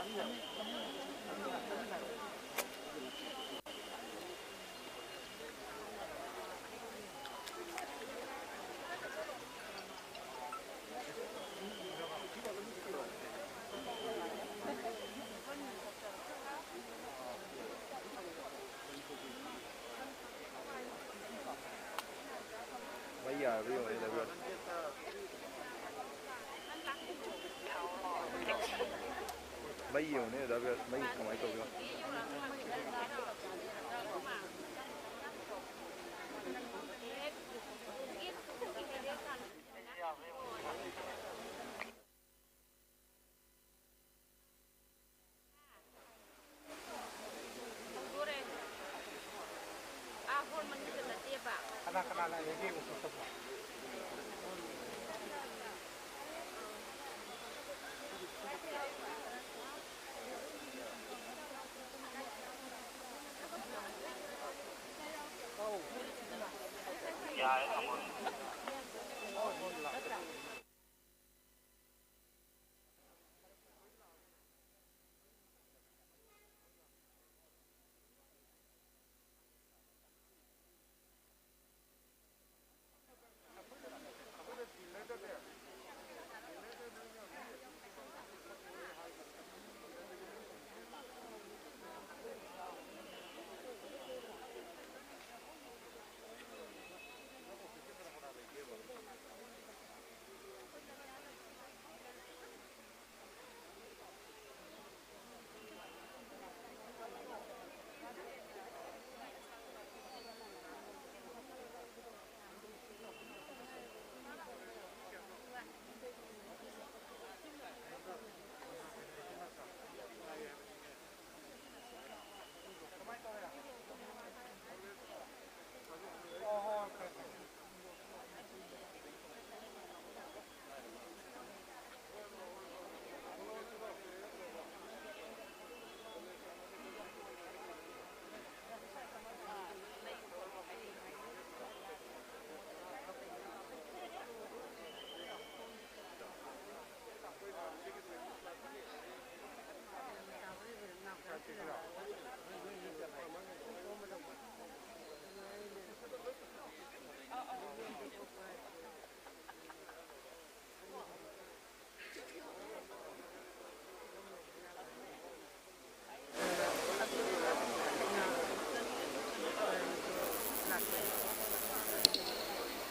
mấy giờ ví dụ như là mấy giờ nữa là mấy không phải tôi đâu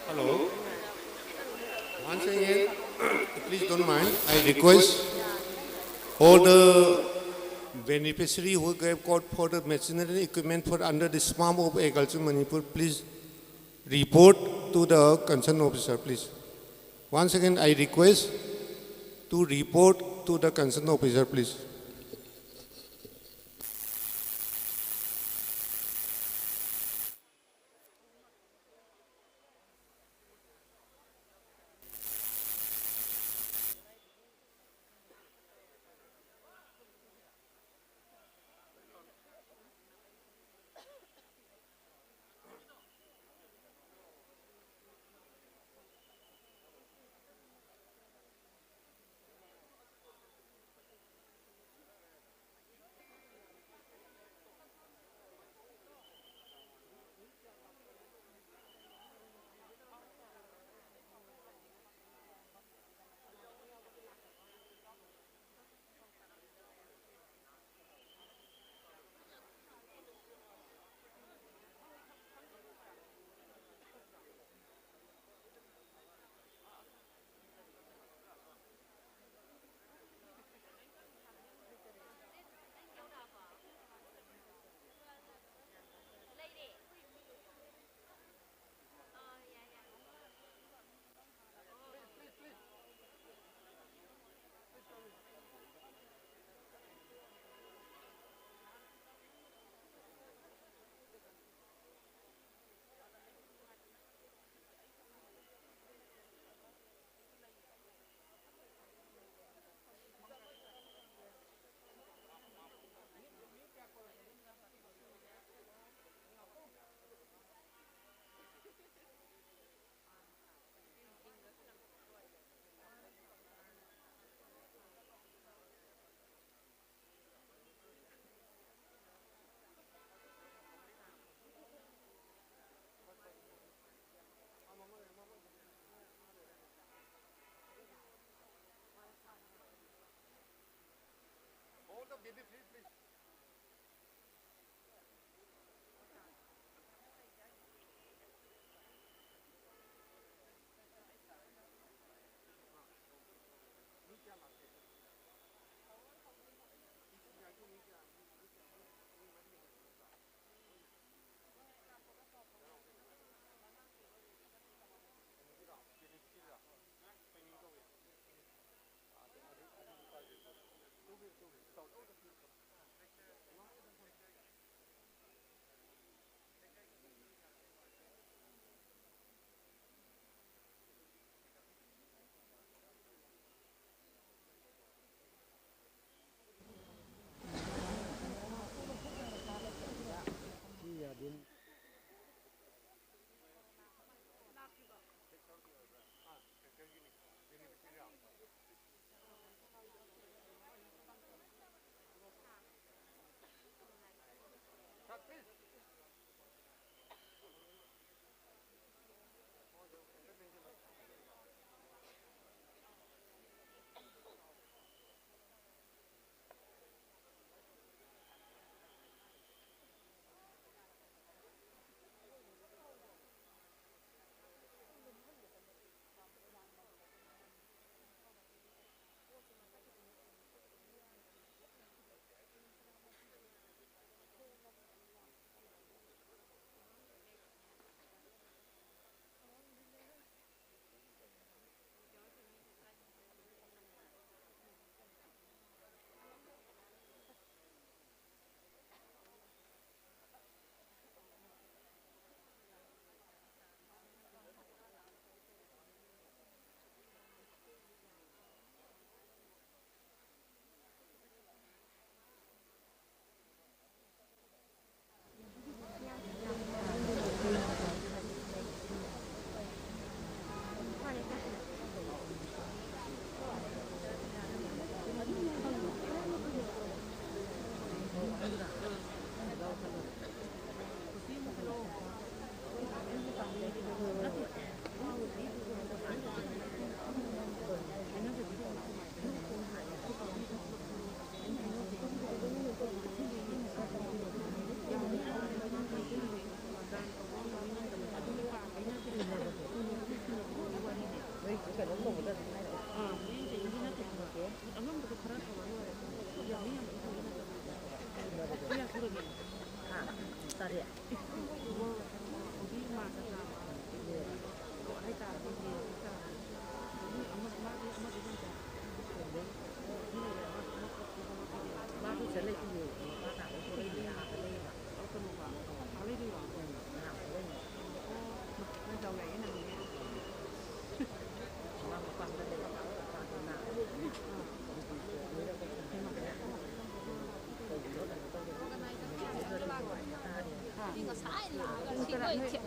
Hello. Once again, please don't mind. I request all the beneficiary who have got for the machinery equipment for under the SMAM of Agriculture Manipur, please report to the concerned officer, please. Once again, I request to report to the concerned officer, please.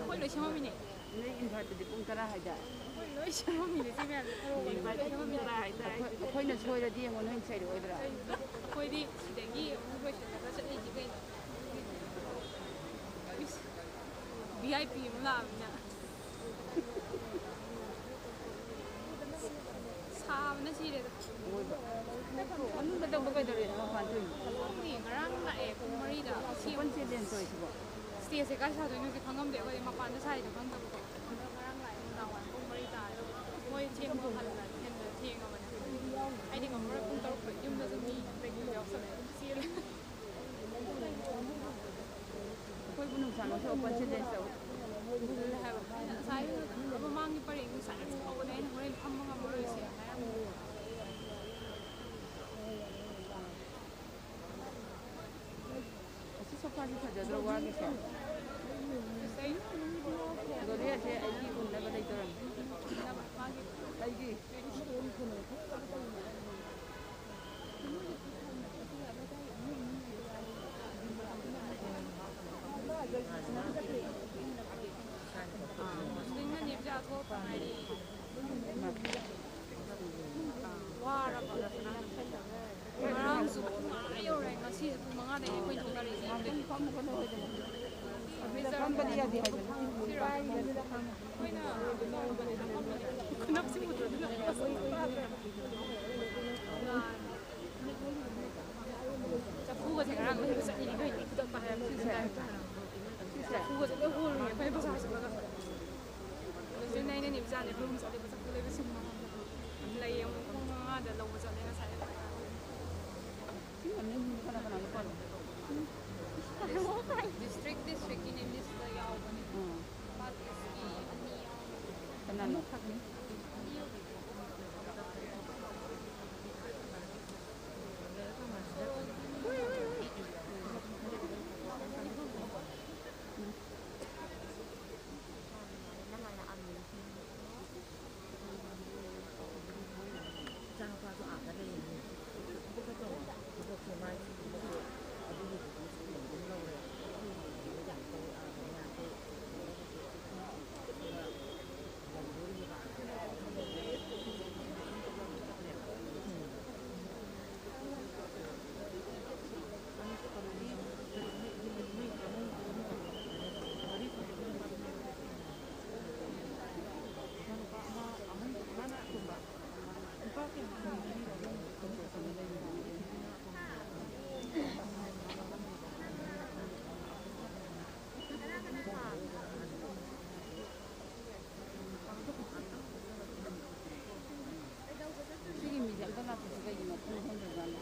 Hoi lối xem mình Nên invite thì cũng tara hay đã. hoi lối xem mình thì xem invite xem mình lại Khôi nó xôi ra đi ngon hơn chạy được rồi. hoi đi 시댁이 hoi xem là sẽ đi cái VIP mà làm nhá sao nó chỉ để Ano ba daw ba kayo rin? Ano pa ito? thì ngarang lại cũng mới đã Si confidence ito siya. 스테이지 가셔도 이렇게 방금 되고 막 반대 사이도 방금 ngarang lại 나와 cũng mới đã moi thêm một lần là thêm được thêm mà ai đi còn mới cũng tao phải dùng được gì để nhiều giáo sư xí Khôi bunong sa no so confidence ito. sai mà mang đi phải những sản phẩm của này nó không mang vào rồi xí Kasi so far siya dito wag siya. sai Dole siya ay di kun na ba dito ron. Ay di. Dengan ni bisa tu pakai wah apa orang semua ayo orang masih semua ada yang kau cakap ni Company ya di hay ba? kenapa sih muncul Akuก็จะรักเลยสักนิดหน่อยจะไปakuก็จะพูดเลยไปภาษาสุดแล้วก็ซึ่งในนี้จะเนี่ยรู้สึกว่าจะเลยไปสุ่มเลยยังคงมาเดี๋ยวเราจะเนี่ยใส่ไป Ano yung hindi ka na kanang kon? district in this layout but is the Kanano? Sige, midyan ka natin sa kayo na 200 ano.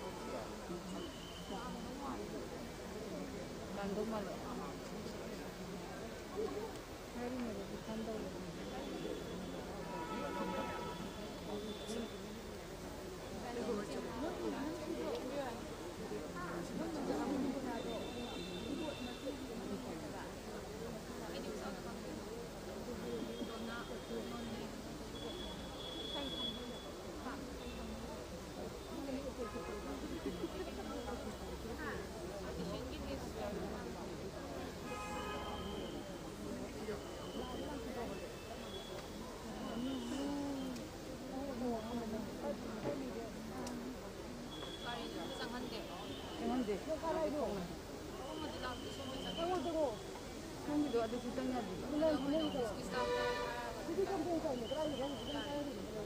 Lando malo. Hari mo di tanda ulit. Hindi. Hindi ada sitanya di.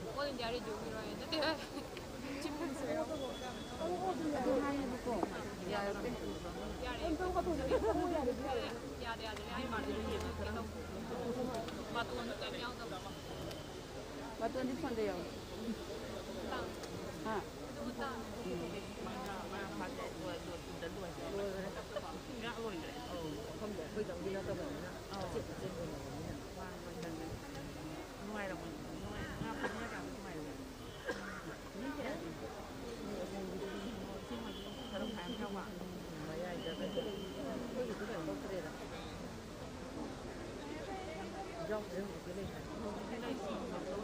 Kau yang cari juga ni, nanti cipu saya. Ada hanya buku. Ya, ya, ay mari dulu kita batu untuk yang Batu di sana ya. Ha. ตัวแบบนี้นะ10%คนแบบนี้นะว่างมันกันเลยน้อยหรอกมันน้อยงาพันเนี่ยกันน้อยเลยนี่แค่ที่มันถ้าต้องถามเขาว่าไม่ใหญ่จะเป็นก็อยู่ที่แบบต้องเรียนย่อมเรื่องอยู่ที่เลยค่ะไม่ได้สิ่งแบบต้อง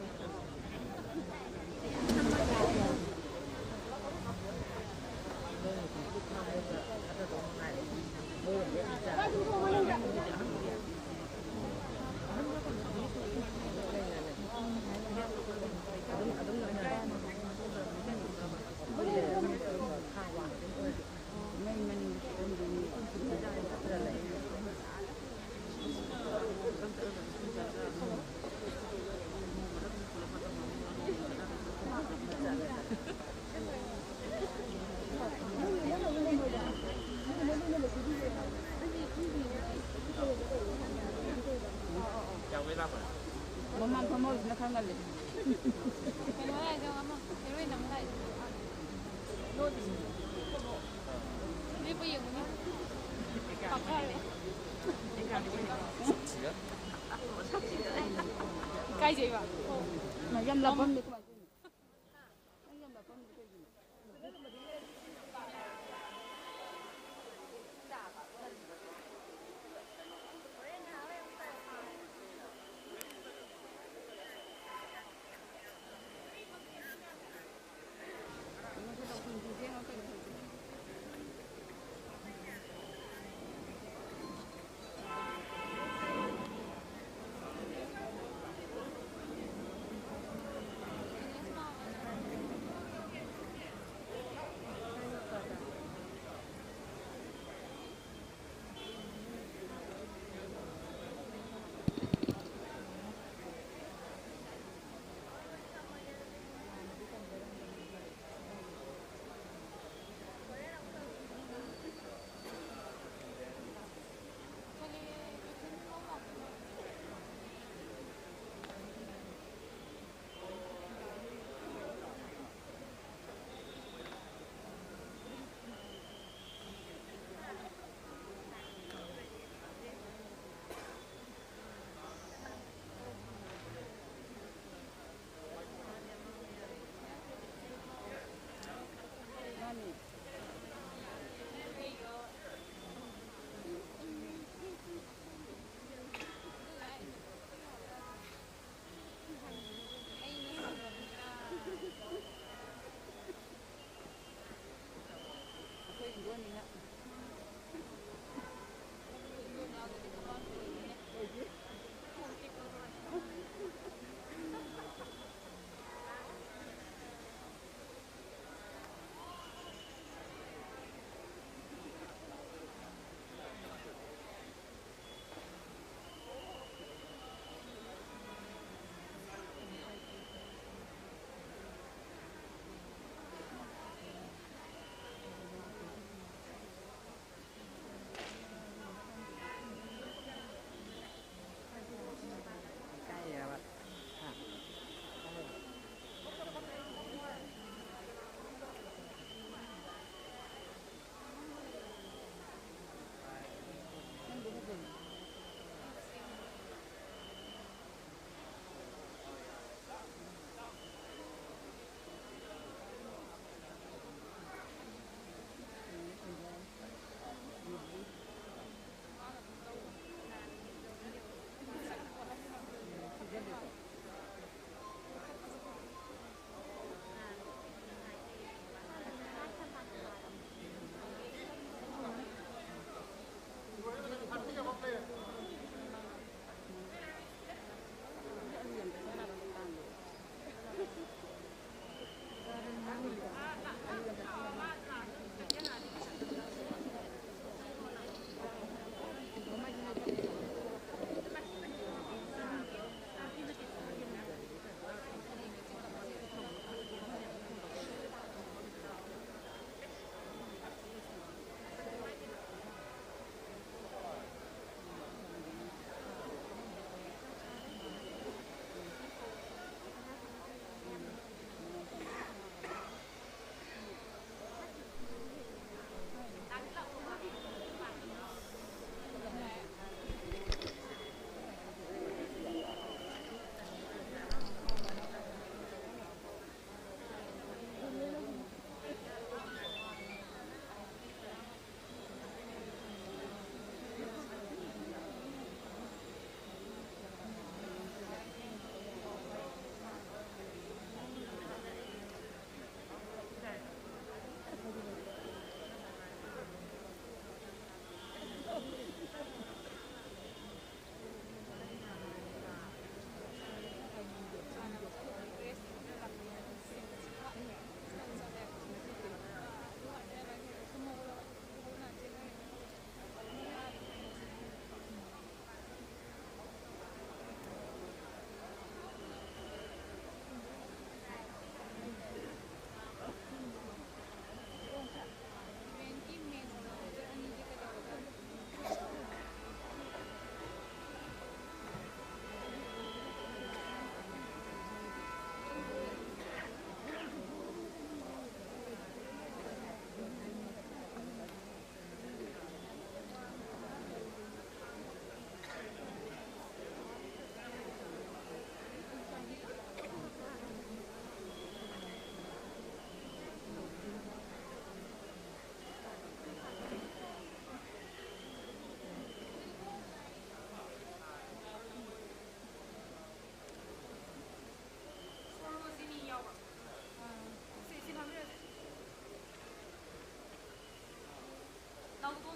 mamá na kangal eh. Pero wala ka mama. Pero wala naman tayo. Hindi po yung ano. Pakar eh. Cái gì vậy? Mà dâm lập không được mà. Dâm lập không được gì.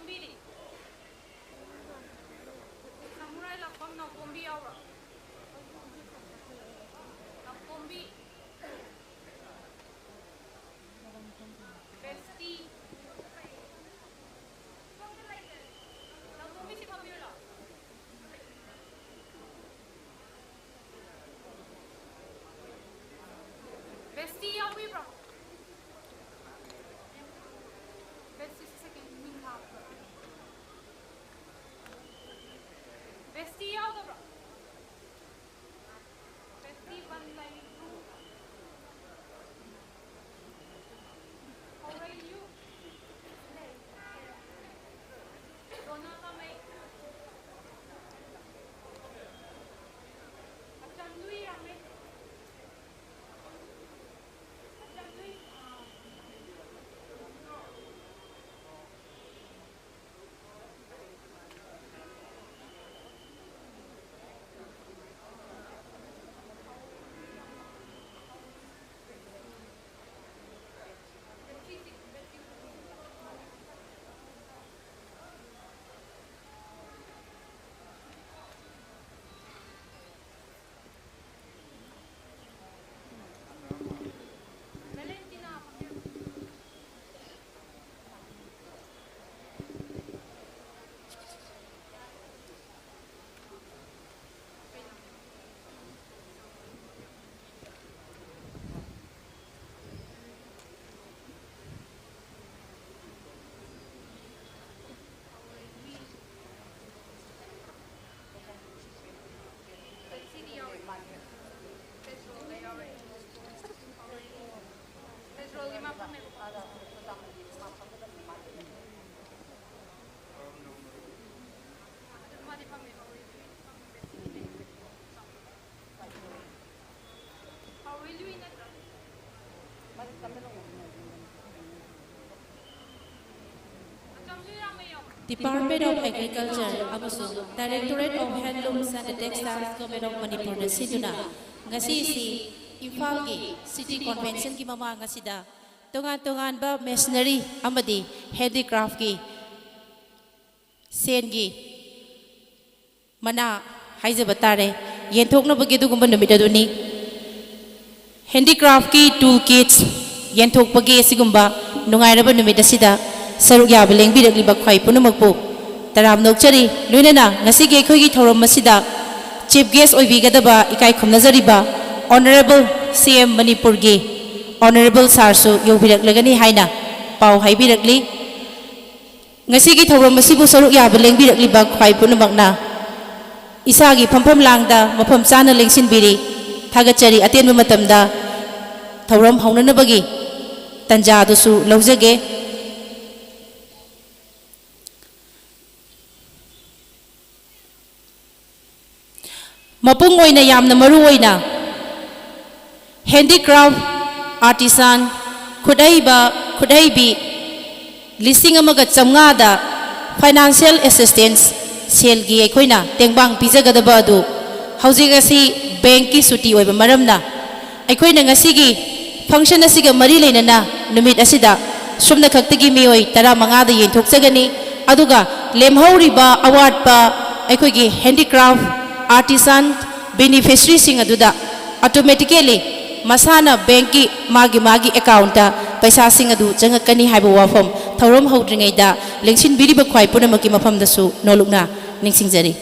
Nakombi. Samurai lakpam Nakombi yaura. Nakombi. Besti. Nakombi si Fabiola. Besti yawi bro. Besti second ning half. Besti yawa bro. Besti one line. How are you? Dona kami. Achandui kami. Achandui. Valentina. Petrol lima pa may ada. Mati pa may How will you in it? Department of Agriculture amasung Directorate of Handlooms and Textiles Government of Manipur na siduna ngasi si Imphal gi City Convention ki mama ngasida tongan ba masonry amadi handicraft gi sen gi mana haijaba tare yenthokna bagi dugumba numit aduni handicraft ki toolkits yenthok bagi sigumba nungairaba numit asida saruk yaba lengbirakli bakhwai punamakpu taram nokchari loinana ngasi ge khoi gi thorom masida chief guest oibigadaba ikai khumnajariba honorable CM Manipur gi honorable sarsu yobirak-lagani haina pau haibirakli ngasi gi thorom masibu saruk yaba lengbirakli bakhwai punamakna isagi phampham langda mafam chana lengsinbiri thagachari atenba matamda thorom haunanabagi tanja dusu laujage mapung oina yamna maru oina handicraft artisan khudaibi lising amaga chamngada financial assistance selgi ekoina tengbang pijagadaba adu haujigasi bank ki suti oiba maramna ekoina ngasigi function asiga mari leinana numit asida sumna khaktagi mioi 15 da yenthokjagani aduga lemhauriba award pa ekoigi handicraft artisan beneficiary sing aduda automatically masana bank ki magi account ta paisa sing adu changakani haiba wafam thorom hodringai da lengsin biriba khwai punamaki mafam dasu nolukna ningsingjari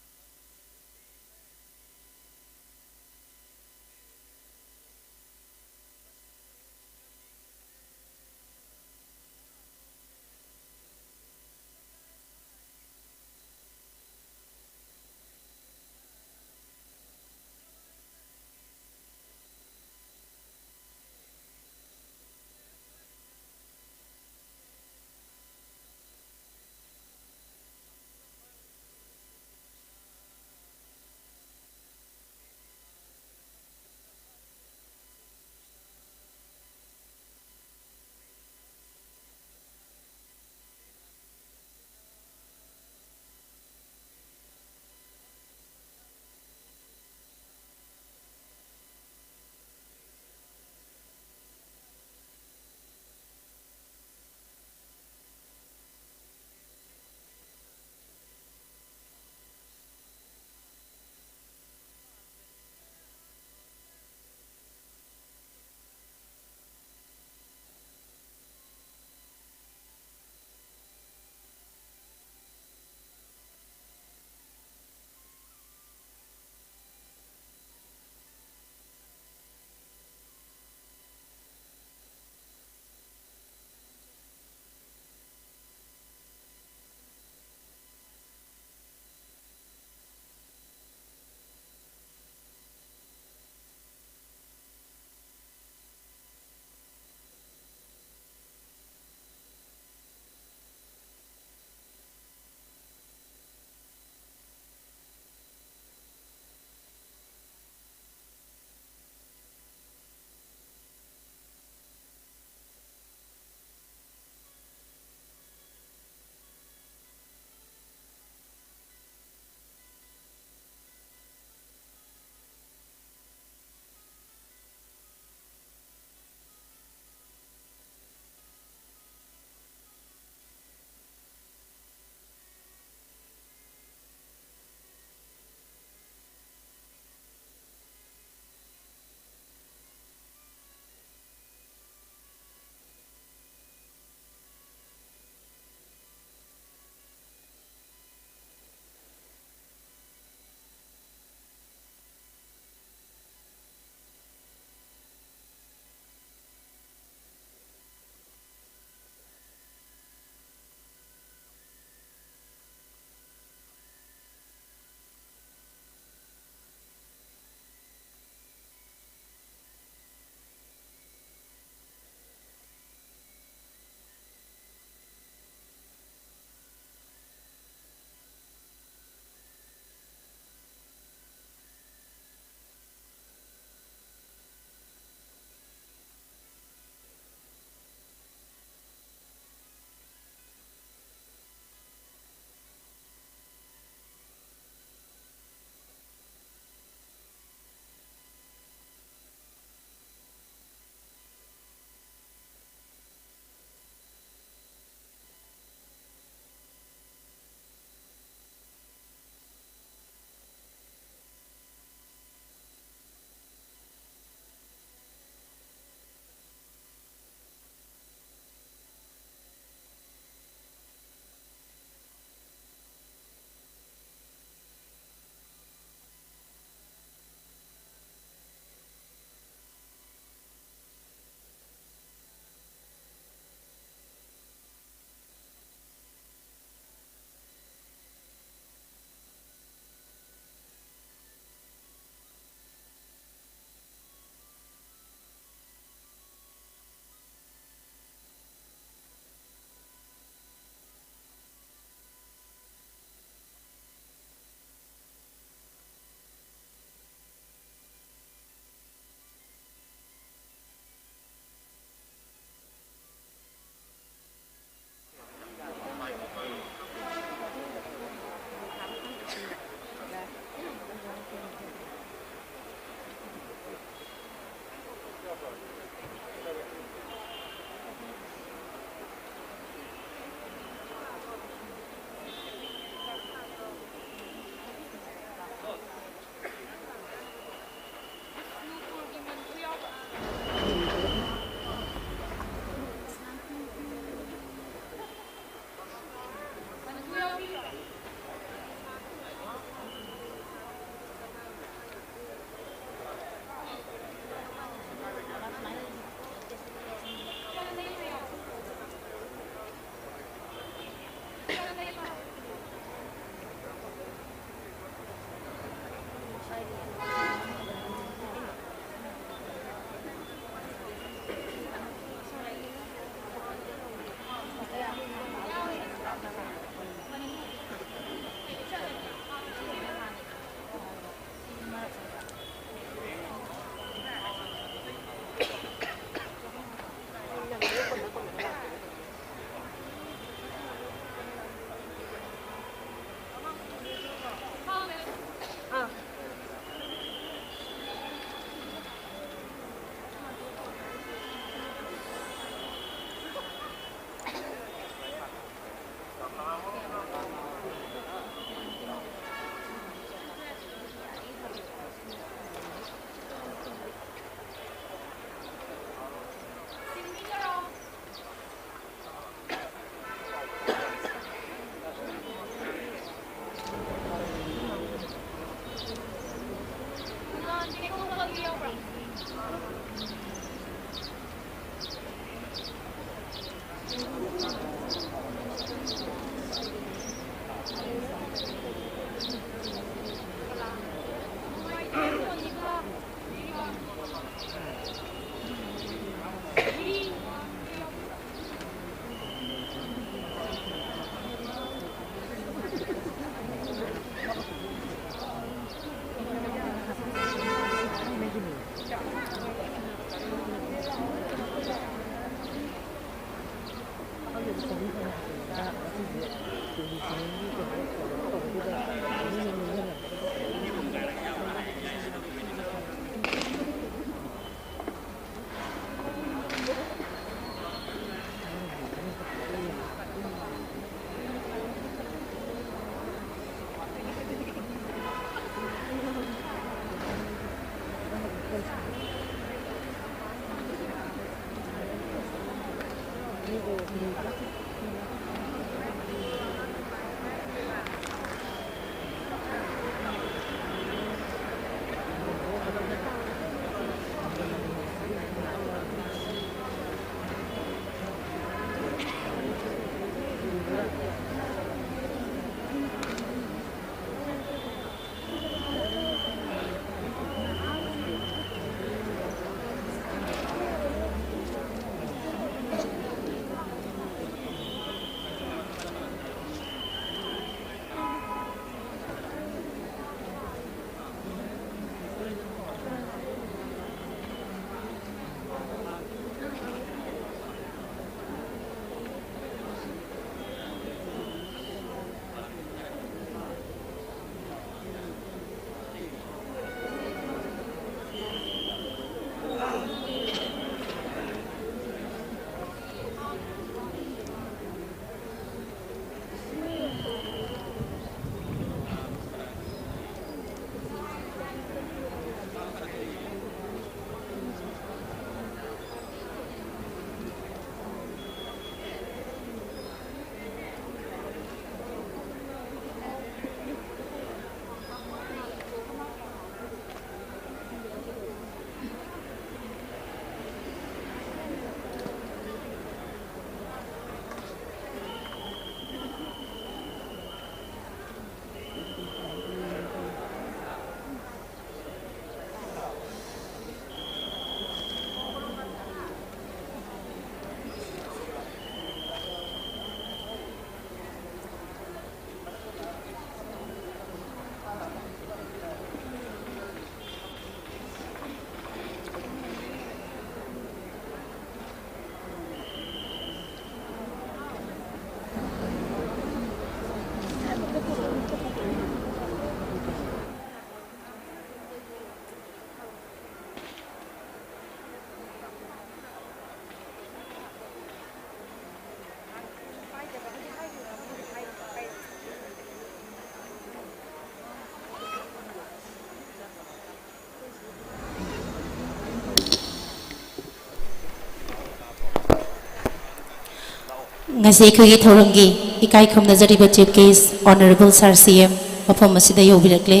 ngasi khoi thorangi ikai khumna jariba chief guest honorable sir cm mafam asida yobirakle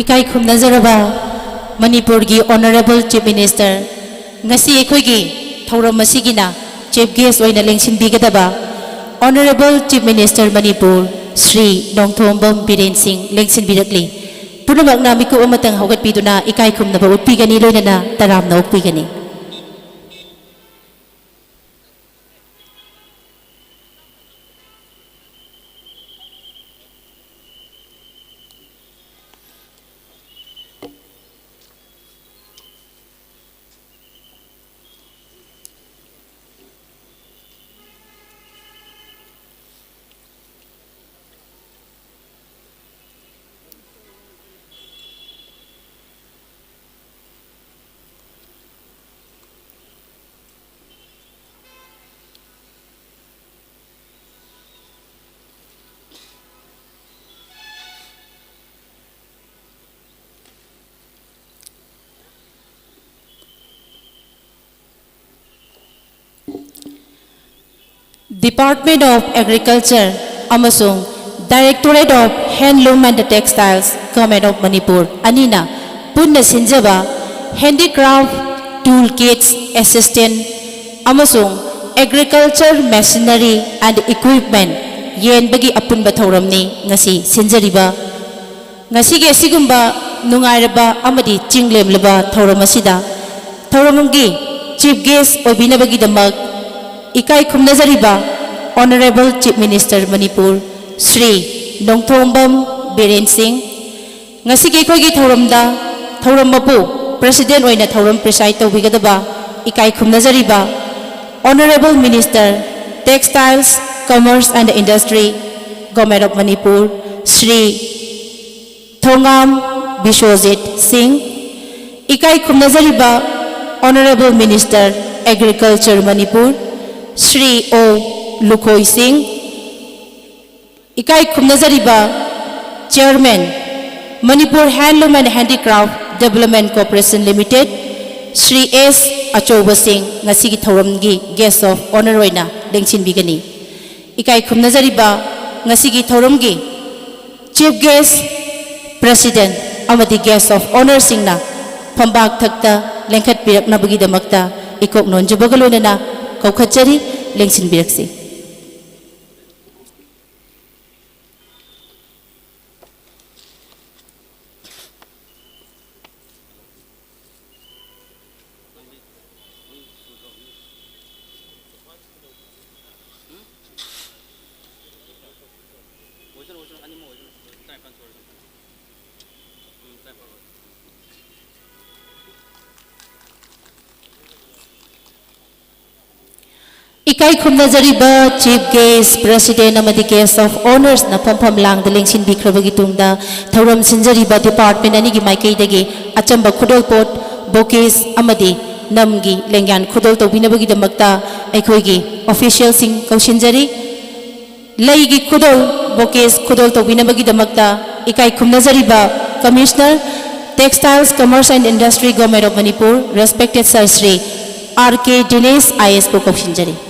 ikai khumna jaraba Manipur gi honorable chief minister ngasi ekhoi gi thoram masigina chief guest oina lengsin bigadaba honorable chief minister Manipur Sri Nongthombam Biren Singh lengsin birakli punamak na miku amatang hogat piduna ikai khumna ba utpigani loinana taram na ukpigani Department of Agriculture amasung Directorate of Handloom and Textiles Government of Manipur anina punna sinjaba handicraft toolkits assistant amasung agriculture machinery and equipment yen bagi apun bathoramni ngasi sinjariba ngasi ge sigumba nungairaba amadi chinglem leba thoramasida thoramungi chief guest obinabagi damak ikai khumnajariba honorable chief minister Manipur Sri Nongthombam Biren Singh ngasi ge khoi gi thoramda thoram mapu president oina thoram preside tawbigadaba ikai khumnajariba honorable minister textiles commerce and industry government of Manipur Sri Thongam Bishwajit Singh, Ikai Khumnazariba Honorable Minister Agriculture Manipur, Shri O. Lukhoi Singh, Ikai Khumnazariba Chairman Manipur Handloom and Handicraft Development Corporation Limited, Shri S. Achoba Singh, Ngasigi Thoramgi Guest of Honor Oina Lengchin Bigani. Ikai Khumnazariba Ngasigi Thoramgi Chief Guest President Amadi Guest of Honor Singna Pambak Thakta Lengkat Birak Nabagi Damakta Ikok Non Jabagalona Kaukachari Lengchin Biraksi. Ikai Khumnazariba Chief Guest President Amadi Guest of Honors na Phampham Lang da Lengsin Bikrabagi Tungda Thauram Sinjariba Department Anigi Maikai Dagi Achamba Khudol Pot Bouquets Amadi Namgi Lengyan Khudol Tobinabagi Damakta Aikoigi Official Sing Kaushinjari Laigi Khudol Bouquets Khudol Tobinabagi Damakta Ikai Khumnazariba Commissioner Textiles Commerce and Industry Government of Manipur Respected Sir Sri R.K. Dinesh IS Kaushinjari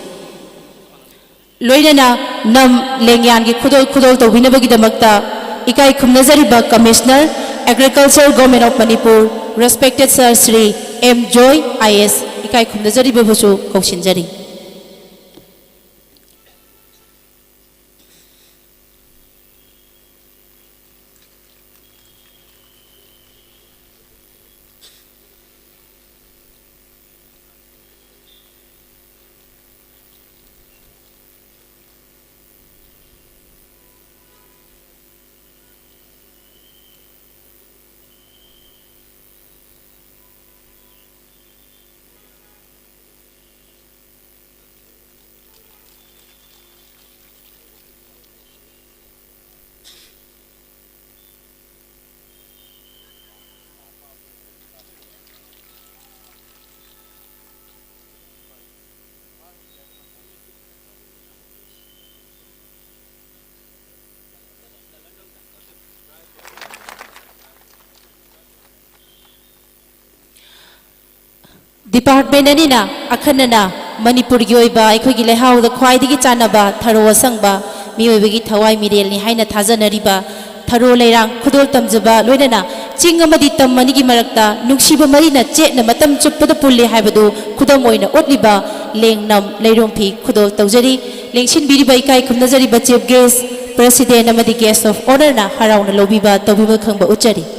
Loinana Nam Lengyan ki Khudol Tobinabagi Damakta Ikai Khumnazariba Commissioner Agriculture Government of Manipur Respected Sir Sri M. Joy IS Ikai Khumnazariba Busu Kaushinjari. Department Anina Akanana Manipur Yoiba Ikogi Lehau the Kwaidigi Chanaba Taro Sangba Miwigi Tawai Mirel Haina Tazanariba Taro Lerang Kudol Tamzaba Loidana Chingamaditam Manigi Marakta Nukshiba Marina Jet Namatam Chupada Puli Habadu Kudamoina Otliba Leng Nam Lerumpi Kudol Tawzari Lengshin Biriba Ikai Khumnazari Chief Guest President Amadi Guest of Honor na Harauna Lobiba Tobiba Kangba Uchari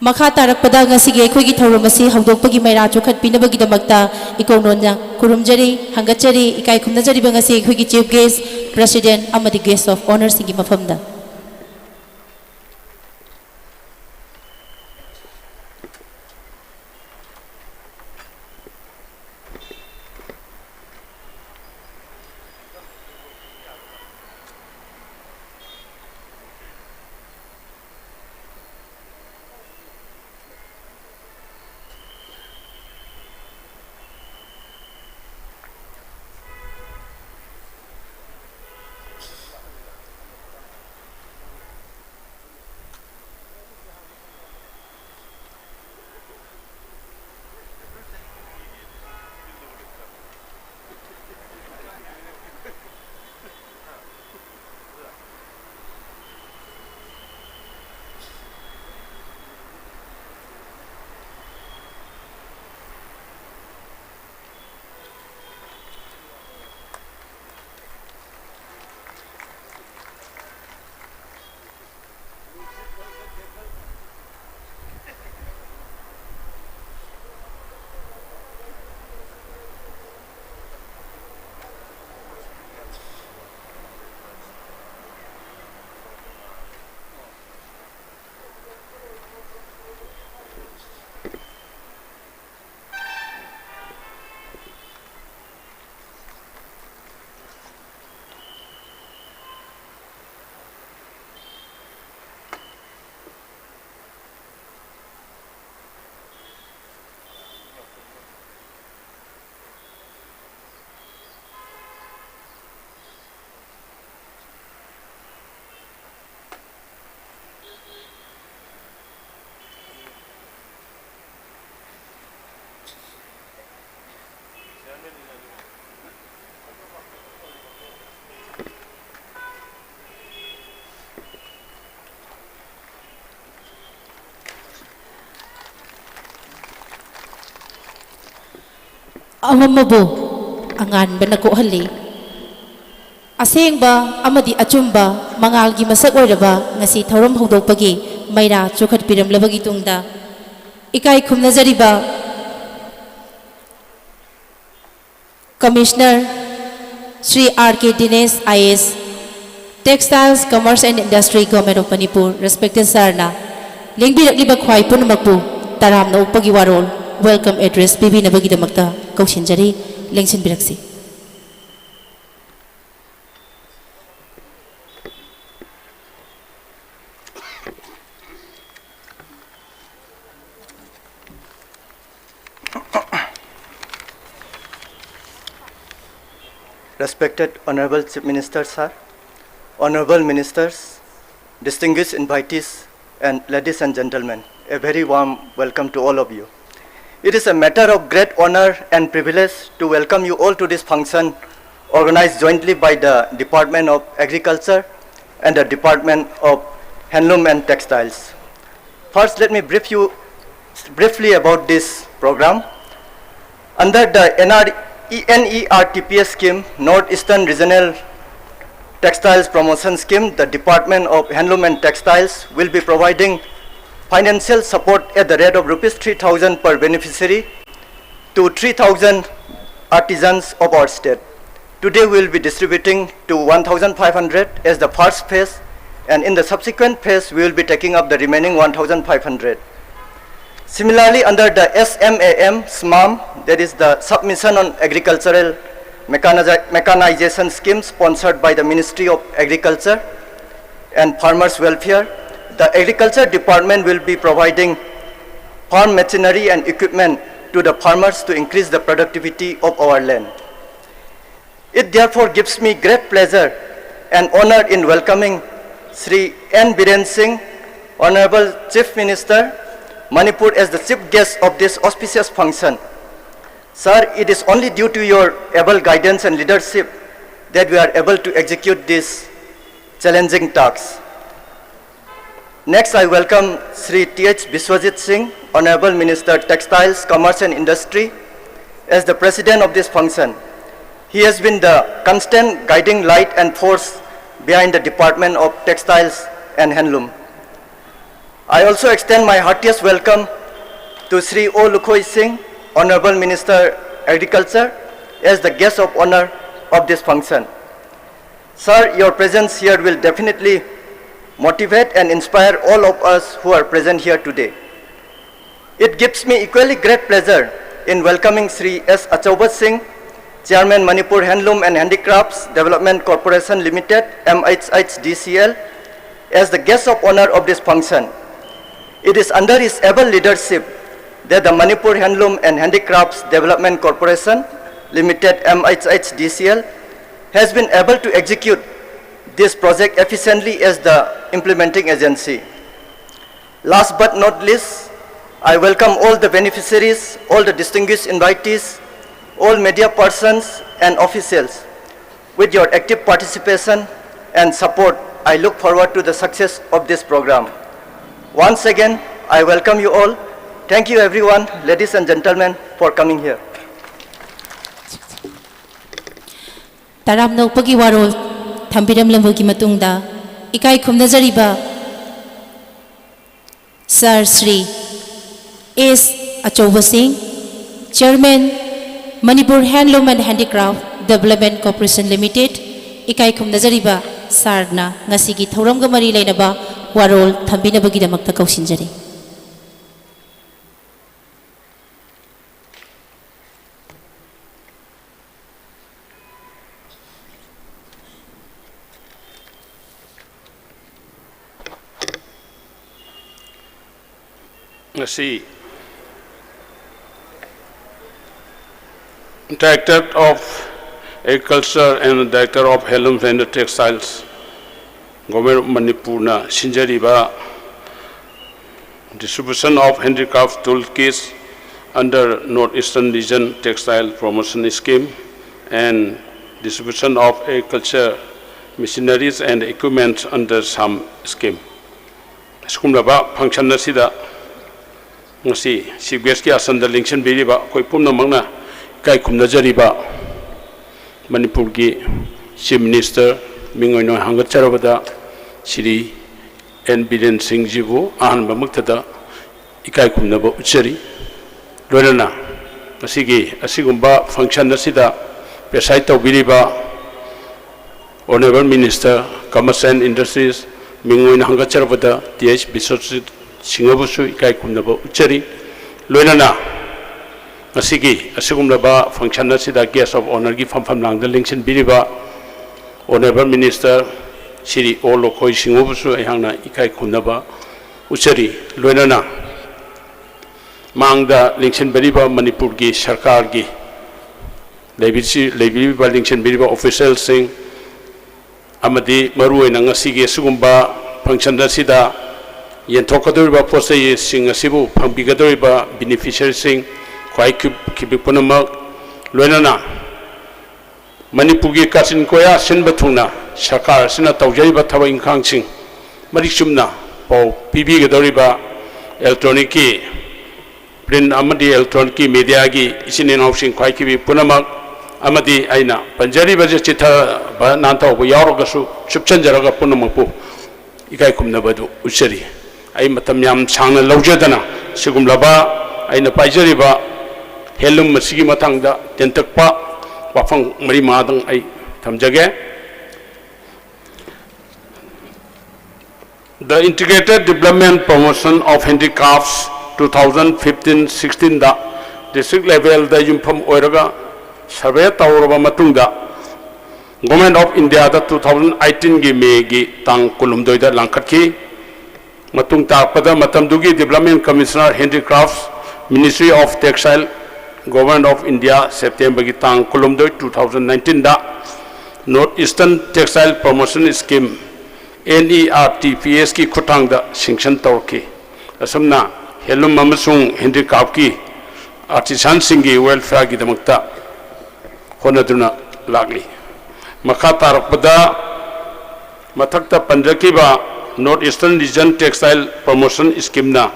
Makha tarakpada ngasigi aikogi thauram asi hawdokpagi maira chokhat pinabagi damakta ikonona kurumjari hangachari ikai khumnajari bangasi aikogi chief guest president amadi guest of honor singi mafamda amamabu angan ba nakuhali asengba amadi achumba mangalgi masak oiraba ngasi thorom hodokpagi maira chokhat piramlabagi tungda ikai khumnajariba Commissioner Sri R.K. Dinesh IAS Textiles, Commerce and Industry Government of Manipur respected Sarna lingbirakliba khwai punamakpu taramna upagi warol welcome address pibinabagi damakta kaushinjari lengsinbiraksi Respected Honorable Chief Minister, Sir, Honorable Ministers, distinguished invitees, and ladies and gentlemen, a very warm welcome to all of you. It is a matter of great honor and privilege to welcome you all to this function organized jointly by the Department of Agriculture and the Department of Handloom and Textiles. First, let me brief you briefly about this program. Under the NERTPS scheme, Northeastern Regional Textiles Promotion Scheme, the Department of Handloom and Textiles will be providing financial support at the rate of rupees 3,000 per beneficiary to 3,000 artisans of our state. Today we will be distributing to 1,500 as the first phase, and in the subsequent phase we will be taking up the remaining 1,500. Similarly, under the SMAM, that is the Submission on Agricultural Mechanization Scheme sponsored by the Ministry of Agriculture and Farmers Welfare, the Agriculture Department will be providing farm machinery and equipment to the farmers to increase the productivity of our land. It therefore gives me great pleasure and honor in welcoming Sri N. Biren Singh, Honorable Chief Minister, Manipur, as the chief guest of this auspicious function. Sir, it is only due to your able guidance and leadership that we are able to execute these challenging tasks. Next, I welcome Sri T.H. Biswajit Singh, Honorable Minister, Textiles, Commerce and Industry, as the president of this function. He has been the constant guiding light and force behind the Department of Textiles and Handloom. I also extend my heartiest welcome to Sri O. Lukhoi Singh, Honorable Minister, Agriculture, as the guest of honor of this function. Sir, your presence here will definitely motivate and inspire all of us who are present here today. It gives me equally great pleasure in welcoming Sri S. Achaubat Singh, Chairman, Manipur Handloom and Handicrafts Development Corporation Limited, MHHDCL, as the guest of honor of this function. It is under his able leadership that the Manipur Handloom and Handicrafts Development Corporation Limited, MHHDCL, has been able to execute this project efficiently as the implementing agency. Last but not least, I welcome all the beneficiaries, all the distinguished invitees, all media persons and officials. With your active participation and support, I look forward to the success of this program. Once again, I welcome you all. Thank you everyone, ladies and gentlemen, for coming here. Taram nokpagi warol thambiram lambugi matungda ikai khumnajariba Sir Sri S. Achaubat Singh, Chairman, Manipur Handloom and Handicraft Development Corporation Limited, ikai khumnajariba Sarna ngasigi thoramga mari lainaba warol thambinabagidamakta kaushinjari. See, Director of Agriculture and Director of Handloom and Textiles, Government of Manipur na Sinjariba distribution of handicraft toolkits under Northeastern Region Textile Promotion Scheme and distribution of agriculture machineries and equipment under some scheme. Skumlaba function nasida ngasi chief guest ki asanda lingchen biriba koi pumna mangna kai kumnajariba Manipurgi Chief Minister Mingoino Hangacharabada Shri N. Biren Singh Jibu Ahan Bamuktada Ikai Kumnaba Uchari Lorana Masigi Asigumba function Nasida Pesaito Biriba Honorable Minister Commerce and Industries Mingoino Hangacharabada TH Bisot Singabusu Ikai Kumnaba Uchari Lorana Masigi Asigumlaba function Nasida Guest of Honor Gi Fam Lang the Linkshin Biriba Honorable Minister Shri Olo Koi Singobusu Ayangna Ikai Kumnaba Uchari Loinana Mangda Linkshin Biriba Manipur Gi Sarkar Gi Lebiba Linkshin Biriba Official Sing Amadi Marui Nangasigi Sugumba Function Sida Yentokaduriba Posay Sing Asibu Pambigaduriba Beneficiary Sing Kwai Kibipunamak Loinana Manipugi Kasin Koya Sin Batuna Shakar Sina Taujariba Tawa Inkangsing Marishumna Pau Pibi Gadoriba Electronic Print Amadi Electronic Media Gi Isinin Housing Kwaikibi Punamak Amadi Aina Panjari Bajachita Nanta Yaragasu Chupchanjaraga Punamapu Ikai Kumnabadu Uchari Ai Matamyam Chana Lojadana Sigum Laba Aina Pajariba Helum Masigi Matanga Tentakpa Wafang Marimadang Ai Tamjage The Integrated Development Promotion of Handicrafts 2015-16 da district level da Yumpam Oiraga survey Tauraba Matunda Government of India da 2018 gi May gi Tang Kulumdoi da Lankatki Matung Tarpada Matamdugi Development Commissioner Handicrafts Ministry of Textile Government of India September gi Tang Kulumdoi 2019 da Northeastern Textile Promotion Scheme NERTPS ki khutang da sanction tawki asumna helum amasung handicraft ki artisan singi welfare gi damakta honaduna lagli makha tarakpada mathakta panjakiba Northeastern Region Textile Promotion Scheme na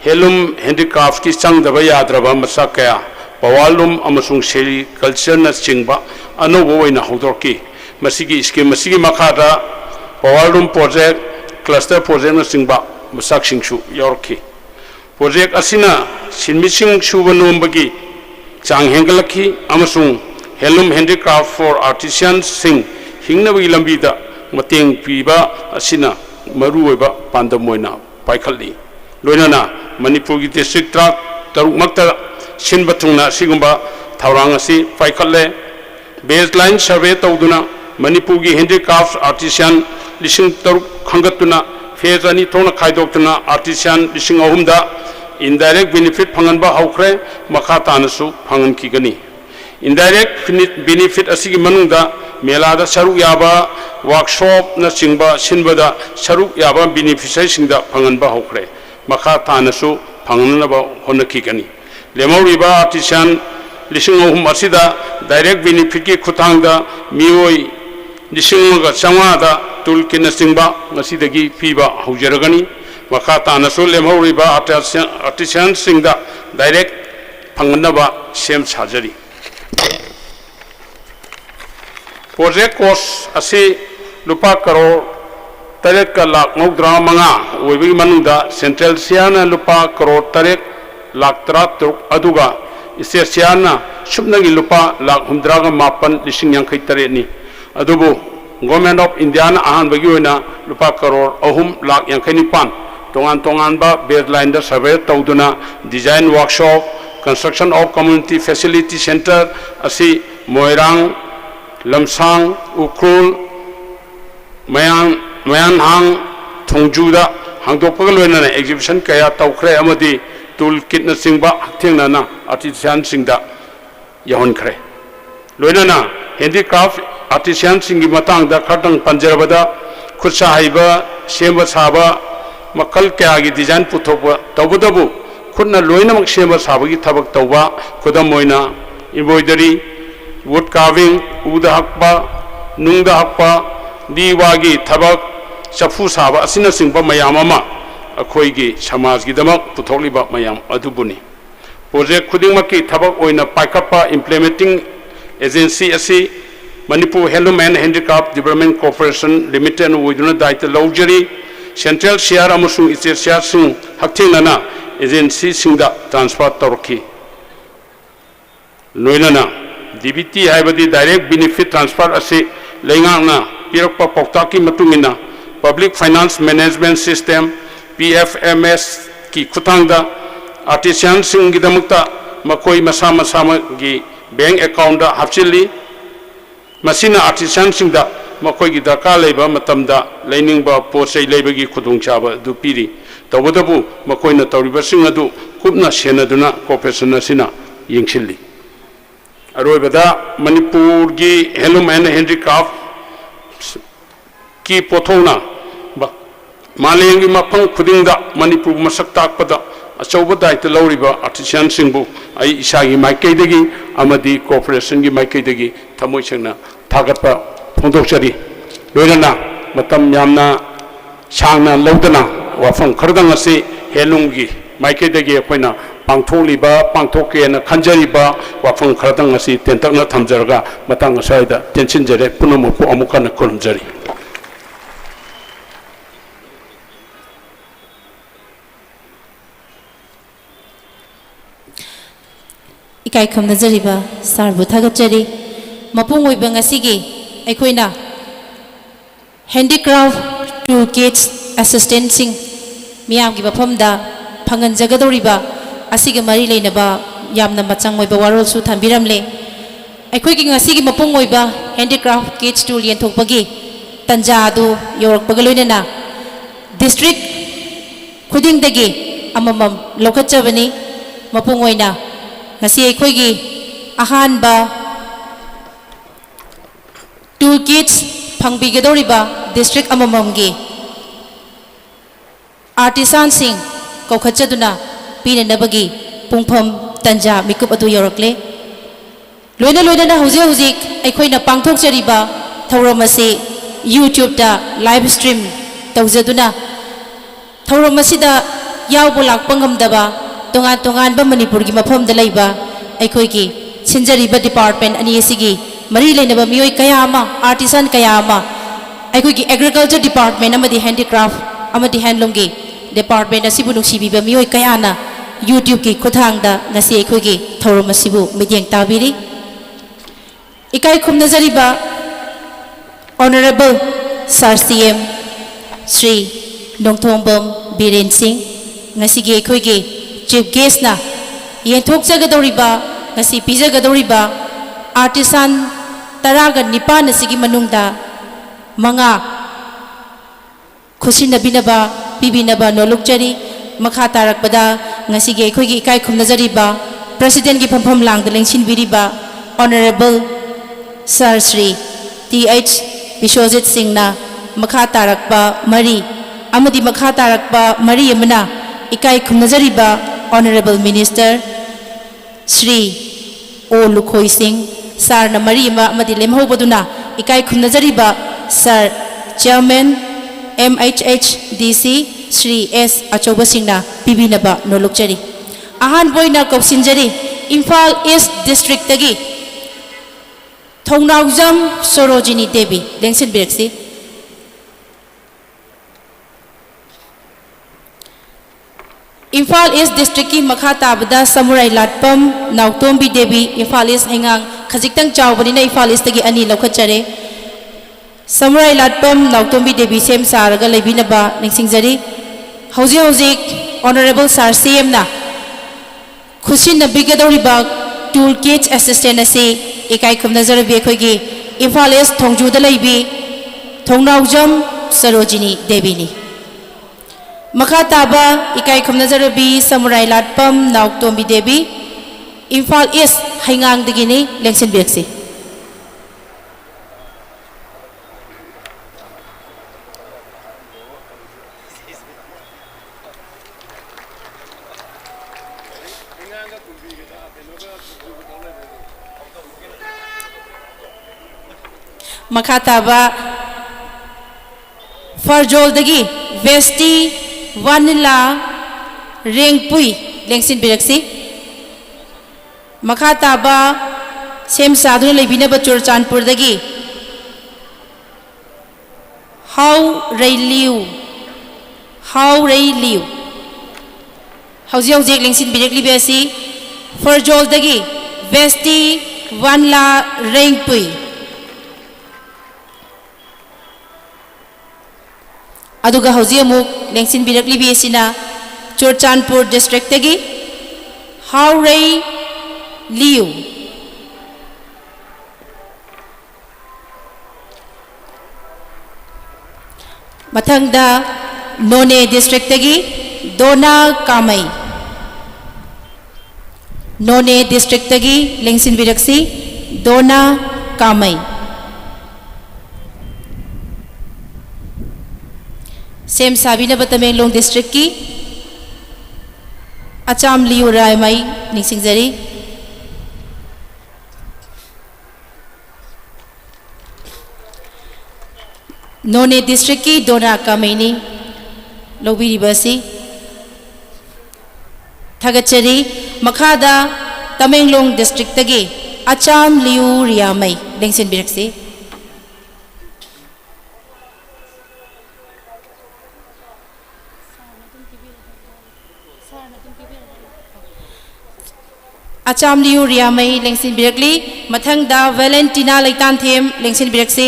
helum handicrafts ki changdaba yadraba masakaya pawalum amasung sheri culture na chingba anobo oina hodorki masigi scheme masigi makhada Pawalum Project Cluster Project na singba masak singshu yorki project asina sinmising shubanumbagi chang hengalaki amasung helum handicraft for artisans sing hingnabagi lambida mateng piba asina maruoiba pandamoina paikhali loinana Manipur gi district tarukmakta sinbatungna sigumba thaurang asi paikhalle baseline survey tawduna Manipur gi handicrafts artisan Lishing Taruk Hangatuna, Fezani Tona Kaidokuna, Artisan, Lishing Ahumda, indirect benefit Panganba Haukre, Makatanasu, Pangan Kigani. Indirect benefit Asigi Manunda, Melada Saru Yaba, Workshop Nasingba, Sinbada, Saru Yaba beneficiation da Panganba Haukre, Makatanasu, Panganaba Honakigani. Lemoriba Artisan, Lishing Ahum Asida, direct benefit Kutanga, Mioi, Lishinga Samada. Tulkin Singba, Nasidagi, Piba, Hujaragani, Makata Nasul, Lemoriba, Artisan Singda, direct Panganaba, same surgery. Project cost Asi Lupa Karo, Tarek Lak Mugdra Manga, Webi Manuda, Central Siana Lupa Karo Tarek Lak Tratuk Aduga, Isiana, Subnagi Lupa Lak Hundraga Mapan, Lishing Yankitareni, Adubu. Government of India ahan bagioina lupa crore ahum lakh yankanipan tongan ba baseline da survey tawduna design workshop construction of community facility center asi Moirang Lamsang Ukrul Mayanhang Thongjuda hangdokpaga loina exhibition kaya tawkhre amadi toolkit na singba thengna na artisan singda yahon khre loina handicraft Artisan singi matang da khatang panjarabada khutsa haiba semba saba makal kya gi design puthoba tawbudabu khutna loina mak semba saba gi thabak tawba khudam moina embroidery wood carving uda hakpa nungda hakpa diwa gi thabak chafu saba asina singba mayam ama akhoi gi samaj gi damak putholiba mayam adubuni Project khudingmaki thabak oina paikapa implementing agency asi Manipur Handloom and Handicraft Development Corporation Limited within daita laujari Central Share amasung ite share sing hakthengana agency singda transfer torki loinana DBT haibadi direct benefit transfer asi leingangna pirakpa pautaki matungina Public Finance Management System PFMS ki khutangda artisan singidamukta makoi masa gi bank account da hapchili masina artisan singda makoi gi darka leiba matamda leningbba posai leibagi khudungchaba du piri tawadabu makoi na tawriba singadu kupna senaduna corporation asina yingchili aroibada Manipur gi Handloom and Handicraft ki pothona malengi mapang khudingda Manipur masak takpada achauba daita lauriba artisan singbu ai isagi maikaidagi amadi corporation gi maikaidagi thamoi sengna thagatpa phondokchari loinana matam yamna sangna laudana wafam khardang ase helung gi maikaidagi akoina pangtholiba pangthokena khanjariba wafam khardang ase tentakna thamjarga matang asaida tension jare punamuku amukana kolumjari Ikai kham nazariba sarbu thagachari mapung oiba ngasigi aikoina handicraft toolkits assistancing miyam gi baphamda phangan jagadoriba asigi mari leinaba yamna machang oiba warol su thambiramle aikoi gi ngasigi mapung oiba handicraft kits tool yenthokpagi tanja adu yorakpaga loinana district khudingdagi amamam lokachabani mapung oina ngasi aikoigi ahanba toolkits phangbigadoriba district amamamgi artisan sing kokhatchaduna pinanabagi pungpham tanja mikup adu yorakle loina hauji aikoina pangthokchariba thauramasi YouTube da live stream tawjaduna thauramasida yawbo lakpangamdaba tongan ba Manipur gi mafam da laiba aikoi gi sinjari ba department ani asigi mari leinaba mioi kaya ama artisan kaya ama aikoi gi agriculture department amadi handicraft amadi handloom gi department asibu nungsibi ba mioi kaya na YouTube gi khuthang da ngasi aikoi gi thorom asibu midyeng tabiri ikai khum nazari ba honorable Sir CM Sri Nongthongbam Biren Singh ngasi gi aikoi gi chief guest na yenthok jagadoriba ngasi pijagadoriba artisan taraga nipan asigi manungda manga khusinabinaba pibinaba nolokchari makha tarakpada ngasi ge khoi gi ikai khumnajariba president gi phampham langda lengsinbiriba honorable Sir Sri TH Bishwajit Singh na makha tarakpa mari amadi makha tarakpa mari amana ikai khumnajariba Honorable Minister Sri O Lukhoi Singh Sir na Marima amadi lemhobaduna ikai khumnajariba Sir Chairman MHHDC Sri S Achoba Singh na pibinaba nolokchari ahan boina kausinjari Imphal East District tagi Thongnaujam Sorojini Devi lengsin bereksi Imphal East District ki makha tabada Samurai Latpam Nautombi Devi Imphal East hengang khajiktang chawbani na Imphal East tagi ani lokhachare Samurai Latpam Nautombi Devi sem saraga leibinaba ningsingjari hauji honorable Sir CM na khusin na bigadoriba toolkit assistant ase ikai khumnajarabi khoigi Imphal East Thongju da leibi Thongnaujam Sarojini Devi ni makha taba ikai khumnajarabi Samurai Latpam Nautombi Devi Imphal East haingang digini lengsin beksi makha taba Farjol dagi Vesti Vanilla Rengpui lengsin bereksi मखा ताबा same साधुन लेबिनबा चुरचानपुरदगी how रई लिउ हौजी हौजी लेंसिन बिरेकली बेसी फरजोलदगी वेस्टी वानला रेंगपुई अदुगा हौजी अमुक लेंसिन बिरेकली बेसिना Churachandpur district दगी how रई लिउ मथंगदा नोने district दगी दोना कामई नोने district दगी लेंसिन बिरक्सी दोना कामई same Sabina बतमेंगलोंग district की अचाम लियो रायमाई निसिंगजरी नोने district की दोना कामईनी लोबिरिबसी थगचरी मखादा तमेंगलोंग डिस्ट्रिक्ट तगी अचाम लियू रियामई लेंसिन बिरक्सी अचाम लियू रियामई लेंसिन बिरकली मथंगदा वेलेंटिना लेतान थेम लेंसिन बिरक्सी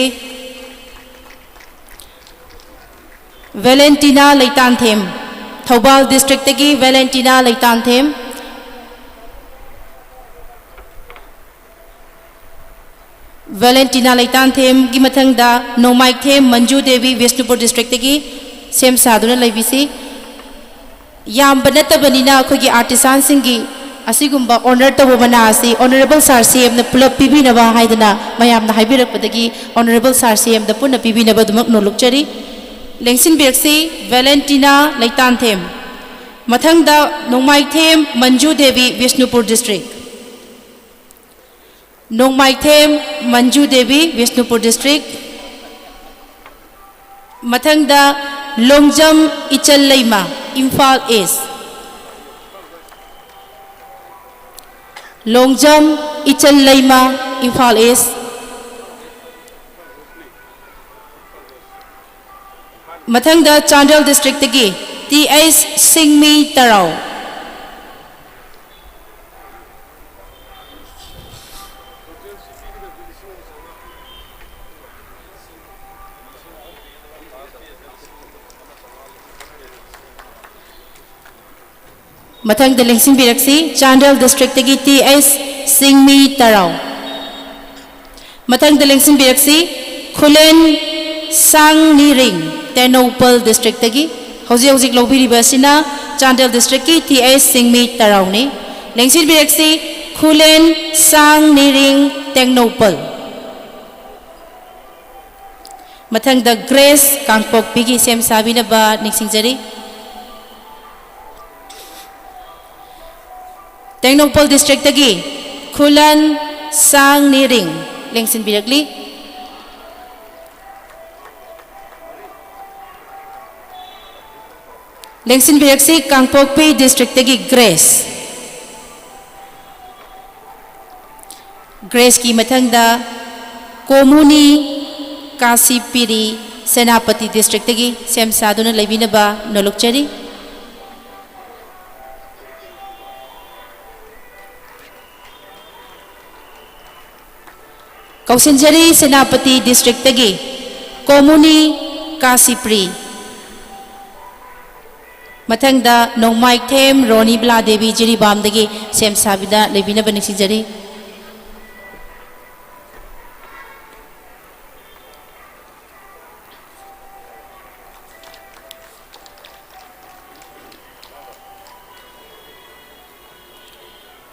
Valentina Leitanthem Thoubal district तगी Valentina Leitanthem Valentina Leitanthem की मथंगदा नोमाइक थेम मंजू देवी विष्णुपुर डिस्ट्रिक्ट तगी सेम साधुना लेबिसी याम बनतबनिना अखोगी आर्टिसान सिंगी असिगुम्बा ऑनर तब मना असी ऑनरेबल सार सीएम न पुलप पिबिनबा हाइदना मयामना हाइबिरकपदगी ऑनरेबल सार सीएम द पुन पिबिनबा दुमक नोलुकचरी लेंसिन बिरक्सी वेलेंटिना लेतान थेम मथंगदा Nongmaithem Manju Devi Bishnupur district Nongmaithem Manju Devi Bishnupur district मथंगदा लोंगजम इचल लेमा इम्फाल ईस्ट लोंगजम इचल लेमा इम्फाल ईस्ट मथंगदा चांडल डिस्ट्रिक्ट की टीएस सिंगमी तराव मथंगदा लेंसिन बिरक्सी चांडल डिस्ट्रिक्ट की टीएस सिंगमी तराव मथंगदा लेंसिन बिरक्सी खुलेन सांग निरिंग तेनोपल डिस्ट्रिक्ट तगी हौजी हौजी लोबिरिबसिना चांडल डिस्ट्रिक्ट की टीएस सिंगमी तरावनी लेंसिन बिरक्सी खुलेन सांग निरिंग तेनोपल मथंगदा ग्रेस कांगपोकपी की सेम साबिनबा निक्सिंगजरी तेनोपल डिस्ट्रिक्ट तगी खुलन सांग निरिंग लेंसिन बिरकली लेंसिन बिरक्सी कांगपोकपी डिस्ट्रिक्ट तगी ग्रेस की मथंगदा कोमुनी कासीपिरी सेनापति डिस्ट्रिक्ट तगी सेम साधुना लेबिनबा नोलुकचरी कौशंजरी सेनापति डिस्ट्रिक्ट तगी कोमुनी कासीप्री मथंगदा नोंमाइक थेम रोनी ब्ला देवी जिरीबाम दगी सेम साबिदा लेबिनबा निक्सिंजरी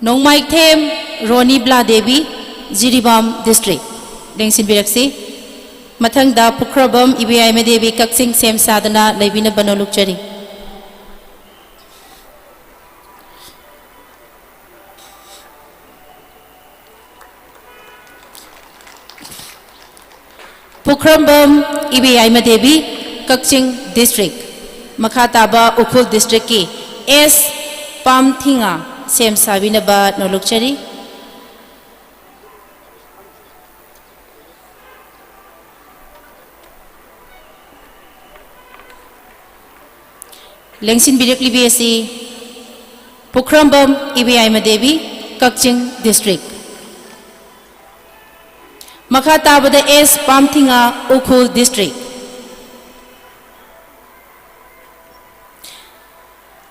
नोंमाइक थेम रोनी ब्ला देवी जिरीबाम डिस्ट्रिक्ट लेंसिन बिरक्सी मथंगदा पुख्रबम इबियाइम देवी कक्सिंग सेम साधना लेबिनबा नोलुकचरी पुख्रबम इबियाइम देवी कक्सिंग डिस्ट्रिक्ट मखाताबा उखुल डिस्ट्रिक्ट की एस पामथिंगा सेम साबिनबा नोलुकचरी Lengsin Biraklibi asi Pukrambam Ibi Madevi Kakching District. Makatabada S Pamthinga Ukul District.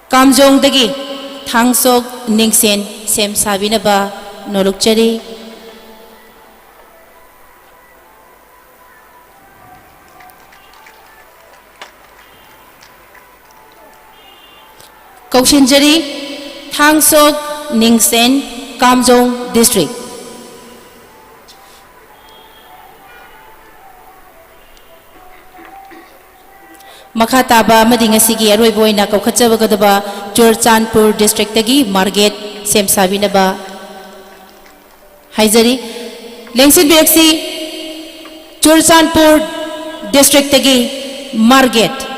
Kamjong Dagi Thangsog Ningsen Sem Sabinaba Nolokchari. Kaushinjari Thangsog Ningsen Kamjong District. Makataba Madingasigi Aroiboina Kokachabagaba Churchanpur District Tagi Marget Sem Sabinaba Haizari Lengsin Bexi Churchanpur District Tagi Marget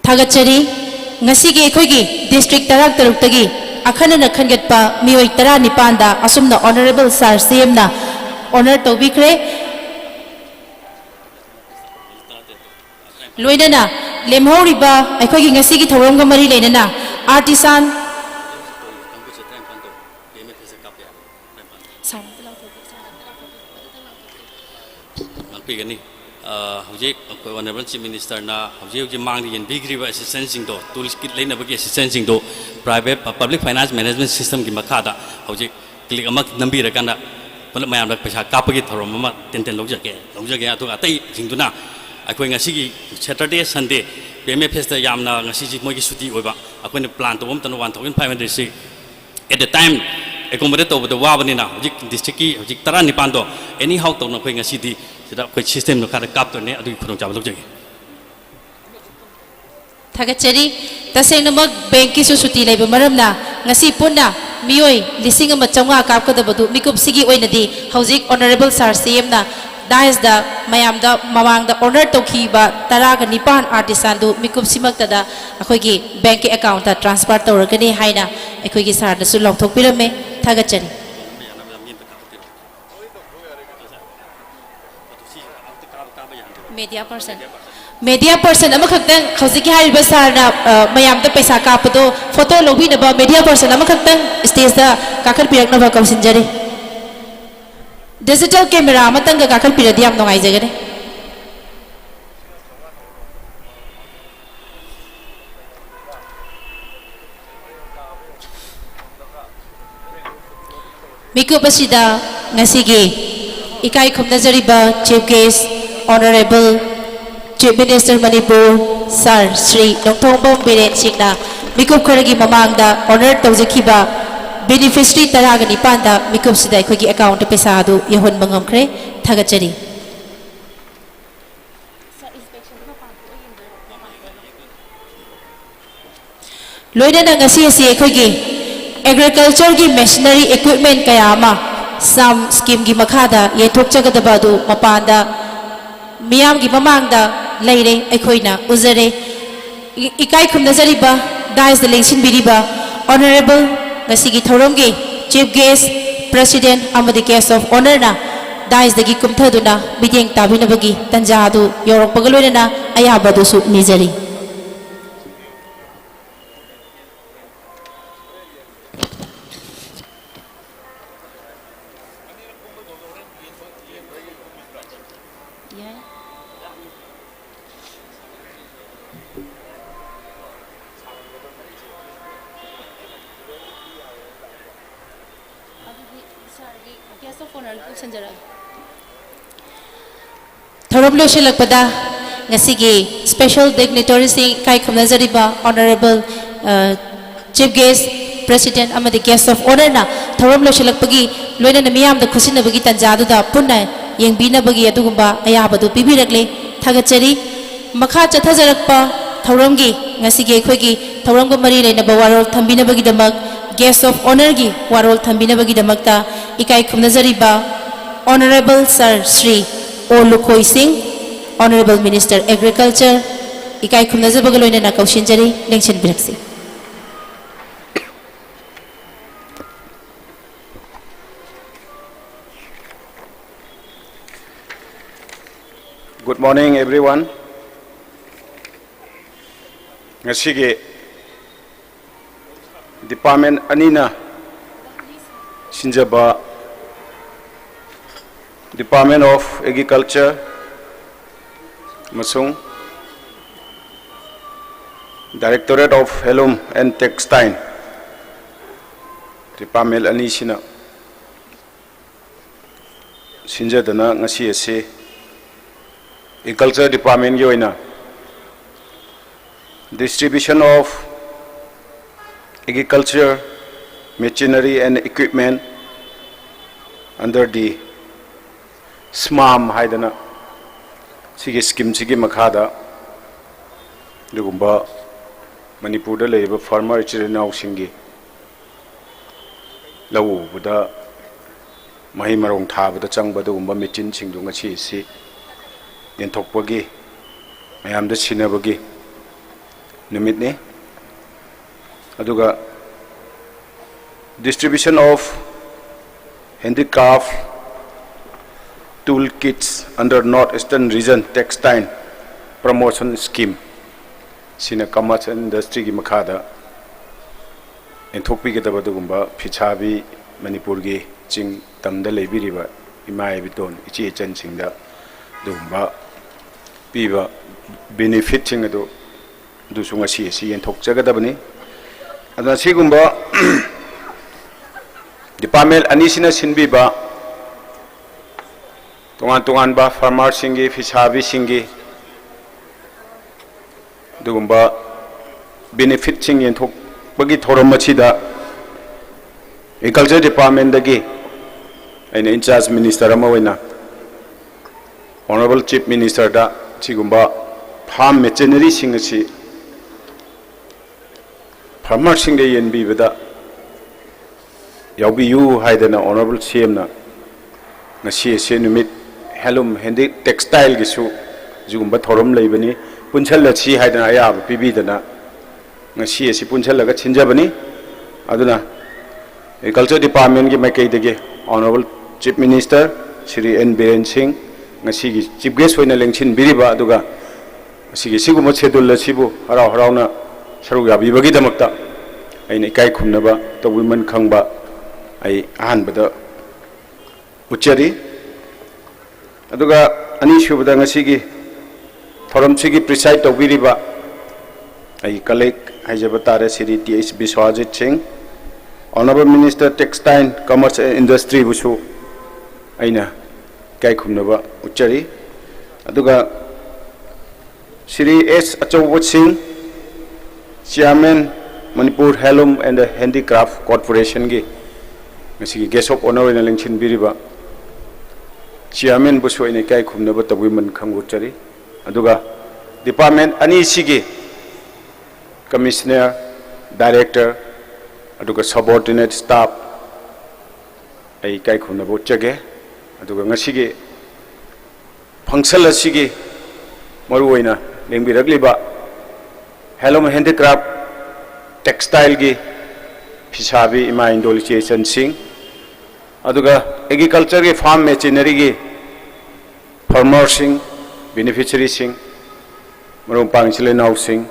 Thagachari ngasigi ekhoigi district tarak taruk-tagi akhana khangatpa mioi tara nipanda asumna honorable sir CM na honor tobikre loinana lemhoriba ekhoigi ngasigi thoromga mari leinana artisan Honorable Chief Minister na mang di bigri assistance do tools kit lain bagi assistance do private public finance management system ki makada hojik klik amak nambi rakana pala mayam rak paisa kapagi thorom ma ten logjake atu atai jingduna akoi ngasi gi Saturday Sunday PMFS ta yamna ngasi ji moi gi suti oiba akoi ne plan to bom tan 1500 at the time accommodate to the wabani na hojik district ki hojik tara nipan do anyhow to na koi ngasi di system no kada kap to ne adu khurong jab logjake Thagachari tasengna mag bank ki suti leiba maramna ngasi punna mioi lising ama changa kap ka dabadu mikup sigi oinadi hojik honorable sir CM na dais da mayam da mawang da honor tokhi ba tara ga nipan artisan du mikup simak da akhoi gi bank ki account ta transfer tawragani haina akhoi gi sir da su longthok pirame Thagachari media person amakhaktang khosiki hariba sarna mayam da paisa kapado photo lobi na ba media person amakhaktang stage da kakal pirak na ba kausinjari digital camera amatang ga kakal piradi am nongai jagane miku pasida ngasigi ikai khumna jariba chief guest honorable Chief Minister Manipur Sir Sri Nongthongbom Biren Singna mikup kharagi mamangda honor tawjakiba beneficiary taraga nipanda mikup sida khoi account paisa adu yahon mangamkhre Thagachari loina ngasi asi khoi agriculture gi machinery equipment kayama sam scheme gi makhada yethok chagadaba adu mapanda miyam gi mamangda leire ekhoina uzare ikai khumna jariba dais the lengsin biriba honorable ngasigi thoromgi chief guest president amadi guest of honor na dais dagi kumthaduna bideng tabinabagi tanja adu yorok pagaloina ayabadu su nijari Thorom losilakpada ngasigi special dignitary sing kai khumnajariba honorable chief guest president amadi guest of honor na thorom losilakpagi loina na miyam da khusinabagi tanjadu da punna yengbinabagi adugumba ayabadu pibirakle Thagachari makha chathajarakpa thoromgi ngasigi khoi thoromga mari leinaba warol thambinabagi damak guest of honor gi warol thambinabagi damakta ikai khumnajariba honorable sir Sri Olukhoi Singh Honorable Minister Agriculture ikai khumnajabga loinana kaushinjari lengchen biraksi. Good morning, everyone. Ngasige Department Anina Sinjaba Department of Agriculture Masung Directorate of Handloom and Textile Department Anisina Sinjadana ngasi ase Agriculture Department yoina distribution of agriculture machinery and equipment under the SMAM haidana sigi scheme sigi makhada dugumba Manipur da leba farmer chirinaw singi lawu buda mahi marong thabada changba dugumba machine singdu ngachi si yenthokpagi mayam da sinabagi numit ne aduga distribution of handicraft tool kits under Northeastern Region Textile Promotion Scheme sina commerce and industry gi makhada enthokpi ge dabadugumba phichabi Manipur gi ching tamda lebiriba imai biton ichi chen singda dugumba piba benefit sing ado du sunga si enthok jagadabani adana sigumba department anisina sinbiba tongan ba farmer singi fishabi singi dugumba benefit sing enthok bagi thoram machida agriculture department dagi aina in charge minister amawaina honorable chief minister da sigumba farm machinery singasi farmer singa yenbi bada yaubi yu haidana honorable CM na ngasi se numit handloom handi textile gisu jugumba thorom leibani punchal chi haidana ayab pibi dana ngasi se punchal laga chinjabani aduna agriculture department gi makai dege honorable chief minister Shri N Biren Singh ngasi gi chief guest hoina lengchin biriba aduga asigi siguma schedule sibu harau harauna saru yabi bagi damakta aina ikai khumnaba to women khangba ai ahan bada uchari aduga ani shubada ngasigi thoram sigi preside to biriba ai collect haijaba tare Shri TH Biswajit Singh honorable minister textile commerce and industry busu aina kai khumnaba uchari aduga Shri S Achawat Singh chairman Manipur Handloom and Handicraft Corporation gi ngasi guest of honor in election biriba chairman busu ine kai khumnaba tawi man khangu chari aduga department ani sigi commissioner director aduga subordinate staff ai kai khumnaba chage aduga ngasi gi function asigi maru oina lengbirakliba handloom handicraft textile gi phisabi ima indol chechen sing aduga agriculture gi farm machinery gi farmer sing beneficiary sing marum pangchile naw sing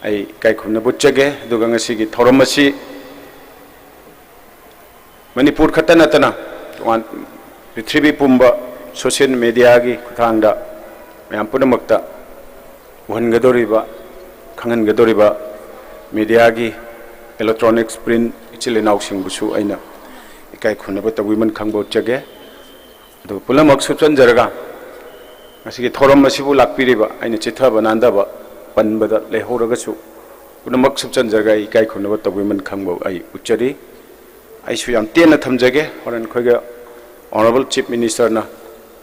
ai kai khumna butchage aduga ngasi gi thoramasi Manipur khatana tana wan prithvi pumba social media gi kuthangda mayam punamakta uhangadoriba khangangadoriba media gi electronics print ichile naw sing busu aina ikai khunaba tawiman khangbo chage do pulamak subsan jaraga asigi thoram masibu lakpiriba aina chithaba nandaba panbada lehoraga su punamak subsan jaraga ikai khunaba tawiman khangbo ai uchari ai su yam tena thamjage horan khoiga honorable chief minister na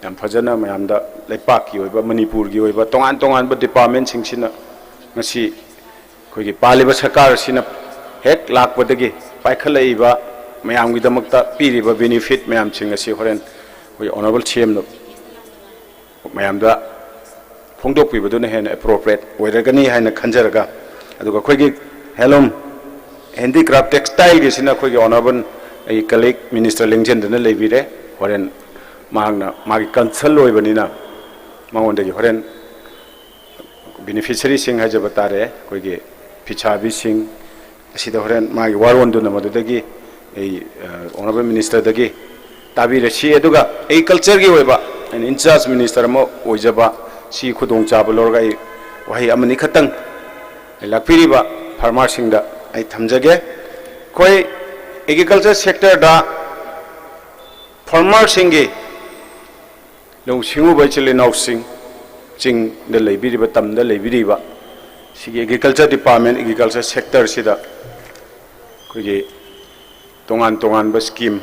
yam phajana mayamda leipak ki oiba Manipur gi oiba tongan ba department singsina ngasi khoigi paliba sarkar sina hek lakpadagi paikhalaiba mayam gi damakta piriba benefit mayam sing asi horen khoi honorable CM no mayamda ꯐꯣꯡꯗꯣꯛꯄꯤꯕꯗꯨꯅ ꯍꯦꯟꯅ appropriate ꯑꯣꯏꯔꯒꯅꯤ ꯍꯥꯏꯅ ꯈꯟꯖꯔꯒ ꯑꯗꯨꯒ ꯑꯩꯈꯣꯏꯒꯤ ꯍꯦꯟꯂꯨꯝ handicraft ꯇꯦꯛꯁꯇꯥꯏꯜꯒꯤꯁꯤꯅ ꯑꯩꯈꯣꯏꯒꯤ honourable ꯑꯩ click minister ꯂꯦꯡꯖꯦꯟꯗꯨꯅ ꯂꯩꯕꯤꯔꯦ ꯍꯣꯔꯦꯟ ꯃꯍꯥꯛꯅ ꯃꯥꯒꯤ ꯀꯟꯁꯜ ꯑꯣꯏꯕꯅꯤꯅ ꯃꯉꯣꯟꯗꯒꯤ ꯍꯣꯔꯦꯟ ꯕꯦꯅꯤꯐꯤꯁꯔꯤꯁꯤꯡ ꯍꯥꯏꯖꯕ ꯇꯥꯔꯦ ꯑꯩꯈꯣꯏꯒꯤ ꯐꯤꯁꯥꯕꯤꯁꯤꯡ ꯑꯁꯤꯗ ꯍꯣꯔꯦꯟ ꯃꯥꯒꯤ ꯋꯥꯔꯣꯟꯗꯨꯅ ꯃꯗꯨꯗꯒꯤ ꯑꯩ ꯑꯣꯅꯔꯦꯕꯜ ꯃꯤꯅꯤꯁꯇꯔꯗꯒꯤ ꯇꯥꯕꯤꯔꯁꯤ ꯑꯗꯨꯒ ꯑꯦꯒ꯭ꯔꯤꯀꯜꯆꯔꯒꯤ ꯑꯣꯏꯕ ꯑꯩꯅ ꯏꯟꯆꯥꯔꯖ ꯃꯤꯅꯤꯁꯇꯔ ꯑꯃ ꯑꯣꯏꯖꯕ ꯁꯤ ꯈꯨꯗꯣꯡꯆꯥꯕ ꯂꯧꯔꯒ ꯑꯩ ꯋꯥꯍꯩ ꯑꯃꯅꯤ ꯈꯛꯇꯪ ꯂꯥꯛꯄꯤꯔꯤꯕ ꯐꯥꯔꯃꯔꯁꯤꯡꯗ ꯑꯩ ꯊꯝꯖꯒꯦ ꯑꯩꯈꯣꯏ ꯑꯦꯒ꯭ꯔꯤꯀꯜꯆꯔ ꯁꯦꯛꯇꯔꯗ ꯐꯥꯔꯃꯔꯁꯤꯡꯒꯤ ꯂꯧꯎ ꯁꯤꯡꯎꯕ ꯏꯆꯤꯜ ꯏꯅꯥꯎꯁꯤꯡ ꯆꯤꯡꯗ ꯂꯩꯕꯤꯔꯤꯕ ꯇꯝꯗ ꯂꯩꯕꯤꯔꯤꯕ ꯁꯤꯒꯤ ꯑꯦꯒ꯭ꯔꯤꯀꯜꯆꯔ ꯗꯤꯄꯥꯔꯠꯃꯦꯟ ꯑꯦꯒ꯭ꯔꯤꯀꯜꯆꯔ ꯁꯦꯛꯇꯔꯁꯤꯗ ꯑꯩꯈꯣꯏꯒꯤ ꯇꯣꯉꯥꯟ ꯇꯣꯉꯥꯟꯕ ꯁ꯭ꯀꯤꯝ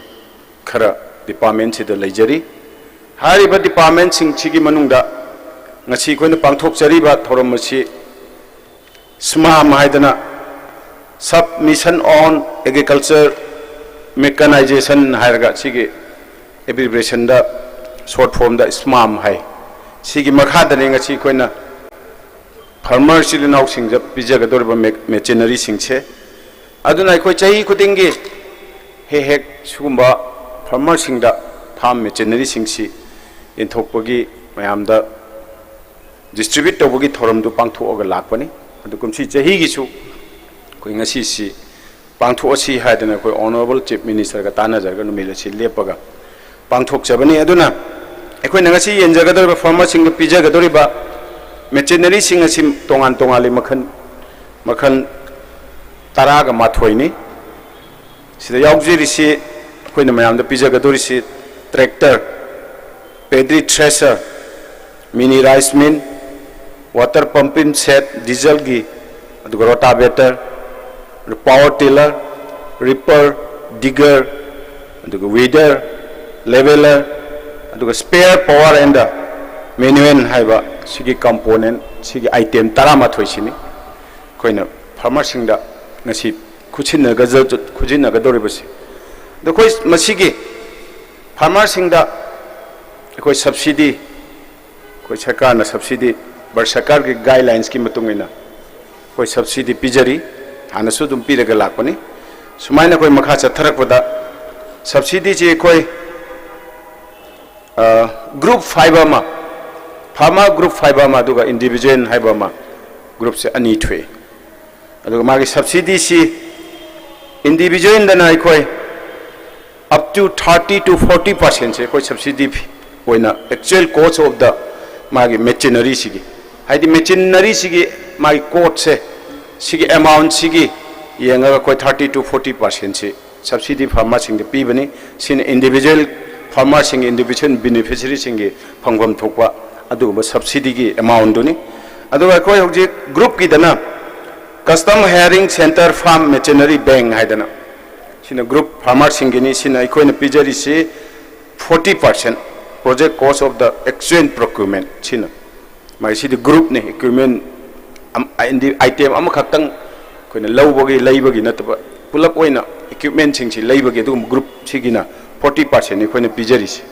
ꯈꯔ ꯗꯤꯄꯥꯔꯠꯃꯦꯟꯁꯤꯗ ꯂꯩꯖꯔꯤ ꯍꯥꯏꯔꯤꯕ ꯗꯤꯄꯥꯔꯠꯃꯦꯟꯁꯤꯡꯁꯤꯒꯤ ꯃꯅꯨꯡꯗ ꯉꯁꯤ ꯑꯩꯈꯣꯏꯅ ꯄꯥꯡꯊꯣꯛꯆꯔꯤꯕ ꯊꯧꯔꯝ ꯑꯁꯤ SMAM 하이드나 Sub Mission on Agriculture Mechanization 하이가 시기 abbreviation다 short form다 SMAM 하이 시기 막하다니 같이 거이나 farmer 실리나우 싱자 비자가 돌바 machinery 싱체 아두나 거이 자이 쿠딩기 헤헥 수금바 farmer 싱다 탐 machinery 싱시 인톡버기 마얌다 distribute tawagi thoramdu pangthoaga lakpani adukum si chahi gisu koi ngasi si pangtho si haidana koi honorable chief minister ga tana jarga numile si lepaga pangthok chabani aduna ekoi ngasi yenjaga dor farmer sing pija ga doriba machinery sing asim tongan tongali makhan taraga mathoini sida yaujiri si koi na mayam da pija ga dori si tractor pedri thresher mini rice mill water pumping set diesel gi rotavator power tiller ripper digger weeder leveler spare power and manual haiba sigi component sigi item tarama thoisini koina farmer singda ngasi khuchinna ga doribasi do koi masigi farmer singda koi subsidy कोई सरकार ना subsidy बर सरकार के guidelines की मतुंग इना कोई subsidy पिजरी हाना सु दुम पिरगा लाकपनी सुमाइना कोई मखा चथरकपदा सब्सिडी जे कोई ग्रुप 5 मा फार्मा ग्रुप 5 मा दुगा इंडिविजुअल हाइबा मा ग्रुप से अनि थ्वे अदुगा मागी सब्सिडी सी इंडिविजुअल दना कोई अप टू 30 to 40% से कोई सब्सिडी होइना एक्चुअल कॉस्ट ऑफ द मागी machinery सिगी हाइदी machinery सिगी मागी कोट से सिगी amount सिगी येंगा कोई 30 to 40% से सब्सिडी फार्मर सिंग पी बनी सिन इंडिविजुअल फार्मर सिंग इंडिविजुअल बेनिफिशियरी सिंग फंगम थोकवा अदुगुम सब्सिडी की amount दुनी अदुगा कोई होजी ग्रुप की दना custom hiring centre farm machinery bank हाइदना सिन ग्रुप फार्मर सिंग नि सिन कोई पिजरी से 40% project cost of the exchange procurement china mai si the group ne equipment item am khaktang koina lawbagi laibagi natba pulap oina equipment sing si laibagi dum group sigina 40% ni koina pijari si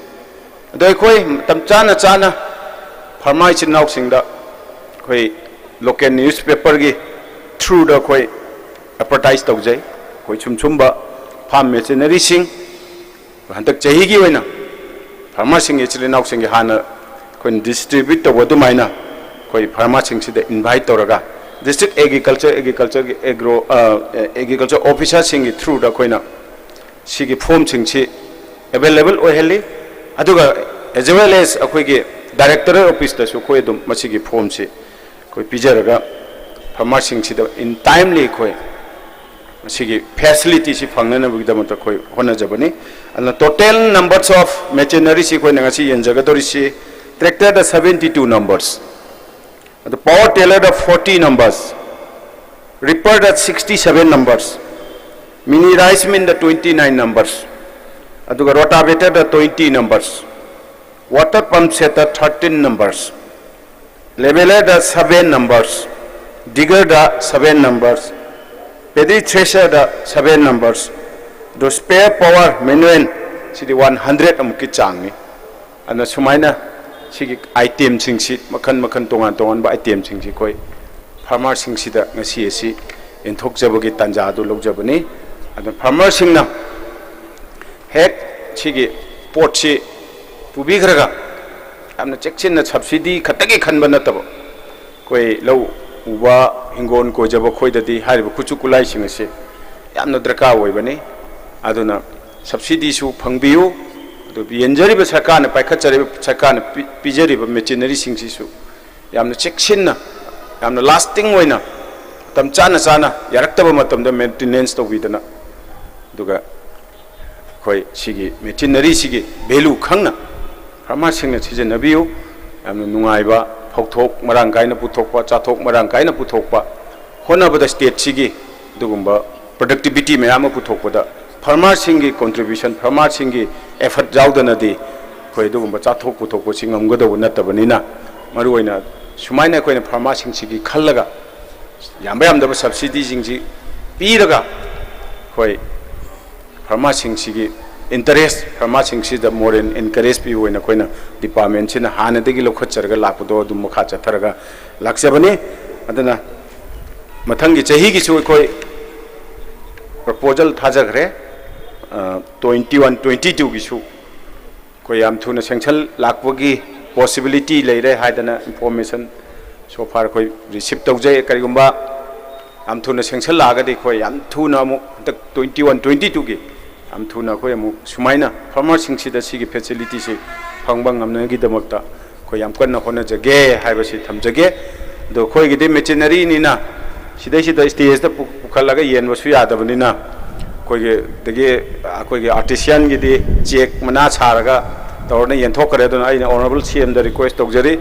doi koi tam chana farmai chin nauk sing da koi local newspaper gi through da koi advertise tawjai koi chumba farm machinery sing hantak chahi gi oina farmer sing actually now sing hana कोई distribute तो वो मायना कोई farmer sing से invite तो रगा district agriculture officer sing through दा कोई ना सिगी form sing से available ओ हेली अदुगा as well as कोई के director office दा सो कोई दम मसिगी form से कोई पिज़्ज़ा रगा farmer sing से in timely कोई सिगी facility से फंगने न बुगिदा मत कोई होना जबनी and the total numbers of machinery si koi nangasi yenjaga dori si tractor the 72 numbers the power tiller the 40 numbers ripper the 67 numbers mini rice mill the 29 numbers aduga rotavator the 20 numbers water pump set the 13 numbers leveler the 7 numbers digger the 7 numbers pedri thresher the 7 numbers the spare power manual si 100 amuki changni and sumaina सिगी item सिंगसी मखन मखन तोंगान तोंगान बा item सिंगसी कोई farmer सिंगसीदा ngasi asi इंथोक जबगी तंजा दो लोग जबनी अद फार्मर सिंगना हेक सिगी पोट से पुबिग्रगा हमने चेक्सिन सब्सिडी खतगी खनबा नतबो कोई लौ उबा हिंगोन को जब खोइददी हारिबो खुचु कुलाई सिंगसे यामना दरकार ओइबनी अदुना सब्सिडी सु फंगबियु तो येंजरिबा सरकार ने पाइखचरिबा सरकार ने पिजरिबा मेचिनरी सिंगसिसु यामना चेक्सिन यामना लास्टिंग ओइना तम चाना चाना यारक्तबा मतमदा मेंटेनेंस तौबिदना दुगा कोई सिगी मेचिनरी सिगी वैल्यू खंगना फार्मर सिंगना सिजनबियु यामना नुंगाइबा फौथोक मरांग कायना पुथोकपा चाथोक मरांग कायना पुथोकपा होनाबदा स्टेट सिगी दुगुंबा प्रोडक्टिविटी मयाम पुथोकपदा फार्मर सिंगी कंट्रीब्यूशन फार्मर सिंगी एफर्ट जाउदनदी कोई दुगुंबा चाथोक पुथोकपा सिंगमगदब नतबनिना मरुइना सुमाइना कोइना फार्मर सिंगी खल्लगा याम यामदब सब्सिडी सिंगी पीरगा कोई फार्मर सिंगी इंटरेस्ट फार्मर सिंगी द मोर एनकरेज पी होइना कोइना डिपार्टमेंट सिना हानदगी लखचरगा लापदो दुम मखा चथरगा लाक्सबनी अदना मथंगी चहीगी सु कोई प्रपोजल थाजग्रे 21-22 की सु कोई याम थुना सेंक्शन लापगी पॉसिबिलिटी लेरे हाइदना इंफॉर्मेशन सो फार कोई रिसीव तौजे करिगुंबा आम थुना सेंक्शन लागदि कोई याम थुना मु 21-22 की आम थुना कोई मु सुमाइना फार्मर सिंगसिदा सिगी फैसिलिटी से फंगबा ngamnagi damakta कोई याम कन्ना होना जगे हाइबसि थमजगे दो कोई गिदि मेचिनरी निना सिदै सिदा स्टेज ता पुखलगा येनबसु यादबनिना कोई दगे कोई आर्टिसियन गिदि चेक मना छारगा तौरना येनथोकरे दो आइना ऑनरेबल सीएम द रिक्वेस्ट तौजरी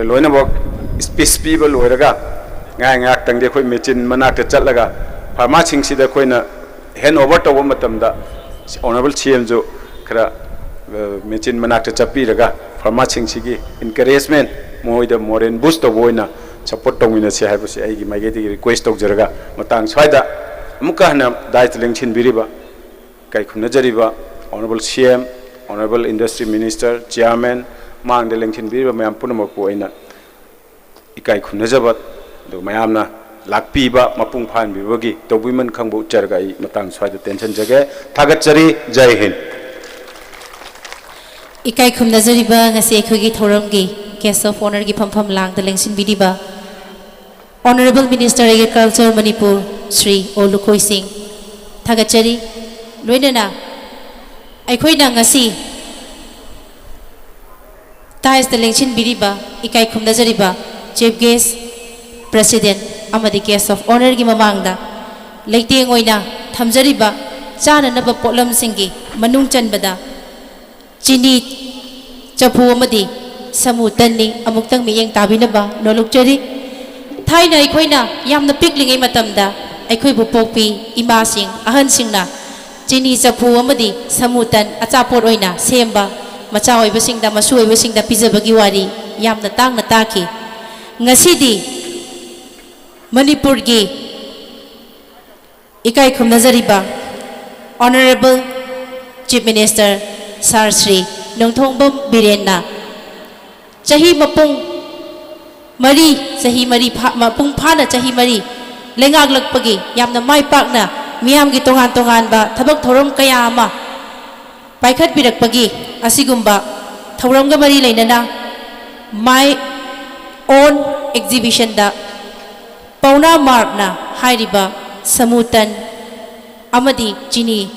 लोइनबक स्पीच पीबल होइरगा ngai ngak tangde khoi mechin manakta chatlaga farmer सिंगसिदा कोइना हैंड ओवर तब मतमदा ऑनरेबल सीएम जो खरा मेचिन मनाक्ता चपीरगा फार्मर सिंगसिगी इनकरेजमेंट मोइद मोरेन बूस्ट तबोइना सपोर्ट तौमिना से हाइबसे आइगी माइगेदि रिक्वेस्ट तौजरगा मतंग स्वाइदा अमुका हना दायित्व लेंसिन बिरिबा काई खुनजरिबा honourable CM honourable industry minister chairman मांग दे लेंसिन बिरिबा मयाम पुनमक पोइना इकाई खुनजबत दो मयामना लाकपीबा मपुंग फानबिबगी तौबिमन खंगबो उच्चरगा ई मतंग स्वाइदा टेंशन जगे थागतचरी जय हिंद इकाई खुमनजरिबा ngasi akhoi thoramgi guest of honor gi phampham lang da lengsin bidiba Honorable Minister Agriculture Manipur Sri Olukoi Singh thagachari loinana akhoi na ngasi tais da lengsin bidiba ikai khumnajariba chief guest president amadi guest of honor gi mamangda leiteng oina thamjariba chana naba potlam singi manung chanbada chini chapu amadi samutanni amuktang miyeng tabinaba nolukjari thaina aikoina yamna piklingai matamda aikoi bu pokpi ima sing ahan singna chini chapu amadi samutan achapot oina semba macha oiba singda masu oiba singda pijabagi wari yamna tangna taki ngasidi manipur gi ikai khumnajariba honorable chief minister Sir Sri Nongthongbam Birenna Chahi Mapung Mari Chahi Mari Mapung Phana Chahi Mari Lengak Lakpagi Yamna Mai Pakna Miyam gi tongan tongan ba thabak thorom kaya ama Paikhat Birakpagi Asigumba Thorom ga mari leinana my own exhibition da Pauna Marna Hairiba Samutan Amadi Chini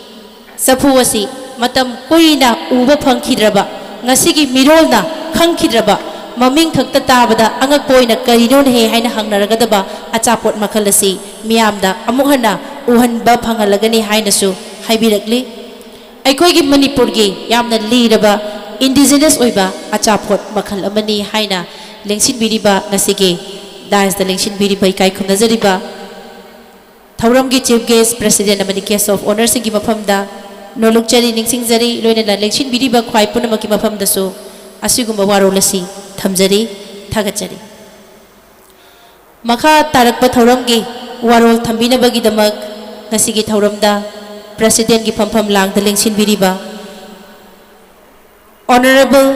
Sapuwasi matam koina uba phangkhidraba ngasigi mirolna khangkhidraba maming thakta tabada angak poina karinon he haina hangnaragadaba achapot makhalasi miyamda amuhana uhanba phangalagani hainasu haibirakli aikoigi manipur gi yamna liraba indigenous oiba achapot makhal amani haina lengsin biriba ngasigi dais da lengsin biriba kai khumnajariba thauram gi chief guest president amani guest of honor singi mafamda nolukjari ningsingjari loina lengsin biriba khwai punamaki mafamdasu asigumba warolasi thamjari thagachari makha tarakpa thauramgi warol thambinabagi damak ngasigi thauramda president gi phampham langda lengsin biriba honorable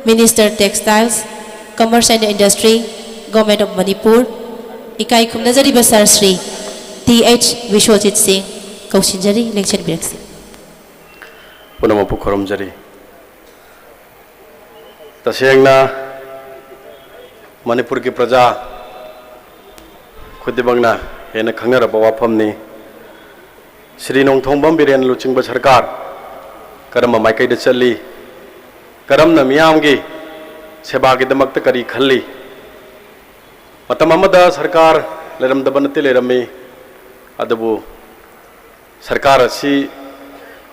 Minister Textiles, Commerce and Industry, Government of Manipur, Ikai Kumnazari Basar Sri, T.H. Vishwajit Singh, Kaushinjari, Lection Birksi. Punamapu Koramjari. Tasengna Manipur ki praja khudibangna hena khangna bawa phamni Sri Nong Thongbam Biren Luchingba Sarkar Karama Maikai de Chali Karamna Miyamgi Sebagi Damakta Kari Khali Matamamada Sarkar Leram Dabanati Lerami Adabu Sarkar Si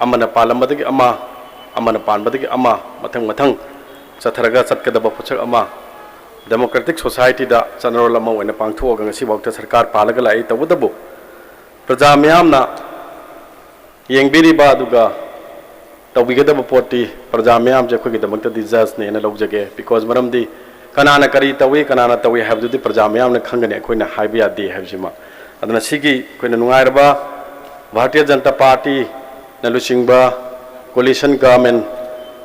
Amana Palamadaki Ama Amana Panbadaki Ama Matang Matang Satharaga Satkadaba Puchak Ama Democratic Society da General Lama and Pangtu Gansi Walter Sarkar Palagala Ita Wudabu Prajamiamna Yang biri ba duga tawigada bapoti prajamyam je khoi gidamta disas ne na logjage because maram di kanana kari tawi kanana tawi have du di prajamyam na khangane khoi na haibya di habjima adana sigi khoi na nungai ba Bharatiya Janata Party na luchingba coalition government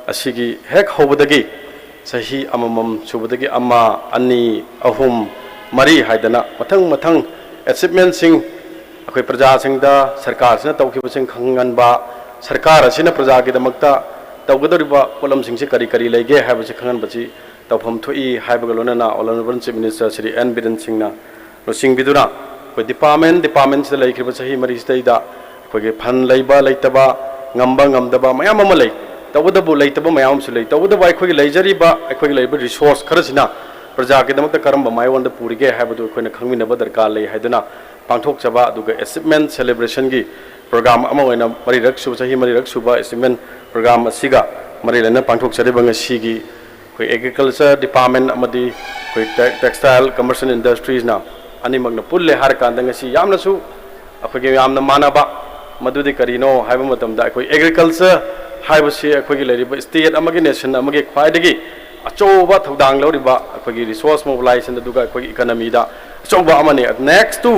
asigi hek hobadagi sahi amamam subadagi amma ani ahum mari haidana mathang achievement sing अखोई प्रजा सिंगदा सरकार से तौखिब सिंग खंगन बा सरकार असिना प्रजा की दमकता तौगदरिबा pollen सिंग से करी लेगे है बसे खंगन बची तौफम थोई हाइबगलोना honourable chief minister Shri N Biren Singh ना सिंग बिदुना कोई डिपार्टमेंट से लेखिब सही मरी स्टेदा कोई फन लेबा लेतबा ngamba ngamdaba mayam ama lei tawdabu leitaba mayam su lei tawdaba akhoi leijariba akhoi leiba resource kharasina praja ki damakta karamba mayonda purige habadu akhoi na khangmina ba darkar lei haiduna Pangthok Chaba duga achievement celebration gi program ama oina mari raksu sahi mari raksu ba achievement program asiga mari lena pangthok chariba ngasi gi koi agriculture department amadi koi textile commerce and industries na ani magna pulle har kan ngasi yamna su akhoi gi yamna manaba madudi karino haiba matam da koi agriculture haiba si akhoi gi leriba state amagi nation amagi khwaidagi achoba thodang loriba akhoi gi resource mobilization duga akhoi economy da achoba amani next to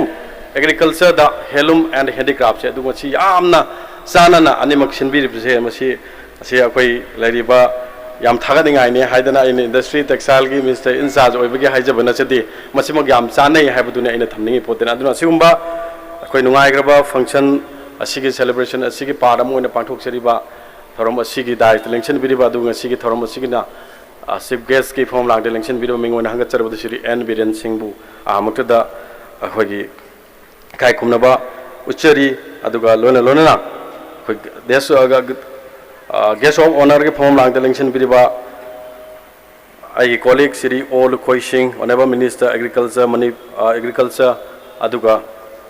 agriculture da heirloom and handicrafts se dunga chi amna sanana animak sinbi represent masi ase akoi lariba yam thaga dingai ne haidana in industry textile gi minister in charge oibagi haijabana chedi masima yam chanai haibaduna ina thamningi potena aduna sigumba akoi nungai graba function asigi celebration asigi param oina pangthok seriba thorom asigi dai election biriba dunga asigi thorom asigi na chief guest ki form lang election biriba mingona hanga charbu siri n biren singbu amakta da akoi kai kumnaba uchari aduga lona khoi desu aga guest of honor ke form lang election biriba ai colleague Sri Ol Khoi Singh honorable minister agriculture aduga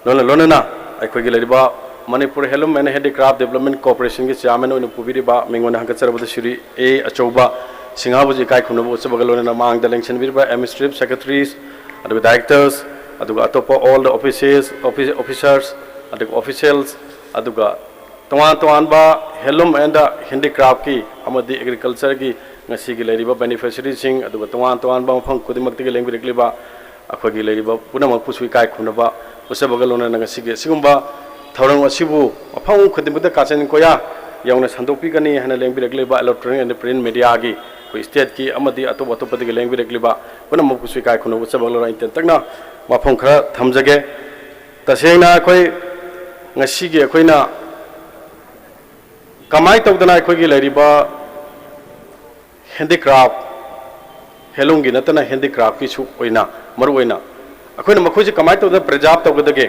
lona na ai khoi gilariba Manipur Heirloom and Handicraft Development Corporation ki chairman oina pubiriba mingona hangacharabu Sri A Achoba Singhabuji kai kumnaba uchabaga lona mang election biriba administrative secretaries aduga directors aduga atopa all the officers aduga officials aduga toan ba heirloom and handicraft ki amadi agriculture ki ngasi gi leriba beneficiaries sing aduga toan ba mafang kudimakti gi lengbi rekliba akhoi gi leriba punamak pusui kai khunaba usabagalona ngasi gi sigumba thorang asibu mafang kudimukta kachen koya yauna sandopi gani hana lengbi rekliba electronic and print media gi koi state ki amadi atop gi lengbi rekliba punamak pusui kai khunaba usabagalona inten takna mafam khara thamjage tasena koi ngasi gi koina kamai tawdana koi gi leriba handicraft heirloom gi natana handicraft ki su oina maru oina akoina makhoi ji kamai tawda preserve tawgadage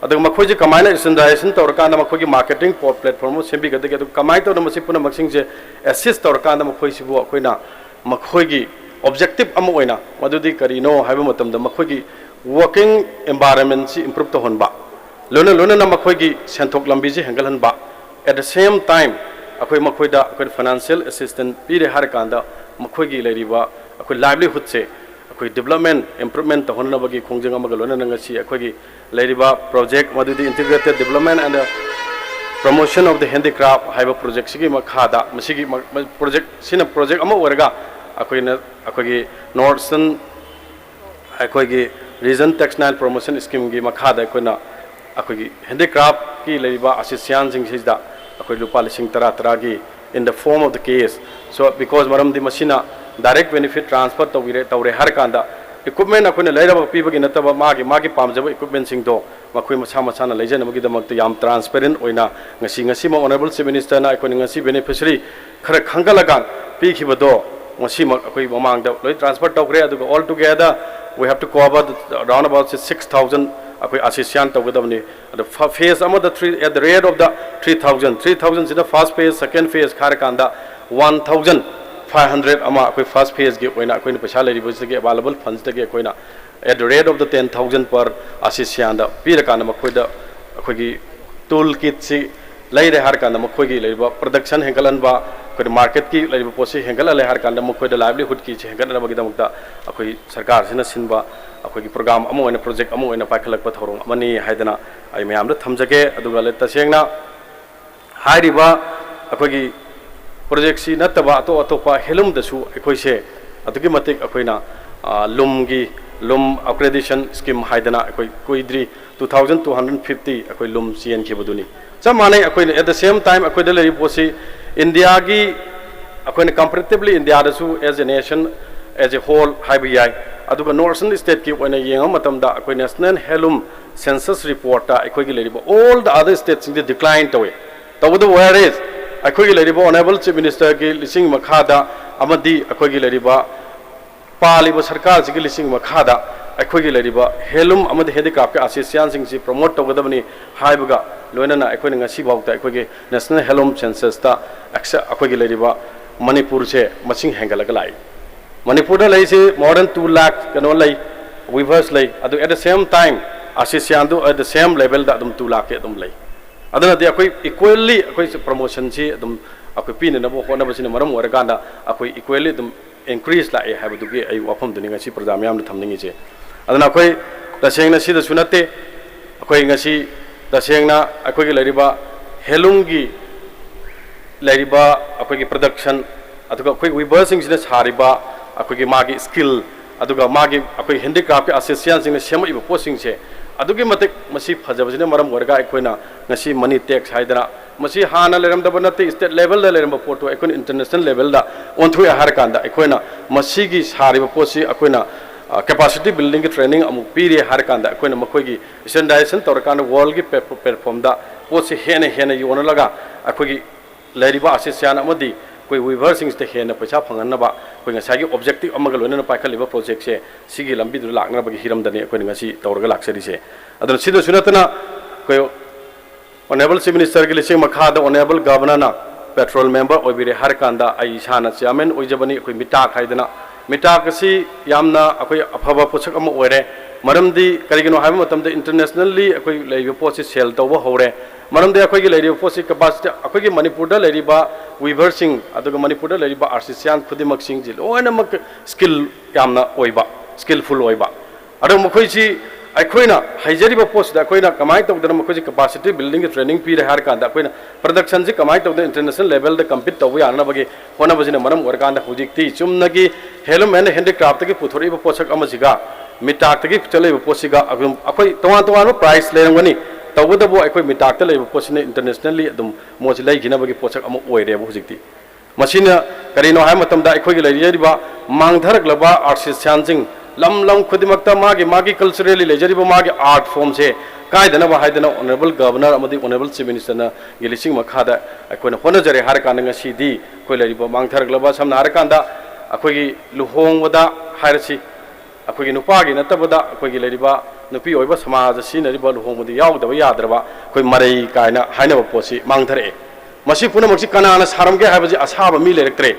adu makhoi ji kamai na standardization tawrka na makhoi gi marketing platform sembi gadage adu kamai tawda masi puna maksing je assist tawrka na makhoi sibu akoina makhoi gi objective ama oina madudi karino haiba matam da makhoi gi working environment si improve to honba lona na makhoi gi senthok lambi ji hengal hanba at the same time akoi makhoi da akoi financial assistance pire har kanda makhoi gi leriba akoi livelihood se akoi development improvement to honna bagi khongjang amaga lona ngasi akoi gi leriba project madudi integrated development and promotion of the handicraft haiba project sigi makhada masigi project sina project ama warga akoi gi northern akoi gi region textile promotion scheme gi makhada koina akoi handicraft ki leiba association sing sida akoi lupa lising tara gi in the form of the case so because maram di machina direct benefit transfer tawre har kanda equipment akoina leiraba pibagi nataba magi pamjaba equipment sing do makoi masa na leijana magi damak yam transparent oina ngasi ma honorable chief minister na akoina ngasi beneficiary khara khangalaga pi khibado ngasi ma akoi mamang da loi transfer tawre adu all together we have to cover around about 6000 akoi assistant tawgadabni the phase am the 3 at the rate of the 3000 is the first phase second phase khar kanda 1500 ama akoi first phase ge oina akoi paisa lari bus ge available funds ge koina at the rate of the 10000 per assistant da pira kana makoi da akoi gi tool kit si laire har kana makoi gi laiba production hengalan ba koi market ki laiba posi hengala le har kana makoi da livelihood ki hengala ba gi damukta akoi sarkar sina sinba akoi gi program amo oina project amo oina paikhalak pa thorong amani haidana ai mayam da thamjage aduga le tasengna hairiba akoi gi project si nataba atopa helum dasu akoi se adugi matik akoina lum accreditation scheme haidana akoi koidri 2250 akoi lum cn khibuduni samane akoi at the same time akoi da lari posi india gi akoi comparatively india dasu as a nation as a whole haibiyai aduga northern state ki oina yenga matamda akoi national helum census report ta akoi gi lari all the other states in the decline tawe tawdu where is akoi gi lari honorable chief minister ki lising makhada amadi akoi gi lari पालिबा सरकार से लिसिंग मखादा अखोगी लरिबा हेलुम अमद हेडिक्राफ्ट के assistant सिंग से promote तौगदबनी हाइबगा लोइनना अखोनी ngasi बाउता अखोगी national हेलुम census ता अखोगी लरिबा मणिपुर से मसिंग हेंगलग लाई मणिपुर दा लई से more than 2 lakh कनो लई weavers लई अदु at the same time assistant दु at the same level दा अदुम 2 lakh के अदुम लई अदना दे अखोई equally अखोई promotion से अदुम अखोई पिने नबो होना बसिने मरम वरगांदा अखोई equally अदुम increase la hai bu ge ai wafam duni ngasi program yam thamningi je adana koi tasengna sida sunate koi ngasi tasengna akoi gi lariba helungi lariba akoi gi production aduga koi weaving sina sariba akoi gi magi skill aduga magi akoi handicraft association sina sema iba posting se adugi matek masi phajabasine maram warga akoina ngasi money tax haidana masi hana leram da banate state level da leram photo ekon international level da on thui har kanda ekoina masi gi sari ba posi ekoina capacity building ki training amu piri har kanda ekoina makoi gi standardization tor kan world gi perform da posi hena yona laga ekoi gi leriba assistant amadi koi weaving ste hena paisa phangan na ba koi ngasai gi objective amaga loina pa khaliba project se sigi lambi du lakna ba gi hiram dani ekoi ngasi torga laksari se adon sido sunatana koi honorable chief minister ki lising makhada honorable governor na petrol member oibire har kanda ai sana chairman oijabani koi mita khaidana mita kasi yamna akoi aphaba pochak am oire maramdi karigino haiba matamda internationally akoi leibo posi sell tawba hore maramdi akoi gi leibo posi capacity akoi gi manipur da leiriba weaver sing aduga manipur da leiriba artisan khudimak sing jil oina mak skill yamna oiba skillful oiba adu mokoi si अखोइना हाइजरीब post अखोइना कमाई तौदना मखोजी capacity building training पीरे हार कांदा अखोइना प्रोडक्शन से कमाई तौद इंटरनेशनल लेवल द कम्पीट तौब याना बगे होना बजिना मरम वरकांदा हुजिकती चुमनगी हेलम एंड हैंडीक्राफ्ट की पुथोरीब पोषक अमजिगा मिटाक की चलेब पोसिगा अखोइ तोवान प्राइस लेरंगनी तौबदबो अखोइ मिटाक लेब पोसिने इंटरनेशनली अदुम मोजि लैगिना बगे पोषक अम ओइरेब हुजिकती मसिना करिनो हाय मतमदा अखोइ लैरिबा मांगधरगलबा आर्टिस्टियन लम खुदिमक्ता मागी कल्चरली लेजरीब मागी आर्ट फॉर्म से कायदना हाइदना ऑनरेबल गवर्नर अमदी ऑनरेबल चीफ मिनिस्टर ना गिलिसिंग मखादा अखोइना होनजरे हार कान ngasi अखोइ लैरिब मांगथरगलबा समना हार कांदा अखोइगी लुहोंगबदा हायरसी अखोइगी नुपागी नतबदा अखोइगी लैरिब नुपी ओइबा समाज सिनरिब लुहोंगबदी यावदबा याद्रबा अखोइ मरै कायना हाइनबा पोसी मांगथरे मसी पुनमक्सी कनाना सारमगे हायबजी असाबा मी लेरक्त्रे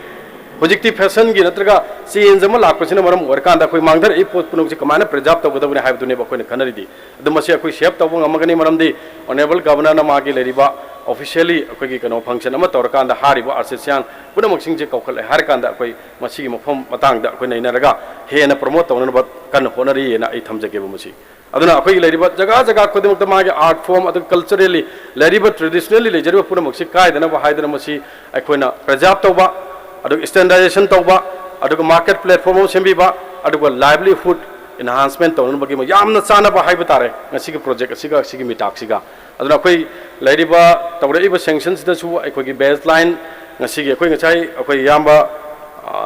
Hojikti fashion gi natraga change ama lakpasina maram warkanda koi mangdar e pot punok kamana preserve tawgadabune haibdune ba koi khanari di adumasi koi shape tawung amagani maram di honorable governor na magi leriba officially koi gi kano function ama tawrkanda hariba association punamak singje kaukal har kanda koi masi gi mafam matang da koi naina raga he na promote tawna ba kan honari na ai thamjage ba masi aduna koi leriba jaga kodimuk magi art form adu culturally leriba traditionally lejeriba punamak si kai dana ba haidana masi akoina preserve tawba aduk standardization tawba aduk market platform sembiba aduk livelihood enhancement tawna bagi ma yamna chana ba haiba tare ngasi gi project asiga sigi mitak siga aduna koi lairiba tawra iba sanctions da su akoi gi baseline ngasi gi akoi ngai akoi yamba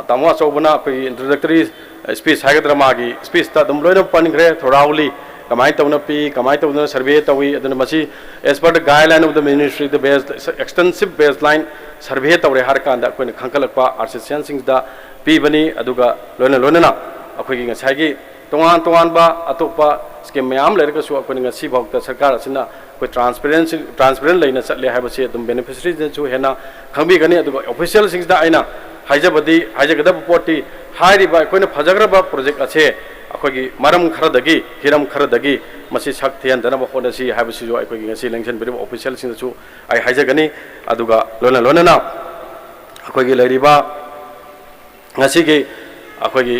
तामो अचौबना अखोई introductory speech हाइगद्रा मागी speech ता दम लोइना पनग्रे थोराउली कमाई तौना P कमाई तौना survey तवी अदन मसी as per the guideline of the ministry द बेस एक्सटेंसिव बेसलाइन सर्वे तौरे हर कांदा अखोइन खंकलकपा आर्टिसियन सिंग दा पीबनी अदुगा लोइना लोइना अखोई ngसाइगी तोंगान तोंगान बा अतोपा स्कीम मयाम लेरगसु अखोइन ngasi भौक्ता सरकार असिना कोई ट्रांसपेरेंट लेना चले हाइबसे अदुम बेनिफिशियरी जु हेना खंबीगनी अदुगा ऑफिशियल सिंग दा आइना हाइजबदी हाइजगदब पोटी हाइरिबा अखोइन फजग्रबा प्रोजेक्ट अछे अखोगी मरम खरदगी हिरम खरदगी मसी सक थियनदनब होनसी हाइबसी जो अखोगी ngasi लेंशन बिरिब ऑफिशियल सिंग जु आई हाइजगनी अदुगा लोना लोना अखोगी लेरिबा ngasi gi अखोगी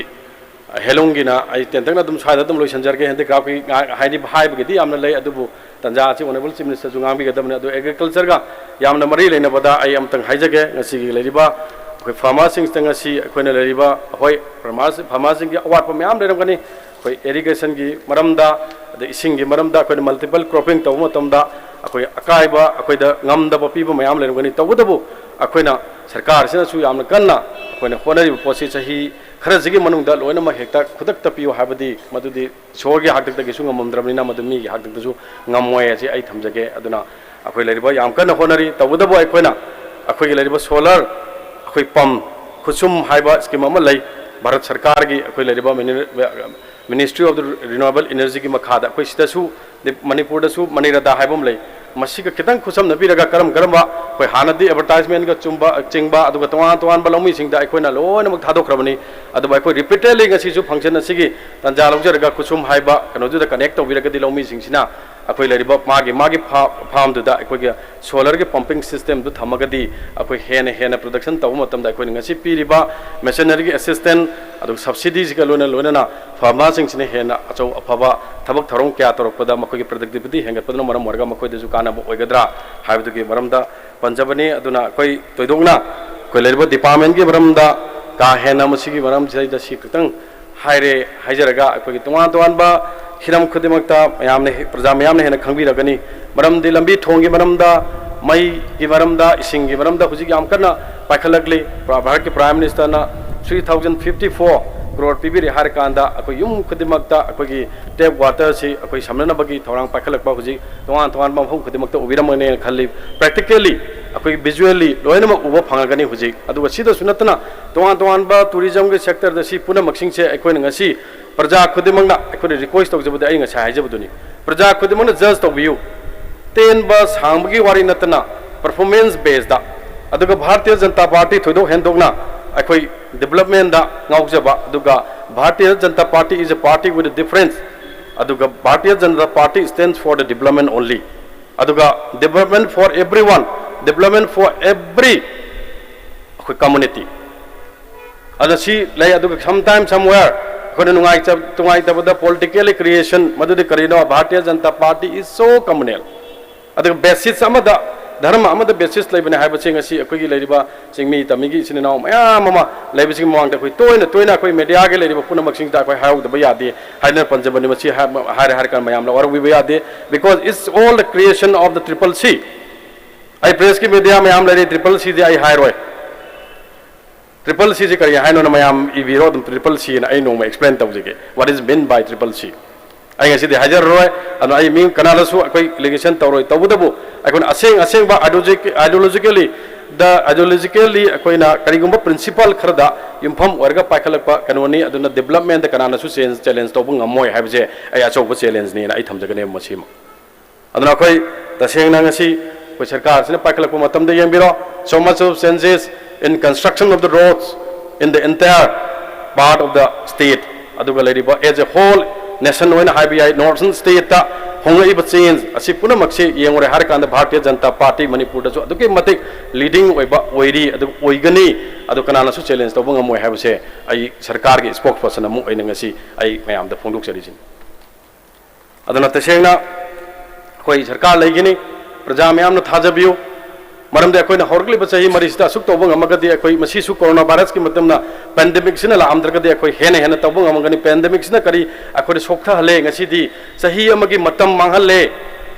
हेलोंगी ना आई तेंतंग ना तुम साइड तुम लोग संजर के हिंदी ग्राफ की हाइडी भाई बगदी आमने ले अदुबु तंजा आची ऑनरेबल चीफ मिनिस्टर जुंगाम भी गदम ने अदु एग्रीकल्चर का यामने मरी लेने बदा आई अमतंग हाइजगे ngasi gi लेरिबा कोई फार्मर्सिंग तंग ngasi कोई ने लेरिबा होय फार्मर्सिंग की अवार्ड पर म्याम लेरंगनी कोई इरिगेशन की मरमदा द इसिंग की मरमदा कोई मल्टीपल क्रॉपिंग तव मतमदा कोई अकाइबा कोई द ngमदब पीबा म्याम लेरंगनी तवदबु अखोइना सरकार सिना सु यामने कन्ना अखोइना होनरी पोसी सही खरजगी मनुंगदा लोइना हेक्ता खुदक तपियो हाबदी मदुदी सोरगी हाकतक तगिसु ngमद्रबनिना मदुमी हाकतकसु ngमोय जे आई थमजगे अदुना अखोइ लेरिबा याम कन्ना होनरी तवदबो अखोइना अखोइगी लेरिबा सोलर अखोइ पंप खुसुम हाइबा स्कीम अमा लई भारत सरकार की अखोइ लेरिबा ministry of the renewable energy की मखादा अखोइ सिदसु मणिपुर दसु मनिरदा हाइबम लई मसिक खितंग खुसम नबीरगा करम करम कोई हानदी एडवर्टाइजमेंट का Chumba चिंबा अदुगा तोवान तोवान बलौमी सिंगदा अखोइना लोइनमक थादोखरबनी अदुबा अखोइ repeatedly ngasisu function असिगी तंजा लौजरगा खुसुम हाइबा कनोजुदा connect तौबिरगदी लौमी सिंगसिना अखोइ लेरिबा मागी फार्म दुदा अखोइगे सोलर के पंपिंग सिस्टम दु थमगदी अखोइ हेन प्रोडक्शन तौ मतमदा अखोइ ngasi पीरिबा मशीनरी असिस्टेंट अदु सब्सिडीज का लोना फार्मर सिंगसिने हेन अचौ अफबा थबक थरों क्या तौरपदा मखोइगे प्रोडक्टिविटी हेंगतपदना मरम वर्गा मखोइदसु कानाबो ओइगद्रा हाइबदुगी मरमदा पंजबनी अदुना कोई तोइदोंगना कोई लेरिबा डिपार्टमेंट की मरमदा का हेना मसिगी मरम जैदा सिकतंग हाइरे हाइजरगा अखोइगी तोवान बा हिरम खुदिमक्ता मयामने प्रजा मयामने हेना खंगबिरगनी मरमदी लंबी थोंगी मरमदा मई की मरमदा इसिंग की मरमदा हुजिग याम कन्ना पाखलगली भारत के प्राइम मिनिस्टर ना 3054 करोड़ पीबीरे हर कांदा अखोइ युम खुदिमक्ता अखोइगी टेप वाटर से अखोइ समननबगी थौरांग पाखलकपा हुजिग तोवान मफम खुदिमक्ता उबिरमने खल्ली प्रैक्टिकली अखोइ विजुअली लोइनमक उबा फंगगनी हुजिग अदुगा सिदसु नतना तोवान बा टूरिज्म के सेक्टर दसी पुना मक्सिंग से अखोइना ngasi प्रजा खुदिमंगना अखोइ रिक्वेस्ट तौजबदे आई ngasa हाइजबदुनी प्रजा खुदिमंगना जज तौबियु तेन बा सांबगी वारी नतना परफॉर्मेंस बेस्ड दा अदुगा भारतीय जनता पार्टी थोइदो हेंदोगना अखोइ डेवलपमेंट दा ngawjaba aduga Bharatiya Janata Party is a party with a difference aduga Bharatiya Janata Party stands for the development only aduga development for everyone development for every community adasi lay aduga sometime somewhere khona nungai tabada politically creation madudi karino Bharatiya Janata Party is so communal aduga basis amada धर्म अमद basis लेबने हाइबसिंग असि अखोगी लेरिबा सिंगमी तमिगी सिनेनाव मयाम अमा लेबसिंग मवांगदा कोइ तोइना कोइ media के लेरिबा पुनमक्सिंग ता कोइ हाउदबा यादे हाइना पंजबनि मछि हार kan mayam la or we यादे because it's all the creation of the triple C I press की मीडिया मयाम लेरि triple C दे आई हायरोय triple C जे करिया हाइनो मयाम ई विरोध triple C ना आई नो मैं एक्सप्लेन तवजेगे what is meant by triple C I ngasi de hajar roy anu ai ming kanala su akoi allegation tawroi tawudabu akon aseng ba ideologically akoi na karigumba principle kharda yumpham warga pakhalakpa kanoni aduna development da kanana su challenge tawbu ngamoi habje ai achok challenge ni na ai thamjagane masima aduna akoi taseng na ngasi ko sarkar sine pakhalakpa matam da yembiro so much of changes in construction of the roads in the entire part of the state aduga leriba as a whole nation when IBI northern state ta honga iba change asi puna makse yengore har kan Bharatiya Janata Party Manipur da so aduke matik leading oiba oiri adu oigani adu kanana su challenge to bangam moi habse ai sarkar ge spokesperson amu oina ngasi ai mayam da phongdok chari aduna tasengna koi sarkar laigini praja mayam na thajabiu मरम दे अखोइना हरगली बचाई मरिसिदा सुक तौबंग अमगदि अखोइ मसिसु corona virus की मतमना pandemic सिना लामद्रगदि अखोइ हेन तौबंग अमगनि pandemic सिना करी अखोइ सोक्था हले ngasiदी सही अमगी मतम मांगहले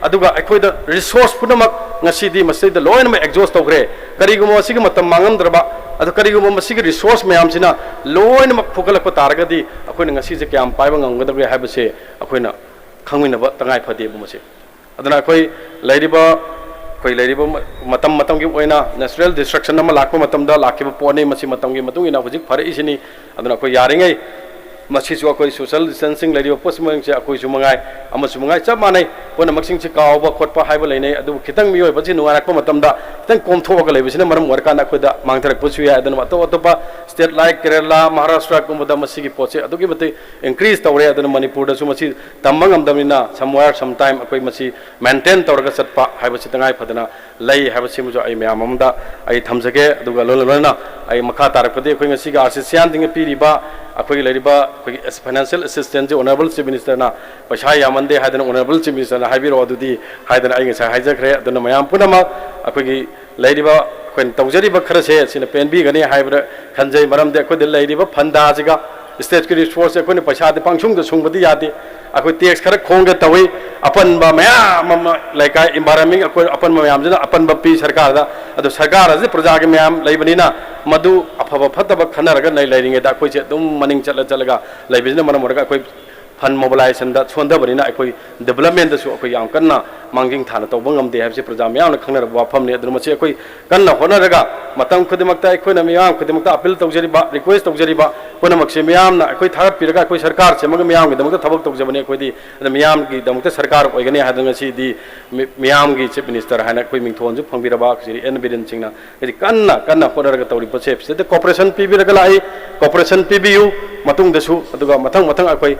अदुगा अखोइदा resource पुनमक ngasiदी मसिदा lion में एग्जॉस्ट तौग्रे करीगुमो सिग मतम मांगमद्रबा अदो करिगुम मसिग रिसोर्स मैम सिना लोइन मक फुकलक तारगदी अखोइन ngasi se kyam paiba ngamgadabri habase अखोइना खंगमिनबा तंगाय फदे बुमसे अदना अखोइ लैरिबा कोई लैरिबा मतम मतम की ओइना नेचुरल डिस्ट्रक्शन अमा लाखो मतमदा लाखिबा पोने मसि मतम की मतुंग इना हुजिक फरे इसिनी अदना अखोइ यारिङै मसी जो अखोइ सोशल डिस्टेंसिंग लैरिबा पोस्टमंग से अखोइ सुमंगाय अमा सुमंगाय चप मानै पोना मक्सिंग से कावबा खोटपा हाइबा लैनै अदु खितंग मियोय बजि नुवारकपा मतमदा खितंग कोमथोगा लैबिसिना मरम वरकाना अखोइदा मांगथरक पुसु या अदना अतोपा स्टेट लाइक केरला महाराष्ट्र कुमदा मसिगी पोचे अदुगी मते इंक्रीज तवरे अदना मणिपुर दसु मसि तमंग अमदमिना समवेयर सम टाइम अखोइ मसि मेंटेन तवरगा सटपा हाइबसि तंगाय फदना लै हाइबसि मुजो आई म्याम अमदा आई थमजगे अदुगा लोलना आई मखा तारकपदे अखोइ ngasiga आरसीसीआन दिंग पीरिबा अखोइ लैरिबा अखोइ फाइनेंशियल असिस्टेंट जो ऑनरेबल चीफ मिनिस्टर ना पैसा यामंदे हाइदन ऑनरेबल चीफ मिनिस्टर ना हाइबिरो अदुदी हाइदन आई ngasa हाइजखरे अदना मयाम पुनमा अखोइ लैरिबा अखोइ तौजरिबा खरसे सिना पेनबी गनी हाइब्र खंजै मरमदे अखोइ लैरिबा फंदा जिगा स्टेट की रिसोर्स अखोइ पैसा दे पांगसुंग द सुंगबदी यादे अखोइ टैक्स खर खोंगे तवै अपन बा मयाम लाइक एनवायरनमेंट अखोइ अपन मयाम जना अपन बपी सरकार दा अदो सरकार अजे प्रजा के मयाम लैबनिना मधु अफब फतब खनरगा नै लैरिङे दा अखोइ से दुम मनिंग चलगा लैबिजना मनम मरगा अखोइ फन मोबिलाइजेशन दा सोंदबनिना अखोइ डेवलपमेंट दसु अखोइ याम कन्ना मांगिंग थाना तौब ngamde habse प्रजा मयाम खंगनर वाफमने अदु मसे अखोइ कन्ना होनरगा मतम खुदिमक्ता अखोइना मयाम खुदिमक्ता अपील तौजरिबा रिक्वेस्ट तौजरिबा पुनमक्से मयामना अखोइ थागत पिरगा अखोइ सरकार से मग मयाम के दमक थबक तौजबने अखोइदी अद मयाम की दमक सरकार ओइगने हादंग सिदी मयाम की चीफ मिनिस्टर हाना अखोइ मिंथोन जु फंबिरबा खसिरि एन बिरेन सिंगना यदि कन्ना कन्ना होनरगा तौरि पसे से कोऑपरेशन पीबिरगा लाई कोऑपरेशन पीबियु मतुंग दसु अदुगा मथंग मथंग अखोइ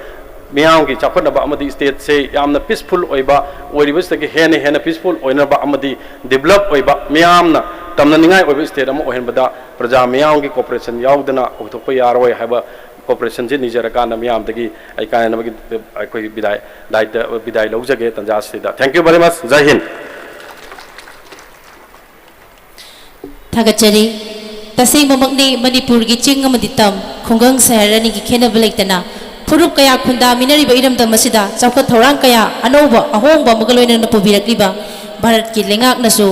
मियाम की चाखनबा अमदी स्टेट से यामना पीसफुल ओइबा ओइरिबसतगी हेने हेने पीसफुल ओइनबा अमदी डेवलप ओइबा मियामना तमननिंगाय ओइबा स्टेट अम ओहेनबदा प्रजा मियाम की कोऑपरेशन यावदना ओथोप यारोय हाबा कोऑपरेशन जे निजरकाना मियामदगी आई कायनबगी अखोइ विदाय लौजगे तंजा सिदा थैंक यू वेरी मच जय हिंद थागचरी तसेंगमकनी मणिपुर की चिंग अमदी तम खुंगंग शहरनी की खेनब लेतना फुरुप कया खुंदा मिनरिबा इरमदम मसिदा चौखत थौरांग कया अनौबा अहोंबा मगलोइना पुबिरक्लिबा भारत की लेंगाकनसु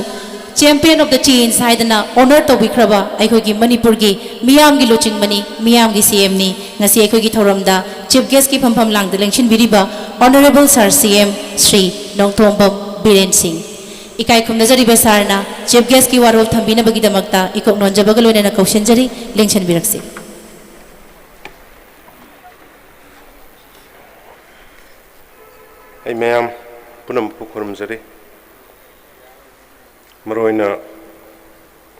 चैंपियन ऑफ द चेंज हाइदना ऑनर तौबिख्रबा अखोगी मणिपुर की मियाम की लोचिंग मनी मियाम की सीएम नी ngasi अखोगी थौरमदा चीफ गेस्ट की फमफम लांगद लेंशन बिरिबा honourable sir CM Shri Nongthombam Biren Singh इकाई खुमनजरिबा सारना चीफ गेस्ट की वारोल थंबिनबगिदमक्ता इकोक नोंजबगलोइना कौशनजरी लेंशन बिरक्सी Hey ma'am, punam pukurum zari. Maroina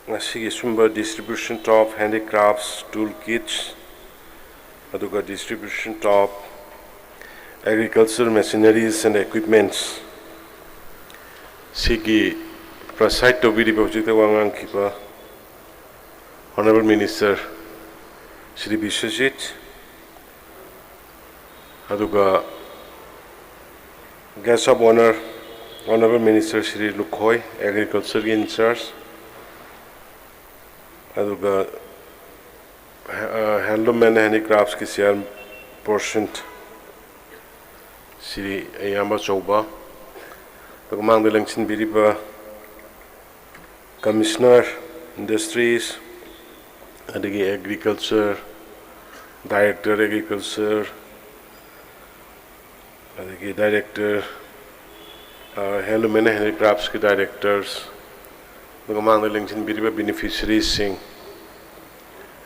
ngasigi sumber distribution of handicrafts toolkits, aduga distribution of agricultural machineries and equipments. Sigi prasait to bidi bojita wangang kipa Honorable Minister Shri Biswajit, aduga Guest of Honor, Honorable Minister Shri Lukhoi, Agriculture in charge, aduga Handloom and Handicrafts ki chairperson Shri Ayamba Chauba, aduga mang delengsin biriba Commissioner Industries, aduga Agriculture, Director Agriculture, Director, Handloom and Handicrafts के directors, बगमान लेंशन बिरिबा beneficiaries Singh,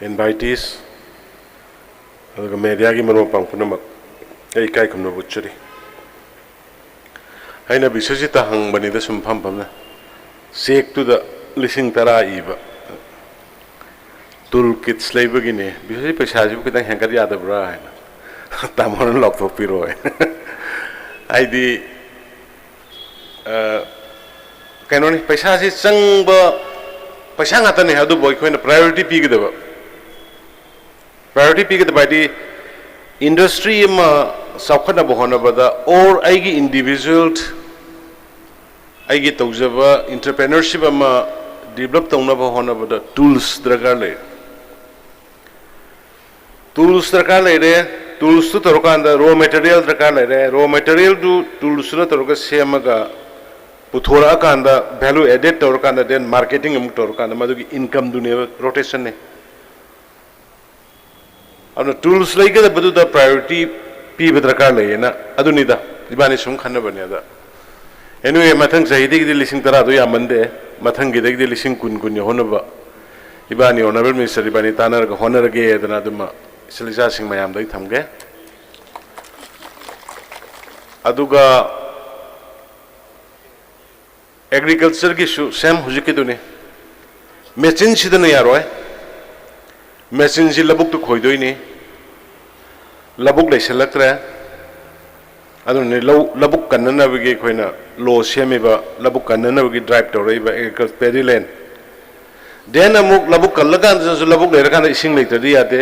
invitees, अगर media की मनो पंखुनमक, एक काय कुमनो बुच्चरी, है ना विशेषिता हंग बनी the सुम्पम पमना, सेक तो द लिसिंग तरा इबा, toolkits लेबा किने, विशेषी पैसाजी को कितना हैंकर याद बरा है ना, तामोरन लॉक तो पिरो है आईदी कैनोनी पैसा से चंग पैसा गाता नहीं है तो बोई कोई ना प्रायोरिटी पी के दबा दी इंडस्ट्री में सबकना बहाना बदा और आईगी इंडिविजुअल आईगी तौजबा इंटरप्रेन्योरशिप में डेवलप तौना बहाना बदा टूल्स दरकार ले tools to Torokanda, raw material the Canada, raw material to tools to Toroka Semaga पुथोरा कांदा वैल्यू एडेड तौर कांदा देन मार्केटिंग अमुक तौर कांदा मदुगी इनकम दुने रोटेशन ने अब टूल्स लेके द बदु द प्रायोरिटी पी बदरकार ले ना अदुनिदा इबानी सुम खन्ना बने दा एनुए मथंग सहिदी की लिसिंग तरा दो या मंदे मथंग की देखी लिसिंग कुन कुन होनबा इबानी ऑनरेबल मिनिस्टर इबानी तानर का होनर गे दना दुमा सिलिजा सिंह मयाम दई थमगे अदुगा एग्रीकल्चर की सेम हुजिके दुने मेचिन सिदन यारोय मेचिन सि लबुक तो खोइदोइनी लबुक लेसलक्त्रे अदुने लबुक कन्ननबगी खोइना लो सेमिबा लबुक कन्ननबगी ड्राइव तौरइबा एग्रीकल्चर पेडी लैंड देन अमुक लबुक कल्लकान जसु लबुक लेरकान इसिंग लेतदि यादे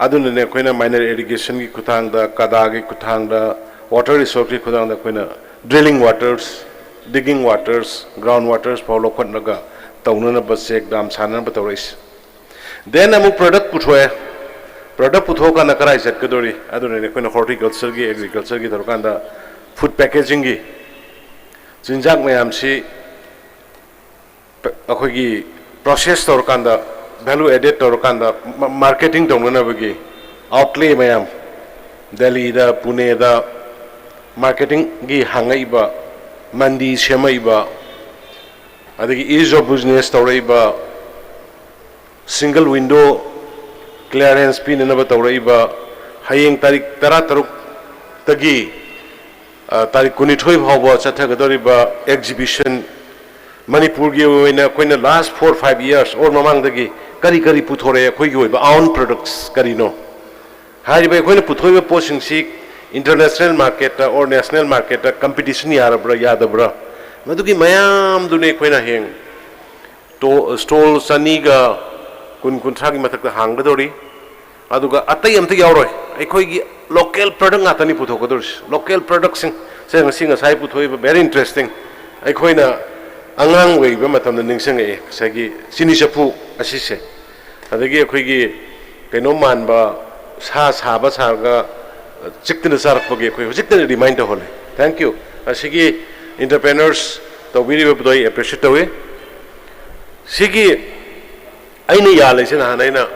अदुने खोइना माइनर इरिगेशन की खुथांगदा कदा की खुथांगदा वाटर रिसोर्स की खुथांगदा खोइना drilling waters digging waters ground waters follow khotnaga tawnana base exam sanan batawris then amu product puthoka na karai set kadori adune ne koina horticulture gi agriculture gi dorkanda food packaging gi jinjak mayam si akhoi gi process dorkanda value added dorkanda marketing tawnana bagi outlay mayam delhi da pune da marketing gi hangai ba Mandi Shemaiba, adagi ease of business Tauraiba, single window clearance pin in Tauraiba, Haying Tarik Tarataruk Tagi, Tarik Kunitoi Haba, Chatagadoriba exhibition, Manipur in the last 4 or 5 years, or Mamang Dagi, Kari Kari Putore, Koyo, own products, Karino. Hariba Kona Putoya portion seek. International market or national market competition yarabra yadabra madugi mayam dune koina heng to stall saniga kun thagi mathak hang badori aduga atai amta yauroi aikoi gi local product atani puthokodors local products singa sai puthoi very interesting aikoina angang wei ba matam ningsang e sagi sini chapu asise adagi akoi gi kaino manba sa ba sarga Chiktin Sarak Pogay, Chiktin reminder hole. Thank you. Sigi entrepreneurs, the very well appreciate the way. Sigi Aini Yalation Hanaina,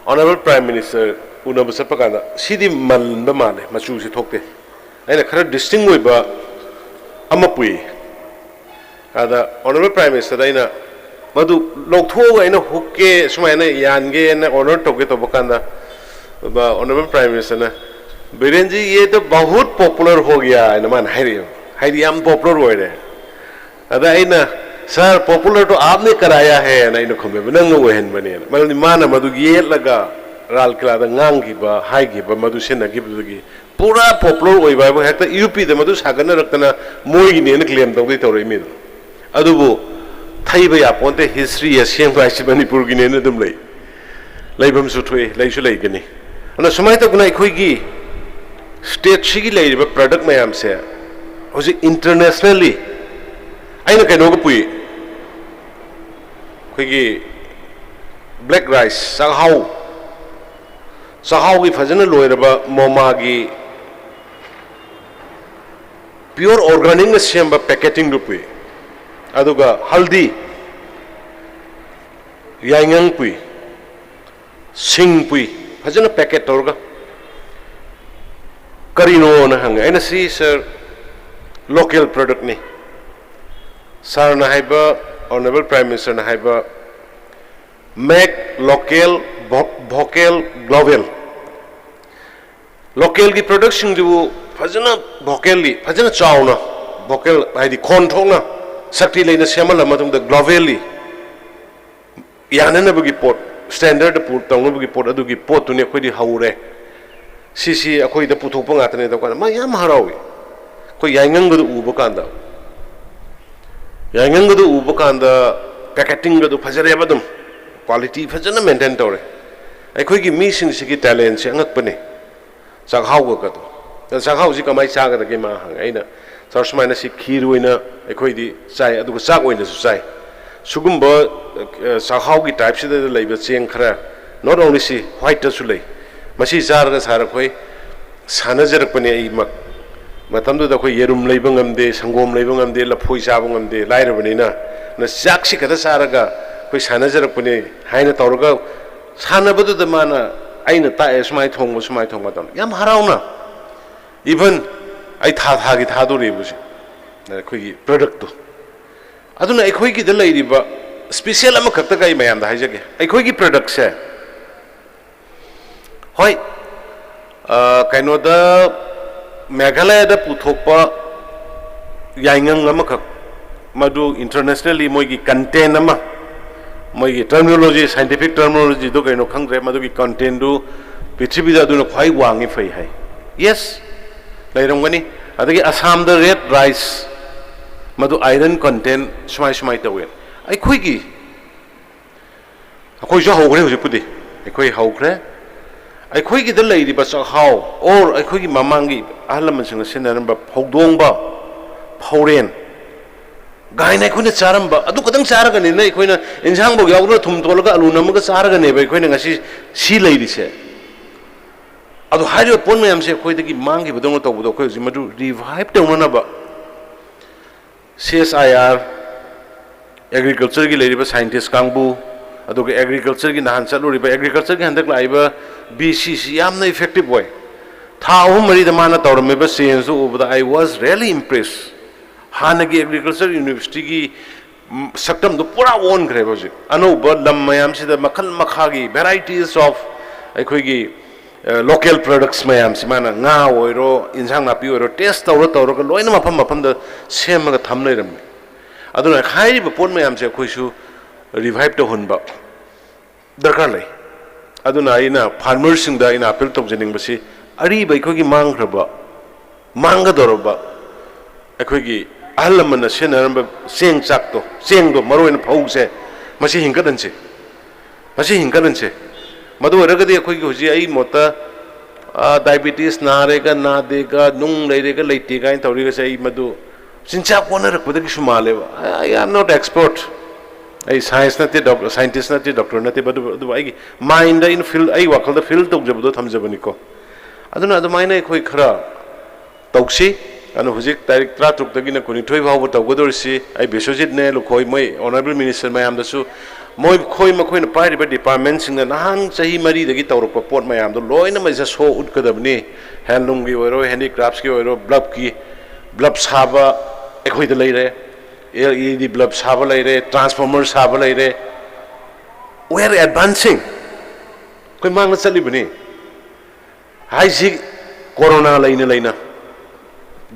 Honorable Prime Minister Unabasapakana, Sidi Malmale, Machusi Toke, and a correct distinguished Amapui. The Honorable Prime Minister Dina Madu Lokto and a Hoke, Sumana Yange and honor Toke Tobakanda, Honorable Prime Minister. Birenji ये तो बहुत popular हो गया है ना मान हाइरी हम popular हो रहे हैं अदा इना सर पॉपुलर तो आपने कराया है ना इन्हें खुमे बनंग वो हैं बने मतलब माना मधु ये लगा राल किला दा ngang की बा हाई की बा मधु से नगी बदुगी पूरा पॉपुलर हो गया है तो यूपी दा मधु सागन रखना मोई ने न क्लेम तो तो रही मिल अदुबो थाई बया पोंते हिस्ट्री या सेम वाइस मणिपुर की ने न तुम लाई बम सुठोए लाई सु लाई गनी अना समय तो गुना कोई की स्टेट सिगी लेरिबा प्रोडक्ट मैम से होजी इंटरनेशनली आइना कइनो को पुई खोगी ब्लैक राइस साहाउ की फजन लोइरबा मोमा की प्योर ऑर्गेनिक में सेम पैकेटिंग रुपी अदुगा हल्दी याइंगंग पुई सिंग पुई फजन पैकेट तौरगा करीनो न हंगे एना सी सर लोकल प्रोडक्ट ने सर ना हाइबा ऑनरेबल प्राइम मिनिस्टर ना हाइबा मेक लोकल भोकल ग्लोबल लोकल की प्रोडक्शन जो फजना भोकली फजना चावना भोकल हाइदी खोन ठोंगना शक्ति लेना सेमल मतुंग द ग्लोबली यानना बगी पोट स्टैंडर्ड पोट तंगना बगी पोट अदुगी पोट तुने कोई दी हाउरे सीसी अखोई द पुथोपंग आतने तो काना मयाम हरावी कोई याइंगंग गदु उब कांदा याइंगंग गदु उब कांदा पैकेटिंग गदु फजरे बदम क्वालिटी फजन मेंटेन तौरे अखोई की मीसिंग सिगी टैलेंट से अंगकपने चाखाव गदु चाखाव जी कमाई चागद के मा हंग आइना सरसमाइना सि खीर ओइना अखोई दी चाय अदु चाक ओइना सु चाय सुगुम्ब चाखाव की टाइप से लेबा चेंग खरा नॉट ओनली सी व्हाइट सु ले मसी चारगा सार खोई सानजरपने आई मक मतमदुदा अखोई येरुम लेबा ngamde sangom लेबा ngamde लफोई चाबा ngamde लाइरबनिना न चाकसी खदा सारगा अखोई सानजरकपने हाइना तौरगा सानबदुदा माना आइना ताए सुमाय थोंबा दन याम हराउना इवन आई थागी थादोरेबुसे अखोई प्रोडक्ट तो अदुना अखोई की लैरिबा स्पेशल अमा खक्ता गाई मयाम दा हाइजगे अखोई की प्रोडक्ट से होय कइनोदा मेघालय दा पुथोकपा याइंगंग अमा खक मदु इंटरनेशनली मोगी कंटेंट अमा मोगी टर्मिनोलॉजी साइंटिफिक टर्मिनोलॉजी दो कइनो खंगरे मदु की कंटेंट दु पृथ्वी दा दुना खवाई वांगी फै है यस लैरंगनी अदगी असम दा रेड राइस मदु आयरन कंटेंट सुमाई तवे अखोई जो हौग्रे हुजिपुदी अखोई हौग्रे अखोई की लैरिबा चहाव और अखोई की ममांगी अहलमनसिंग सिनरंबा फौदोंबा फौरेन गायना अखोइना चारंबा अदु कदंग चारगने नै अखोइना इन्सांग बो यावना थुम तोलगा अलु नमगा चारगने बा अखोइना ngasi सी लैरिसे अदु हाइरो पोन मयामसे अखोइदगी मांगी बदोंग तौबदो अखोइ जि मदु रिवाइव तौननाबा CSIR एग्रीकल्चर की लेरिबा साइंटिस्ट कांगबू अदुगे एग्रीकल्चर की नहान चलुरिबा एग्रीकल्चर की हंदक लाइबा BCC यामना इफेक्टिव way था अहुम मरी दमाना तौरमेबा चेंज उबदा आई वाज रियली इम्प्रेस हानगी एग्रीकल्चर यूनिवर्सिटी की सक्तम दो पूरा ओन करे बजे अनोब लम मयाम सिदा मखल मखागी वेराइटीज ऑफ अखोगी लोकल प्रोडक्ट्स मयाम सिमाना nga ओइरो इंसांग नापी ओइरो टेस्ट तौरो का लोइना मफम द सेमगा थमनैरम अदुना खाइबा पोन मयाम से अखोइसु रिवाइव तो होनबा दरकार लै अदुना आइना फार्मर सिंगदा आइना अपील तौजनिंग बसी अरिबा अखोगी मांगख्रबा मांगदोरबा अखोगी अहलमन सेनरम सेंग चाकतो सेंगदो मरोइन फौसे मसी हिंकदनसे मदु ओरगदि अखोगी हुजि आई मोता डायबिटीज नारेगा नादेगा नुंग लैरेगा लैतेगा इन तौरिगा से आई मदु सिंचा कोनरकपदगी सुमालेबा आई एम नॉट एक्सपर्ट आई साइंस नते डॉक्टर साइंटिस्ट नते डॉक्टर नते बदु आई माइंड इन फील्ड आई वाखल द फील्ड तौजबदो थमजबनिको अदुना अदुमाइना अखोई खरा तौसी अनु हुजिक तारिख 13 तगिना कुनिथोय भाव तौगदोरसी आई बेसोजित ने लुखोय मै ऑनरेबल मिनिस्टर मयाम दसु मोय खोय मखोयना पाइरिबा डिपार्टमेंट सिंगना नहान सही मरी दगी तौरप पोट मयाम दो लोइना मैसा सो उठकदबनी हैंडलूम की ओरो हैंडीक्राफ्ट्स की ओरो ब्लब साबा अखोइदा लैरे LED ब्लब साबा लैरे ट्रांसफार्मर साबा लैरे वी आर एडवांसिंग कोई मांगना चलिबनी हाइसि कोरोना लैना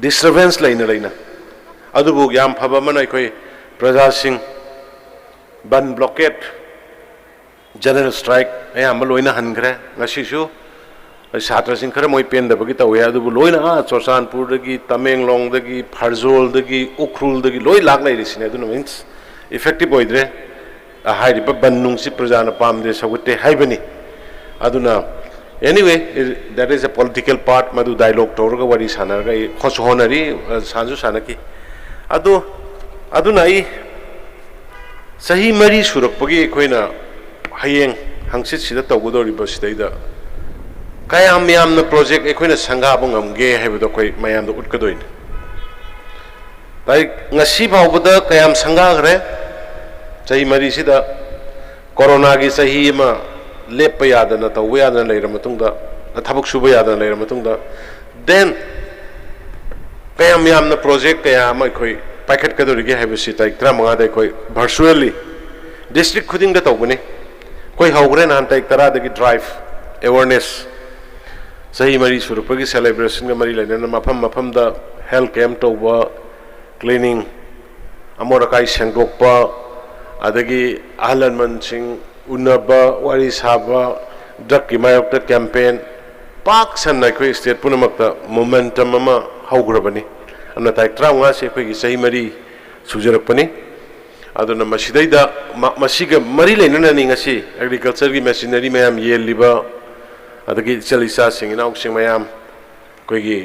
डिस्टर्बेंस लैना अदुबु याम फबा मन अखोइ प्रजा सिंह बन ब्लॉकेट जनरल स्ट्राइक अयाम लोइना हनग्रे ngasisu छात्र सिंह खर मोय पेंदबगी तवे अदुबु लोइना चोरचानपुर दगी तमेंगलोंग दगी फरजोल दगी उखरुल दगी लोइ लाग लैरिसिने अदुना मीन्स इफेक्टिव ओइद्रे हाइरिबा बननुंगसि प्रजाना पामदे सगुते हाइबनी अदुना anyway that is a political part मदु डायलॉग तोरगा वरी सानरगा खोसहोनरी सानजु सानकी अदुना आई सही मरी सुरक्पगी अखोइना हयेंग हंगसित सिदा तौगदोरिबा सिदैदा कयाम यामना प्रोजेक्ट अखोइना संगाब ngamge हाइबदो अखोइ मयामदो उटकदोइन लाइक ngasi फावबदा कयाम संगाग्रे सही मरी सिदा कोरोना की सही मा लेप यादना तौबा यादना लैर मतुंगदा थबक सुबा यादना लैर मतुंगदा देन कयाम यामना प्रोजेक्ट कयाम अखोइ पैकेट कदोरिगे हाइबसि तारिख 35 दा कोई वर्चुअली डिस्ट्रिक्ट खुदिंग दा तौबने कोई हौग्रे नान तारिख 10 दगी ड्राइव अवेयरनेस सही मरी सुरुपगी सेलिब्रेशन का मरी लेना मफम दा हेल्थ कैंप तौबा क्लीनिंग अमोरकाई सेंगोकपा अदगी अहलमन सिंह उन्नबा वारी साबा ड्रग की मायोक्ता कैंपेन पाक सन्ना कोई स्टेट पुनमक्ता मोमेंटम अमा हौग्रबनी अन्न तारिख 35 से अखोई सही मरी सुजरपनी अदुना मसिदैदा मसिगा मरी लेननानि ngasi एग्रीकल्चर की मशीनरी मयाम येलिबा अदगी चलिसा सिंह नाउ सिंह मयाम कोई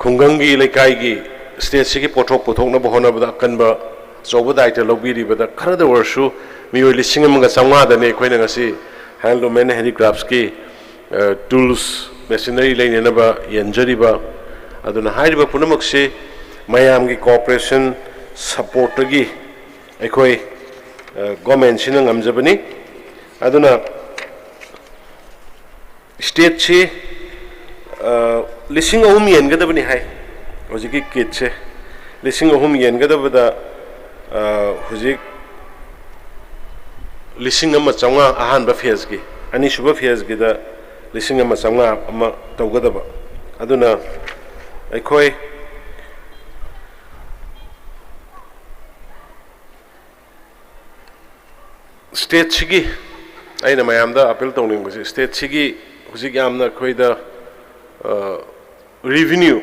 खुंगंगी लेकाईगी स्टेट से पोथोकना बहोनबदा कनबा चौबा दायित्व लौबिरिबदा खरदा वर्षु मियोय लिसिंग अमगा चांगादने अखोइना ngasi हैंडलूम एंड हैंडीक्राफ्ट्स की टूल्स मशीनरी लेनेनबा यंजरिबा aduna hairiba punamak se mayam gi cooperation support gi ekhoi government sina ngamjabani aduna state che lising ahum yen gadabani hai hojiki kit che lising ahum yen gadabada hojik lising ama changa ahan ba phase gi ani shuba phase gi da lising ama changa ama tawgadaba aduna ekhoi state chigi aina mayam da appeal tawning basi state chigi hojik yamna khoi da revenue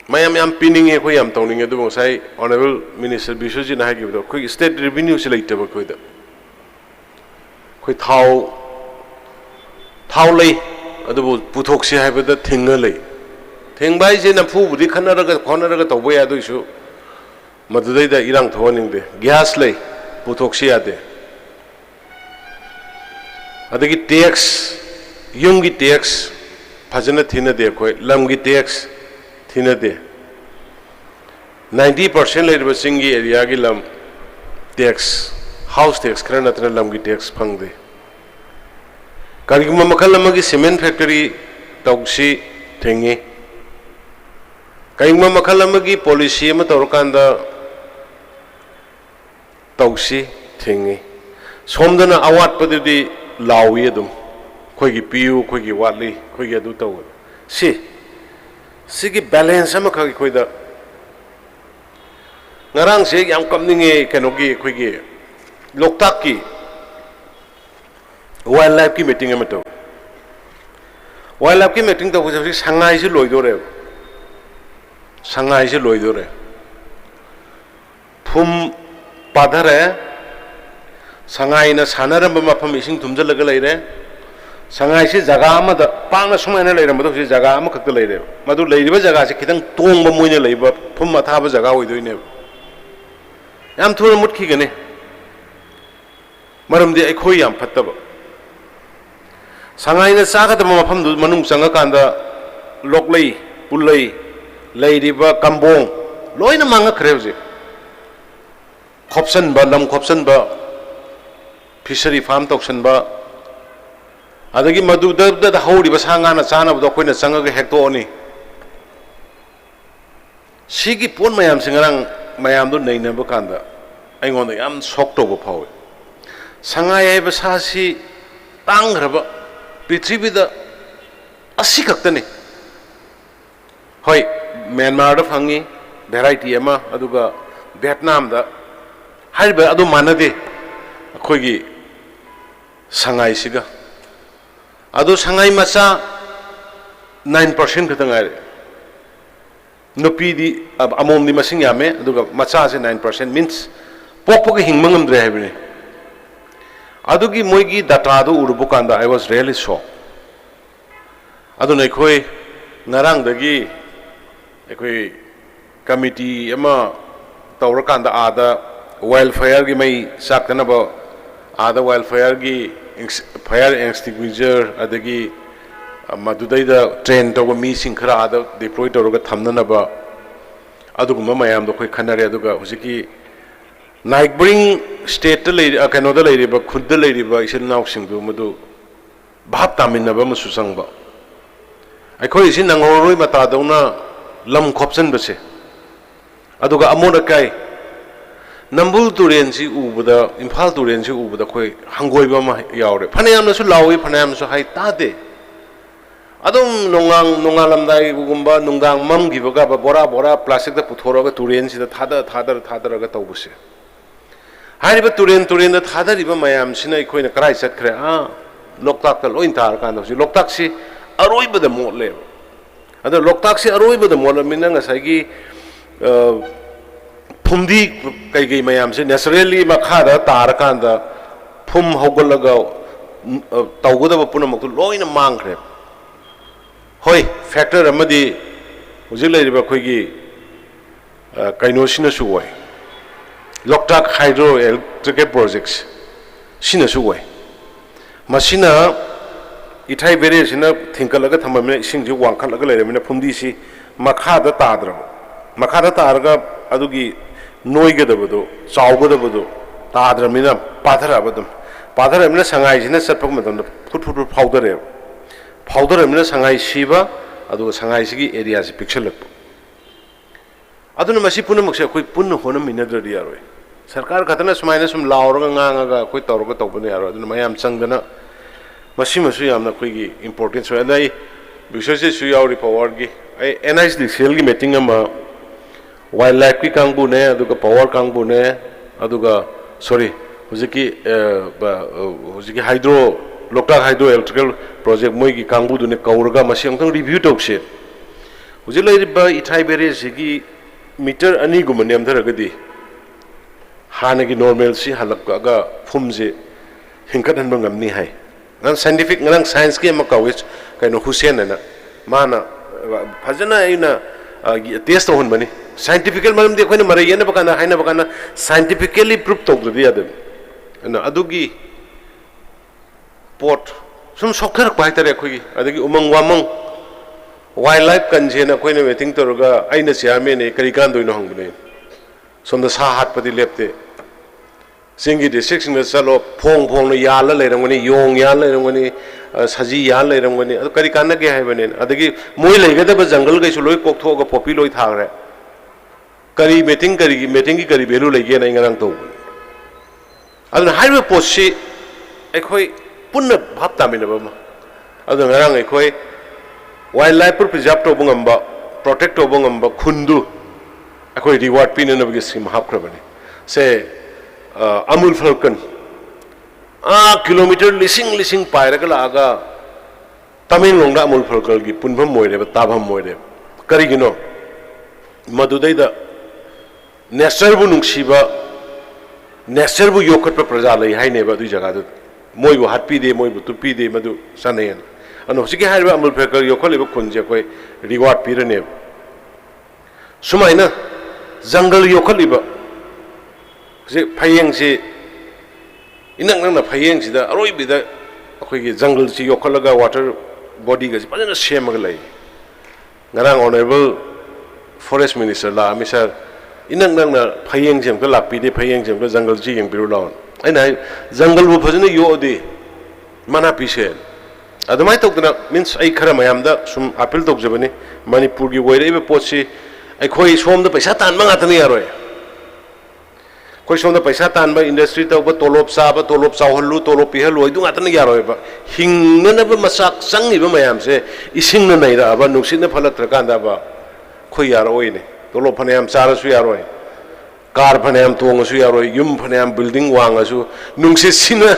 mayam yam pinning e khoi yam tawning edu sai honorable minister Biswajit na hagi do khoi state revenue se leite ba khoi da khoi thau lei adu puthok se hai ba da thinga lei thing bai je na phu budi khanara ga khonara ga tawba ya do isu madudai da irang thoning de gas lei puthok se ya de adagi tax yung gi tax fajana thina de khoi lam gi tax thina de 90% leiriba singi area gi lam tax house tax krana tana lam gi tax phang de kariguma makal lam gi cement factory tawsi thengi kariguma makal lam gi policy ma tawrkanda tawsi thengi somdana awat padudi lawi adum khoi gi piu khoi gi watli khoi gi adu taw si gi balance ama khoi khoi da ngarang se yam kamninge kenogi khoi gi loktak ki wildlife ki meeting ama taw wildlife ki meeting taw hoji sangai se loidore phum padare sangai na sanaramba mafam ising thumjalaga leire sangai se jaga ama da pangna sumaina leire madu se jaga ama khakta leire madu leiriba jaga se khitang tongba moina leiba phum mathaba jaga hoidoine yam thura mutki gane maramdi ekhoi yam phattaba sangai na saga da mafam du manung changa kanda loklei pulei leiriba kambong loina manga khreuji khopsan ba lam khopsan ba fishery farm toksan ba adagi madu da hori ba sanga na chana ba koina changa ga hekto ni sigi pon mayam singarang mayam do neina ba kanda aingon yam sok to ba phaw sanga yai ba sa si tang raba prithvi da asi kaktani hoi Myanmar da phangi variety ama aduga Vietnam da haiba adu manade khoi gi sangai siga adu sangai macha 9% khatang ai nupi di amom di masing yame aduga macha se 9% means pokpok hingmangam dre haibine adugi moigi data du urubu kanda I was really shocked adu nei khoi ngarang dagi ekhoi committee ama tawra kanda ada wildfire gi mai saktana ba ada wildfire gi fire extinguisher adagi madudai da train to mi sing khara ada deploy to ga thamna ba aduguma mayam do khoi khanare aduga hujiki neighboring state to lei kano da lei ba khud da lei ba isil naw sing du madu bhap tamin ba musu sang ba ai khoi sin nangoroi mata dona lam khopsan ba se aduga amona kai Nambul Turen si ubada Imphal Turen si ubada khoi hangoi ba ma yaure phanayam na su lawi phanayam su hai ta de adum nongalam dai gumba nungdang mam gi ba bora plastic da puthora ga Turen si da thada ga tawbuse hari ba Turen da thada ri ba mayam sinai khoi na karai sat khre loktak ta loin tar kan si loktak si aroi ba da mo le ado loktak si aroi ba da mo la min nga sai gi phumdi kai mayam se naturally makhada tar kanda phum hogolaga tawgada punamuk loina mangkhre hoi factor amadi hujik leiriba khoigi kaino sina su wai Loktak hydroelectric projects sina su wai masina इथाई बेरेसिना थिंकलगा थममिना इसिंग वांखलगा लेरमिना फुंदीसी मखादा ताद्रब मखादा तारगा अदुगी नोइगदबदो चाउगदबदो ताद्रमिना पाथरमिना संगाइसिना चटपक मतमदा फुट फुट फाउदरे फाउदरमिना संगाइ सीबा अदुगा संगाइसिगी एरिया से पिक्चलक अदुना मसी पुनमक्से अखोइ पुन्न होनमिनद्रदि यारोय सरकार खतना सुमाइना सुम लाउरगा ngangaga अखोइ तौरगा तौबने यारो अदुना मयाम चंगदना मसी मसु यामना अखोइगी इंपोर्टेंस होय अदai विशेष सु यावरि पावर गी NICDCL की मीटिंग वाइल्ड लाइफ की कांगबू ने पावर कांगबू ने सॉरी हुजिकी hydro Loktak hydro electrical project मोई की कांगबू ने कौरगा रिव्यू तौसे हुजिक लेरिबा इथाई बेरे सिगी मीटर अनी गुम नेमधरगदी हानगी नॉर्मल सी हलकगा फुमजे हिंकटहनबा ngamni hai ngang scientific ngang science की मकाविस कनो हुसैन ना माना फजना आइना टेस्ट होन बनी साइंटिफिकल मरम दे खोने मरे येना बकाना हाइना बकाना साइंटिफिकली प्रूफ तौदि याद ना अदुगी पोट सुम सोखर पाइतरे खोगी अदगी उमंग वामंग वाइल्ड लाइफ कंजेना खोने मीटिंग तोरगा आइना चेयरमैन ने करी कान दोइनो हंगबने सोंदा सा हाटपदि लेपते सिंगी डिस्ट्रिक्ट सिंग चलो फोंग फोंग याल लेरंगनी योंग याल लेरंगनी सजी याल लेरंगनी अदु करी कान के हाइबने अदगी मोय लेगदब जंगल गैसु लोय कोकथोगा पॉपी लोय थागरे करी मीटिंग की करी वैल्यू लेगे ना इंगरंग तो अदु हाइवे पोस्टि एखोय पुन्न भाब तामिनबमा अदु ngरang एखोय वाइल्ड लाइफ प्रिजर्व तो बंगंबा प्रोटेक्ट तो बंगंबा खुंदु एखोय रिवार्ड पिननबगी स्कीम हापख्रबने से अमूल फल्कन किलोमीटर लिसिंग पायरग लागा तमिलनाडु अमूल फल्कन की पुनभम मोइरेब ताभम मोइरेब करिगिनो मदुदैदा नेचरबु नुंगसिबा नेचरबु योखटप प्रजा लई हाइनेबा दुई जगह मोइबु हाटपीदे मोइबु तुपीदे मदु सनेन अनु हसिके हाइबा अमूल फल्कन योखलिबा खुनजे कोइ रिवार्ड पिरने सुमाइना जंगल योखलिबा से फयेंग से इनंग नंग फयेंग सिदा अरोइबिदा अखोइगी जंगल से योखलगा वाटर बॉडी गसे फजना सेमग लई ngरang ऑनरेबल फॉरेस्ट मिनिस्टर ला मिसर इनंग नंग फयेंग जेम का लापीदे फयेंग जेम का जंगल जी यंग बिरु लावन आइना जंगल बु फजना योदे मना पिसे अदमाय तोकना मीन्स आई खरा मयामदा सुम अपील तोकजबनी मणिपुर की वैरेबे पोछि अखोइ सोमदा पैसा तानबा गातनी यारोय कोई सोमदा पैसा तानबा इंडस्ट्री तौबा तोलोब चाहल्लु तोलोब पिहल्लु इदु गातनी यारोयबा हिंगनबा मसाक संगिबा मयाम से इसिंगना नैराबा नुक्सिना फलत्रकांदाबा खोइ यारोयने तोलोब फनेयाम चारसु यारोय कार फनेयाम तोंगसु यारोय युम फनेयाम बिल्डिंग वांगसु नुंगसे सिना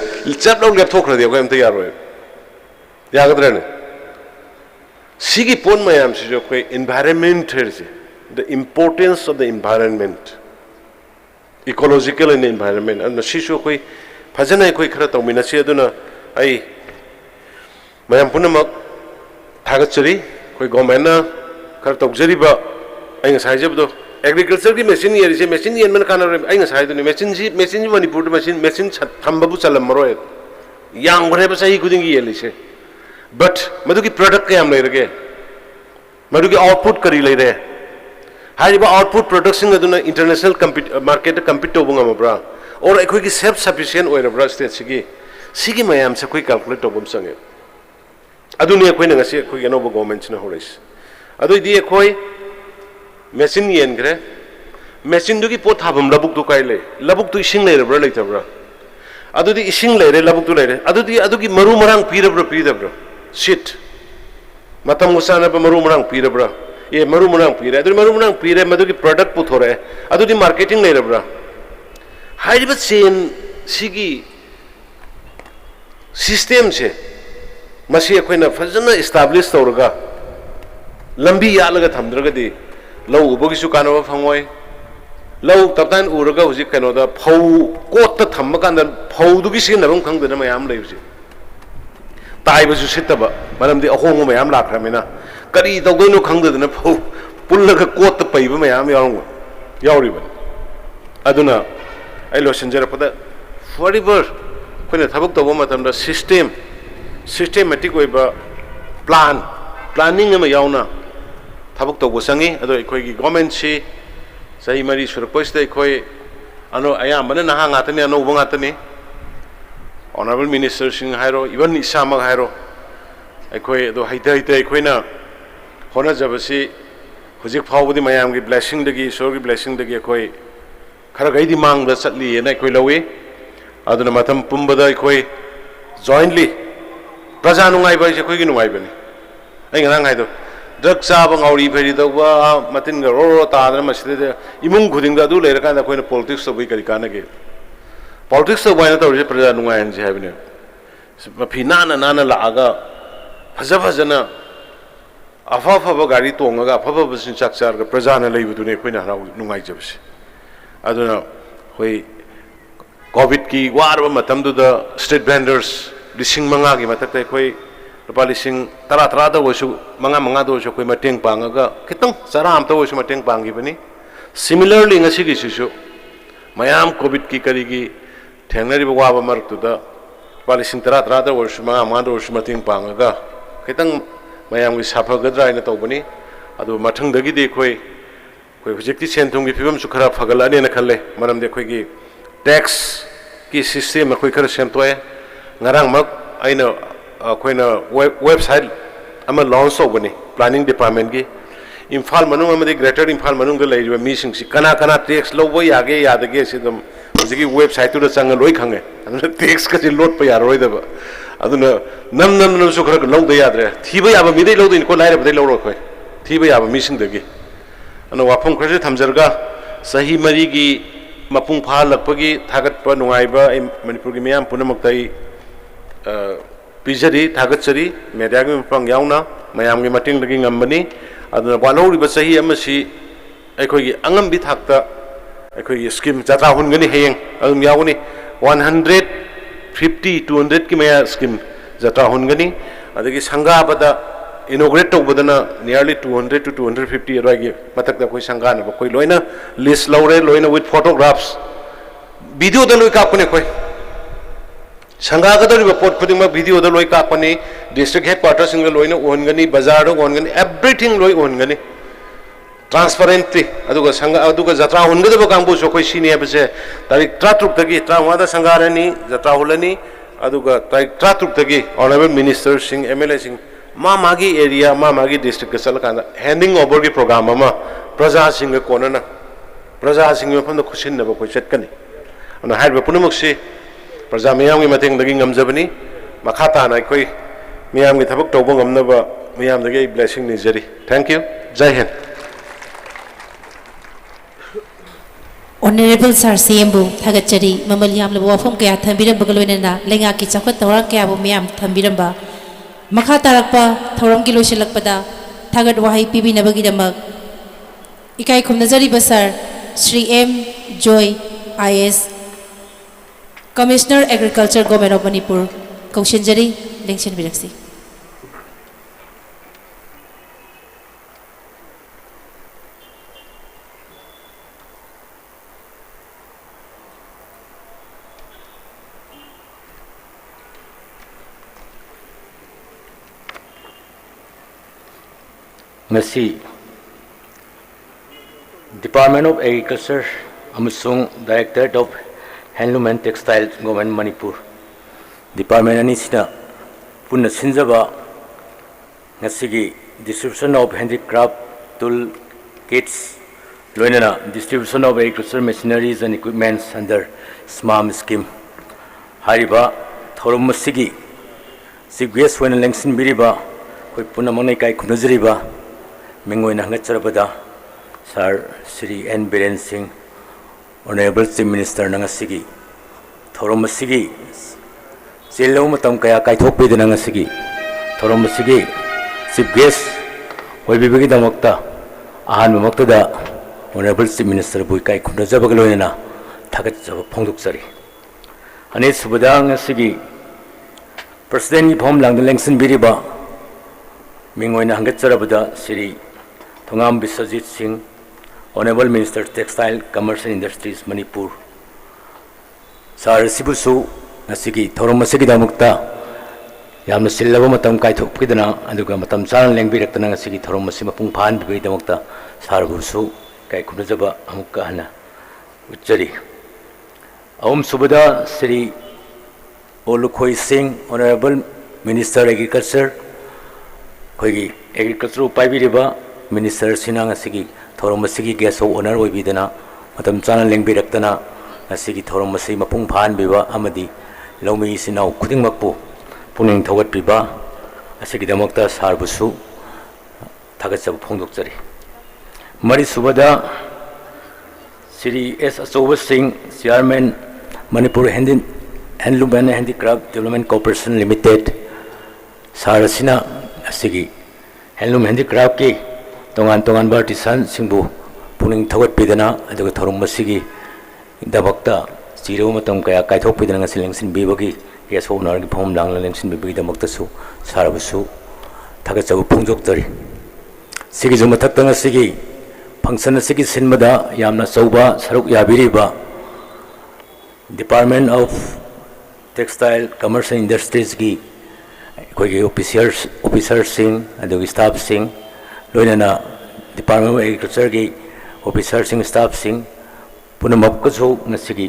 चपलौ लेपथोखरदे कोइमता यारोय यागद्रने सिगी पोन मयाम से जो कोई एनवायरनमेंट है the importance of the environment ecological and environment अन सिसु कोई फजना कोई खरा तौमिना से अदुना आई मयाम पुनमक थागचरी कोई गवर्नमेंट ना खरा तौजरीबा आई साइजबदो एग्रीकल्चर की मशीन येरिसे मशीन येन मन काना आई साइदुनी मशीन मणिपुर मशीन थंबबु चलम मरोय यांग बरेबा सही खुदिंगी येलिसे बट मधु की प्रोडक्ट क्या हम ले रहे मधु की आउटपुट करी ले रहे हाई बार आउटपुट प्रोडक्शन अदुना इंटरनेशनल मार्केट कम्पीट तो बुंगा मब्रा और अखोई की सेल्फ सफिशिएंट ओइ रब्रा स्टेट सिगी मयाम से कोई कैलकुलेट तो बुम संगे अदुनी अखोई न ngasi अखोई अनोबो गवर्नमेंट न होरेस अदुई दी अखोई मशीन येन ग्रे मशीन दुगी पोत थाबम लबुक तो काई ले लबुक तो इसिंग ले रब्रा लेतब्रा अदुदी इसिंग ले रे लबुक तो ले रे अदुगी मरु Marang पीरब्रा पीदब्रा Shit. Matam musana pa maru murang pira bra. Ye maru murang pira. Adu maru murang pira madu ki product put ho raha hai. Adu di marketing nahi bra. Hai but chain sigi system se masi koi na fazana establish tawrga. Lambi ya laga thamdraga di lau ubogi su kano ba phangoi. Lau taptan uraga huji kano da phau kot ta thamma kan da phau du gi sin na bang khang da ma yam lai huji. ताइबसु सितबा मरमदि अहोंग मयाम लाखरमेना करी तौदोनो खंगदना फौ पुल्लग कोत पैब मयाम यावरिबन अदुना आई लोसनजरपदा forever कोने थबक तबो मतमदा system systematic planning थबक तब चंगी अखोई government से चाही मरी सुरपद अखोई अयाबन नहा गातने अनौब गातने ऑनरेबल मिनिस्टर सिंह हाइरो इवन इसामक हाइरो अखोई हईते हईते अखोइना होनाजबसी हुजिक फाउबदी मयाम की ब्लेसिंग दगी ईश्वर की ब्लेसिंग दगी अखोई खरा गईदी मांग चली अखोई लवे अदुना मतम पुंबदा अखोई जॉइंटली प्रजा नुंगाइबा अखोई नुंगाइबनी अई ngana हाइदो ड्रग चाब गाउरी फेरी तब मतिन रो रो तादना मसिदे इमुंग खुदिंग दा दु लेरका दा कोइन पॉलिटिक्स तब करी कानगे पॉलिटिक्स तब बायना तौर प्रजा नुंगायन जे हाइबने मफी नाना नाना लागा फज फजना अफा फब गाड़ी तोंगा अफा फब सिंचाक चारगा प्रजा न लेबदुने कोइना हराउ नुंगाइ जबसे अदुना होई कोविड की वारब मतमदुदा स्ट्रीट वेंडर्स लिसिंग मंगा की मतक कोई रुपा लिसिंग तरा तरा दवसु मंगा मंगा दवसु कोई मटेंग पांगा खितंग चरा आम तवसु मटेंग पांगी बनी similarly ngasi gi sisu mayam covid की करीगी थेंगनरी वाब मरक्तुदा रुपा लिसिंग तरा तरा दवसु मंगा मंगा दवसु मटेंग पांगा खितंग mayam gi साफगद्रा इन तौबनी अदु मथंगदगी दे कोई हुजिक्ति सेंथुंग की फिबम सु खरा फगलाने न खल्ले मरम दे कोई की टैक्स की सिस्टम कोई खरा सेमतोय ngarang mak aina akoina website ama launch tobani planning department ki imphal manung amadi greater imphal manung da leiba mi sing si kana kana tax lobo yage yadage sidam hojiki website tu da chang loi khange aduna tax ka si load pa yaroi da ba aduna nam su khara log da yadre thiba yaba mi dei log din ko laira ba dei log ro khoi thiba yaba mi sing da gi ana wafam khara thamjarga sahi mari gi mapung pha lakpagi thagat pa nungaiba manipur gi miyam punamaktai पिजरी थागचरी media की मफंग यावना मयाम की मटिंग लगी ngambani aduna walori ba sahi amasi akhoi gi angam bi thakta akhoi gi scheme jatra hungani heyeng adum yawni 150 200 ki maya scheme jatra hungani adagi sangha bada inaugurate tobadana nearly 200 to 250 ragi matak da koi sangha na koi loina list lore loina with photographs video da loi ka apne koi संगा pot खुद video लोई कापनी district headquarters loan ओनगनी बाजार ओनगनी everything लोई ओनगनी transparently जत्रा होनगदब कांगबुसु अखोई सिनी है तारीख 13 13 संगारनी जत्रा होलनी तारीख 13 honourable minister Singh MLA Singh मागी एरिया मागी डिस्ट्रिक्ट चलकान हैंडिंग ओवर की प्रोग्राम प्रजा सिंह कोनना प्रजा सिंह मफम खुशिनब अखोई चटकनी पुनमुक से प्रजा मैम की मतेंग दगी ngамजबनी मखा ताना अखोई मैम की थबक तौब ngамनब मैम दगी ब्लेसिंग निजरी थैंक यू जय हिंद Honorable Sir CMबु थागचरी ममल यामलब वाफम कया थंबिरब गलोइनना लेंगा की चखत तौरा कयाबु मैम थंबिरबा मखा तारकपा थौरम की लोइसलकपदा थागत वाहै पिबिनबगिदमक इकाई खुमनजरीब sir Shri M Joy IS Commissioner Agriculture Government of Manipur Kaushinjari Lengshin Biraksi Ngasi Department of Agriculture amasung Directorate of Handloom and Textile Government Manipur Department anisina punna sinjaba ngasigi distribution of handicraft tool kits loinana distribution of agricultural machineries and equipments under SMARM scheme hariba thorum masigi sigwes when lengsin biriba koi punna monai kai khunajriba mengoina ngacharabada Sir Sri N Biren Singh Honorable Chief Minister nangasigi thorom sigi selo matam kaya kai thokpe de nangasigi thorom sigi chief guest hoibibigi damakta ahan mamakta da Honorable Chief Minister bui kai khunda jabagaloina thagat jab phongduksari ani subada ngasigi President Phom Langdon Lengsin biriba mingoina hangatcharabada Sri Thongam Biswajit Singh Honorable Minister Textile Commerce and Industries Manipur Sir Sibusu Nasigi Thorom Masigi Damukta ꯌꯥꯝꯅ ꯆꯤꯜꯂꯕ ꯃꯇꯝ ꯀꯥꯏꯊꯣꯛꯄꯤꯗꯅ ꯑꯗꯨꯒ ꯃꯇꯝ ꯆꯥꯅ ꯂꯦꯡꯕꯤꯔꯛꯇꯅ ꯉꯁꯤꯒꯤ ꯊꯧꯔꯝ ꯑꯁꯤ ꯃꯄꯨꯡ ꯐꯥꯍꯟꯕꯤꯕꯒꯤꯗꯃꯛꯇ ꯁꯥꯔꯕꯨꯁꯨ ꯏꯀꯥꯏ ꯈꯨꯝꯅꯖꯕ ꯑꯃꯨꯛꯀ ꯍꯟꯅ उच्चरी अहम सुबदा Shri Olukhoi Singh honourable minister agriculture खोगी एग्रीकल्चर पाइबिरिबा मिनिस्टर सिनांग असिगी थौरम असिगी गेस्ट ऑफ ऑनर ओइबिदना मतम चाना लेंबिरक्तना असिगी थौरम असि मपुंग फाहनबिबा अमदि लौमी सिनाउ खुदिंगमकपु पुनिंग थौगतबिबा असिगी दमक्ता सारबुसु थागतसब फोंदोकचरी मरि सुबदा Shri S Achoub Singh chairman Manipur handloom and handicraft development corporation limited सार असिना असिगी हैंडलूम हैंडीक्राफ्ट की तोंगान तोंगान आर्टिसान सिंबु पुनिंग थौगतपिदना अदुगा थौरम असिगी दमक्ता चिरो मतम कया कायथोकपिदना ngasi lengsinbibagi guest of honour की फॉर्म लांगला lengsinbibagi दमक्तासु सारबसु थागतसबु फोंदोकतरी सिगी जुमथक्ता ngasi फंक्शन असिगी सिनमदा यामना चौबा सरुक याबिरिबा department of textile commerce and industries की कोई ऑफिसर सिंह अदुगी स्टाफ सिंह लोइनना डिपार्टमेंट ऑफ एग्रीकल्चर की ऑफिसर सिंह स्टाफ सिंह पुनमकसु ngasi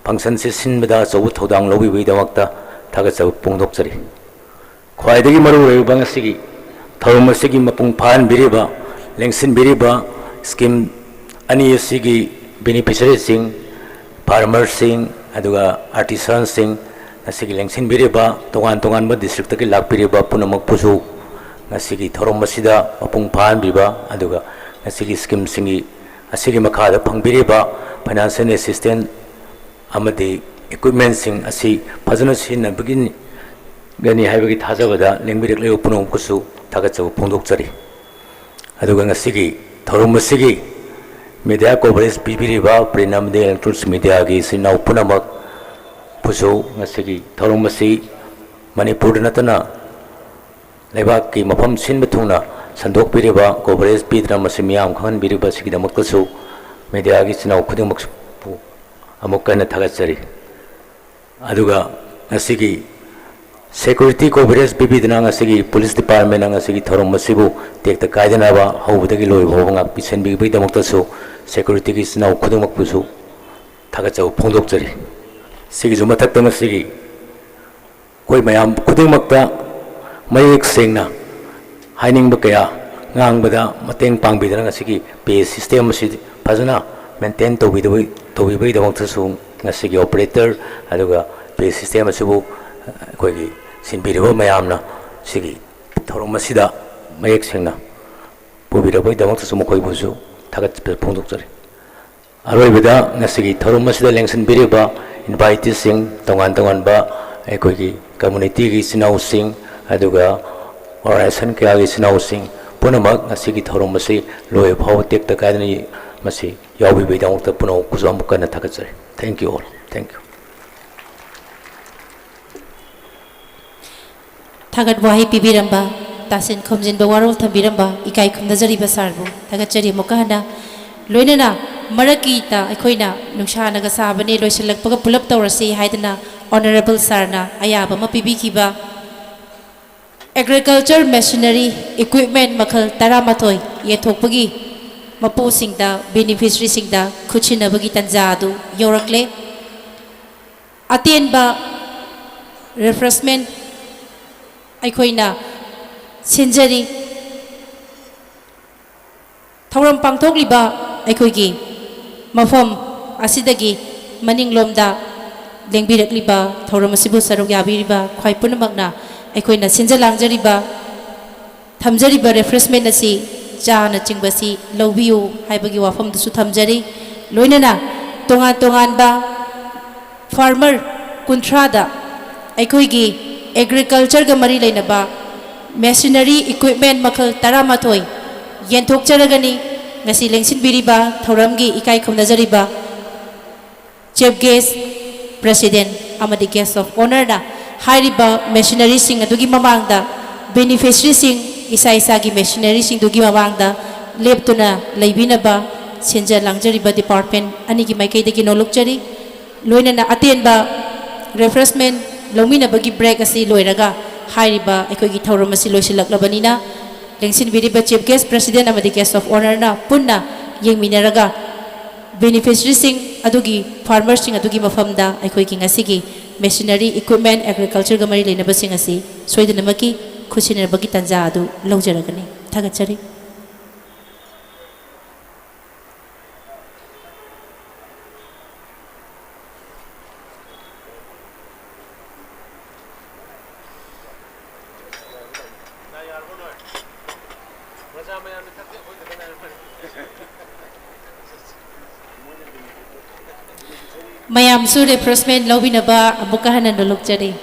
फंक्शन से सिनमदा चौबा थौदांग लौबिबैदमक्ता थागतसबु फोंदोकचरी ख्वाइदगी मरु ओइबा ngasi थौरम असिगी मपुंग फाहनबिरिबा लेंसिनबिरिबा स्कीम अनी असिगी बेनिफिशियरी सिंह फार्मर सिंह अदुगा आर्टिसान सिंह असिगी लेंसिनबिरिबा तोगान तोगान ब डिस्ट्रिक्ट की लाकपिरिबा पुनमकपुसु ngasi थौरम असिदा मपुंग फाहनबिबा अदुगा ngasi स्कीम सिंगी असिगी मखादा फंगबिरिबा फाइनेंशियल असिस्टेंट अमदि इक्विपमेंट सिंह असि फजन सिनबगी गनी हाइबगी थाजबदा लेंबिरकले पुनमकसु थागतसबु फोंदोकचरी अदुगा ngasi थौरम असिगी मीडिया कवरेज पीबिरिबा प्रिंट अमदि इलेक्ट्रॉनिक्स मीडिया की सिनाउ पुनमक पुसु ngasi थौरम असि मणिपुर नतना लेबाक की मफम सिनब थुना संदोकपिरिबा कवरेज पीदना मसि मियाम खनबिरिबा सिगिदमकसु मीडिया की सिनाउ खुदिमक अमुकन थागतचरी अदुगा ngasi security coverage bibidna ngasi police department ngasi thorom masibu tekta kaidana ba hobudagi loi bhobanga pisen bi damokta su security ki sinau khudungmak pusu thaga chau phongdokchari sigi juma thakta ngasi koi mayam khudungmakta mayek sengna haining ba kaya ngang bada mateng pangbidana ngasi pay system si phajana maintain to bi damokta su ngasi operator aduga pay system asibu कोई सिनबिरबो मयामना सिगी थौरम असिदा मयेक सेंगना पुबिरबो दमक्तसु मखोय बुसु थागत फोंदोकचरी अरोइबदा ngasi थौरम असिदा लेंसिनबिरिबा invitee Singh तोंगान तोंगान बा कोई community की सिनाउ Singh अदुगा organisation के आगे सिनाउ Singh पुनमक ngasi थौरम असि लोय फाव टेक्ता कादनी मसि यावबिबे दमक्ता पुनो कुजम कना थागतचरी thank you all thank you थागत वाही पीबीरंबा तासिन खोमजिनबा वारोल थबिरंबा इकाई खुमदजरीबा सारबु थागतचरी मोकाहना लोइनना मरकीता अखोइना नुंशानगा साबने लोइसलकपगा पुलप तौरसी हाइदना ऑनरेबल सारना अयाबा म पीबीखिबा एग्रीकल्चर मशीनरी इक्विपमेंट मखल 13 येथोकपगी मपुसिंगदा बेनिफिशियरी सिंगदा खुचिनबगी तंजादु योरकले अतेनबा रिफ्रेशमेंट अखोइना सिंजरी थौरम पांथोकलिबा अखोइगी मफम असिदगी मनिंगलोमदा लेंबिरकलिबा थौरम असिबु सरुक याबिरिबा ख्वाइ पुनमकना अखोइना सिंजलांजरिबा थमजरिबा रिफ्रेशमेंट असि चाना चिंबसी लौबियु हाइबगी वाफमदसु थमजरी लोइनना तोंगान तोंगानबा फार्मर कुंथ्रादा अखोइगी एग्रीकल्चर का मरी लेनबा मेशिनरी इक्विपमेंट मखल 13 येंथोकचरगनी ngasi लेंसिनबिरिबा थौरमगी इकाई खुमनजरिबा चीफ गेस्ट प्रेसिडेंट अमदि गेस्ट ऑफ ऑनर ना हाइरिबा मेशिनरी सिंग अदुगी ममांगदा बेनिफिशियरी सिंग इसा इसा की मेशिनरी सिंग दुगी ममांगदा लेपतुना लेबिनबा सिंजा लांगजरिबा डिपार्टमेंट अनि की माइकैदगी नोलुकचरी लोइनना अतेनबा रिफ्रेशमेंट लौमीनबगी ब्रेक असी लोइरगा हाइरिबा अखोगी थौरम असि लोइसिलक्लबनिना लेंसिन बिरिबा चीफ गेस्ट प्रेसिडेंट अमदी गेस्ट ऑफ ऑनर ना पुन्ना येंगमिनरगा बेनिफिशियरी सिंग अदुगी फार्मर्स सिंग अदुगी मफमदा अखोगी ngasiगी मेशिनरी इक्विपमेंट एग्रीकल्चर गमरी लेनबा सिंग असि सोइदनमकी खुसिनरबगी तंजा अदु लौजरगनी थागचरी Mayam su refreshment lobinaba amuka hanan dolokjari.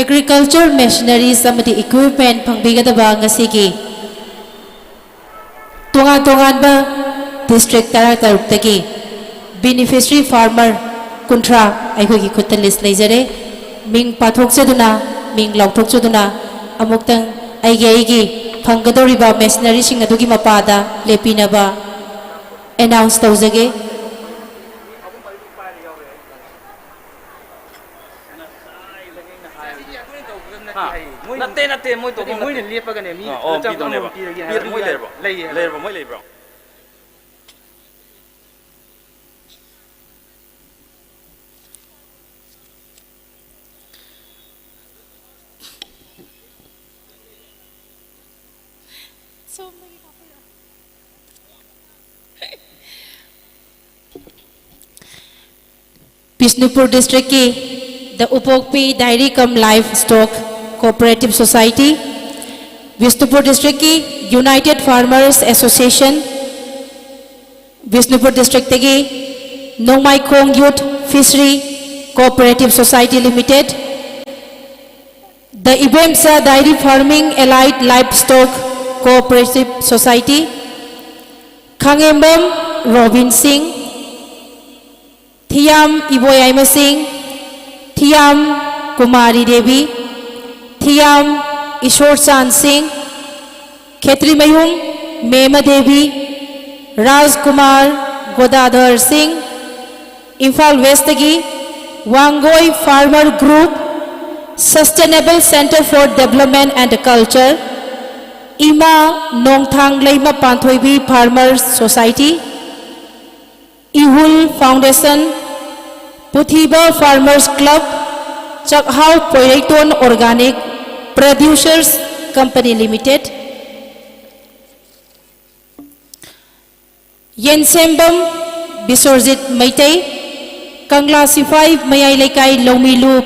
Agriculture machineries amadi equipment phangbigadaba ngasigi tongan ba district taruk beneficiary farmer kuntra aihoi khutta list leijare ming pathok chaduna ming lauthok chaduna amuktang aigi phangadoriba machinery sing adugi mapada lepinaba announce tawjage Nate moi to moi ne lepa ga ne mi cha ko mo pi ga moi le moi le bro Bishnupur district ki the Upokpi Dairy Cum Livestock Cooperative Society, Bishnupur district ki United Farmers Association, Bishnupur district ki Nongmai Khong Youth Fishery Cooperative Society Limited, the Ibemsa Dairy Farming Allied Livestock Cooperative Society, Khangembam Robin Singh, Thiam Iboyaima Singh, Thiam Kumari Devi, Thiam Ishor Chan Singh, Khetri Mayum Mema Devi, Raj Kumar Godadhar Singh, Imphal Westagi, Wangoi Farmer Group, Sustainable Center for Development and Culture, Ima Nongthang Leima Panthoibi Farmers Society, Ihul Foundation, Puthiba Farmers Club, Chakhau Poireton Organic Producers Company Limited, Yensembam Bisorjit Maitei, Kangla Sifai Mayai Lekai Lomi Loop,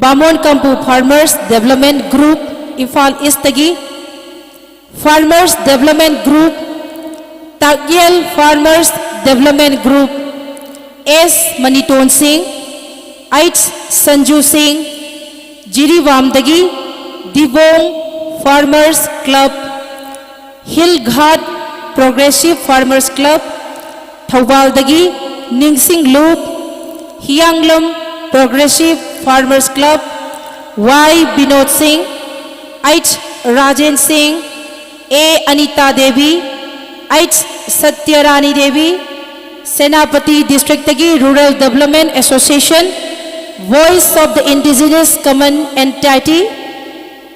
Bamon Kampu Farmers Development Group, Imphal Eastagi, Farmers Development Group, Tagyel Farmers Development Group, S. Maniton Singh, H. Sanju Singh, Jiriwamdagi, Dibong Farmers Club, Hillghat Progressive Farmers Club, Thawbaldagi, Ningsing Loop, Hianglam Progressive Farmers Club, Y. Binod Singh, H. Rajen Singh, A. Anita Devi, H. Satyarani Devi, Senapati District Tagi Rural Development Association, Voice of the Indigenous Common Entity,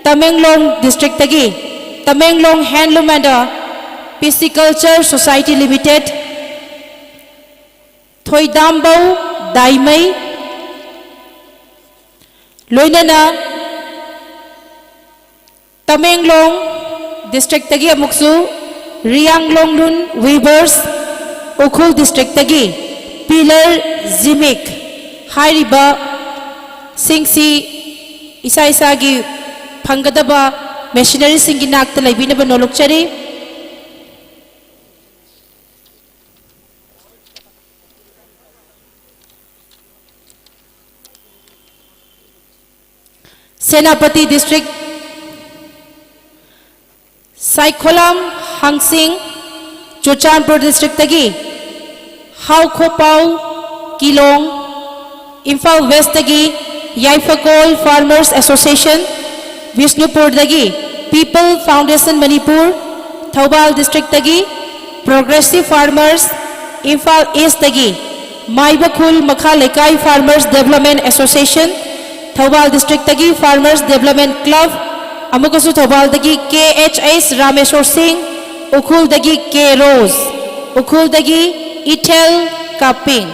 Tamenglong District Tagi, Tamenglong Handloom and Pisciculture Society Limited, Thoidambau Daimai, Loinana, Tamenglong District Tagi Amuksu, Rianglonglun Weavers, Ukhul District Tagi, Pilar Zimik, Hairiba, Singsi, Isa Isagi, Pangadaba, Machinery Singinak, the Labinaba Nolokchari, Senapati District, Saikolam Hangsing, Churchanpur District Tagi, Hau Khopau, Kilong, Imphal West dagi Yaifakol Farmers Association, Vishnupur dagi People Foundation Manipur, Thoubal District dagi Progressive Farmers, Imphal East dagi Maibakul Makha Lekai Farmers Development Association, Thoubal District dagi Farmers Development Club, Amukasu Thoubal dagi KHS Rameshwar Singh, Ukhul dagi K Rose, Ukhul dagi Ethel Kaping,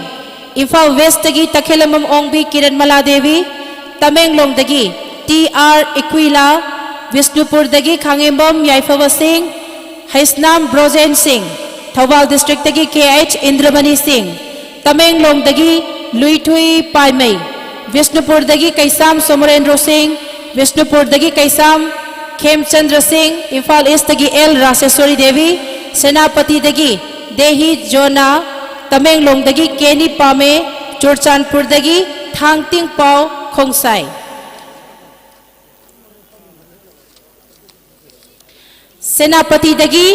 Imphal West dagi Takhelamam Ongbi Kiran Maladevi, Tamenglong dagi TR Equila, Vishnupur dagi Khangembom Yaifava Singh, Haisnam Brojen Singh, Thoubal District dagi KH Indramani Singh, Tamenglong dagi Luithui Paimei, Vishnupur dagi Kaisam Somarendra Singh, Vishnupur dagi Kaisam Khemchandra Singh, Imphal East dagi L Raseswari Devi, Senapati dagi Dehi Jona, Tamenglong dagi Kenny Pame, Churchandpur dagi Thangting Pao Khongsai. Senapati dagi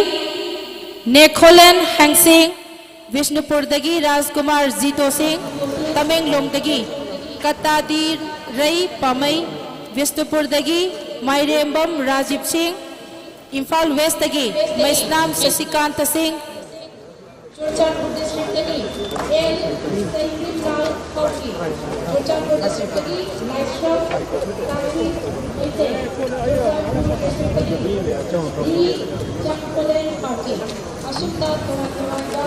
Nekholen Hang Singh, Vishnupur dagi Rajkumar Zito Singh, Tamenglong dagi Katadir Rai Pamai, Vishnupur dagi Mairembam Rajiv Singh, Imphal West dagi Maisnam Sasikanta Singh, Churchandpur District dagi L Sayyidlal Kauki, Churchandpur District dagi Ashraf Taki Ite, Churchandpur District dagi D Jakpalen Party, Asukta Toratawanga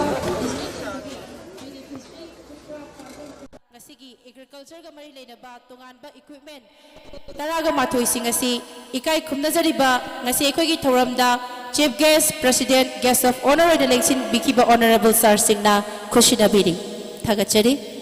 Ngasigi agriculture ga mari leinaba tonganba equipment taraga mathoi sing asi ikai khumnajariba ngasi ekhoi thoramda Chief Guest President Guest of Honor and Election Bikiba Honorable Sir Singna Khushinabiri Thagachari.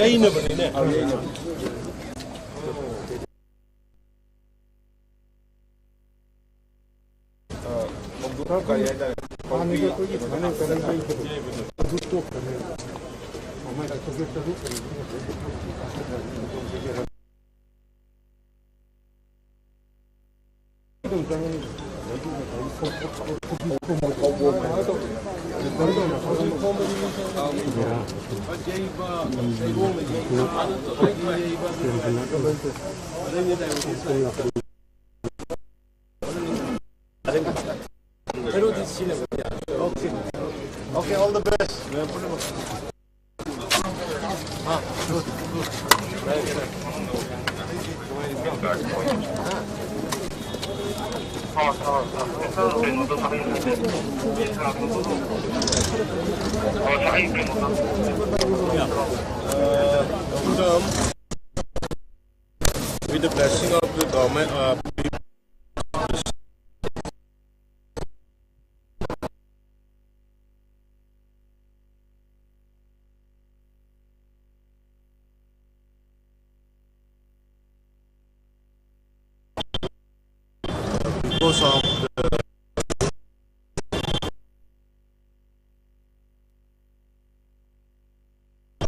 यही न बने ने अब यही न दूसरा कार्य है पानी के कोई खाने करने का दूध तो करने हमारा तो के तो Okay, all the best. Good. Very good. With the blessing of the government, because of the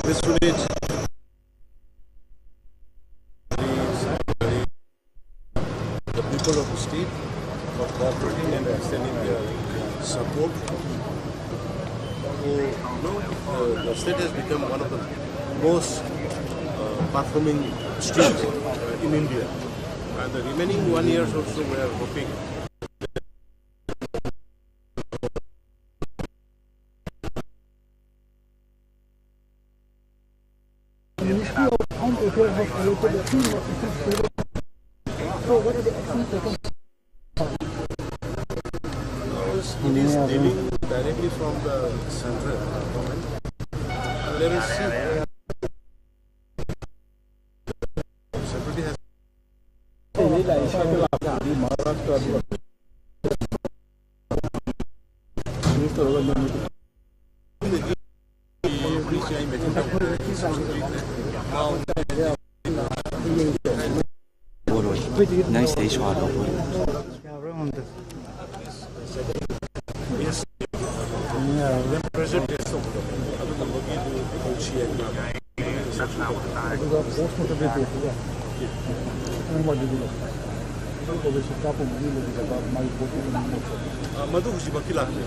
this village, the people of the state for cooperating and extending their support. So, the state has become one of the most performing states in India. And the remaining 1 year also we are hoping it is dealing directly from the central government. And let us see. Separately has मधु खुशी बाकी लाते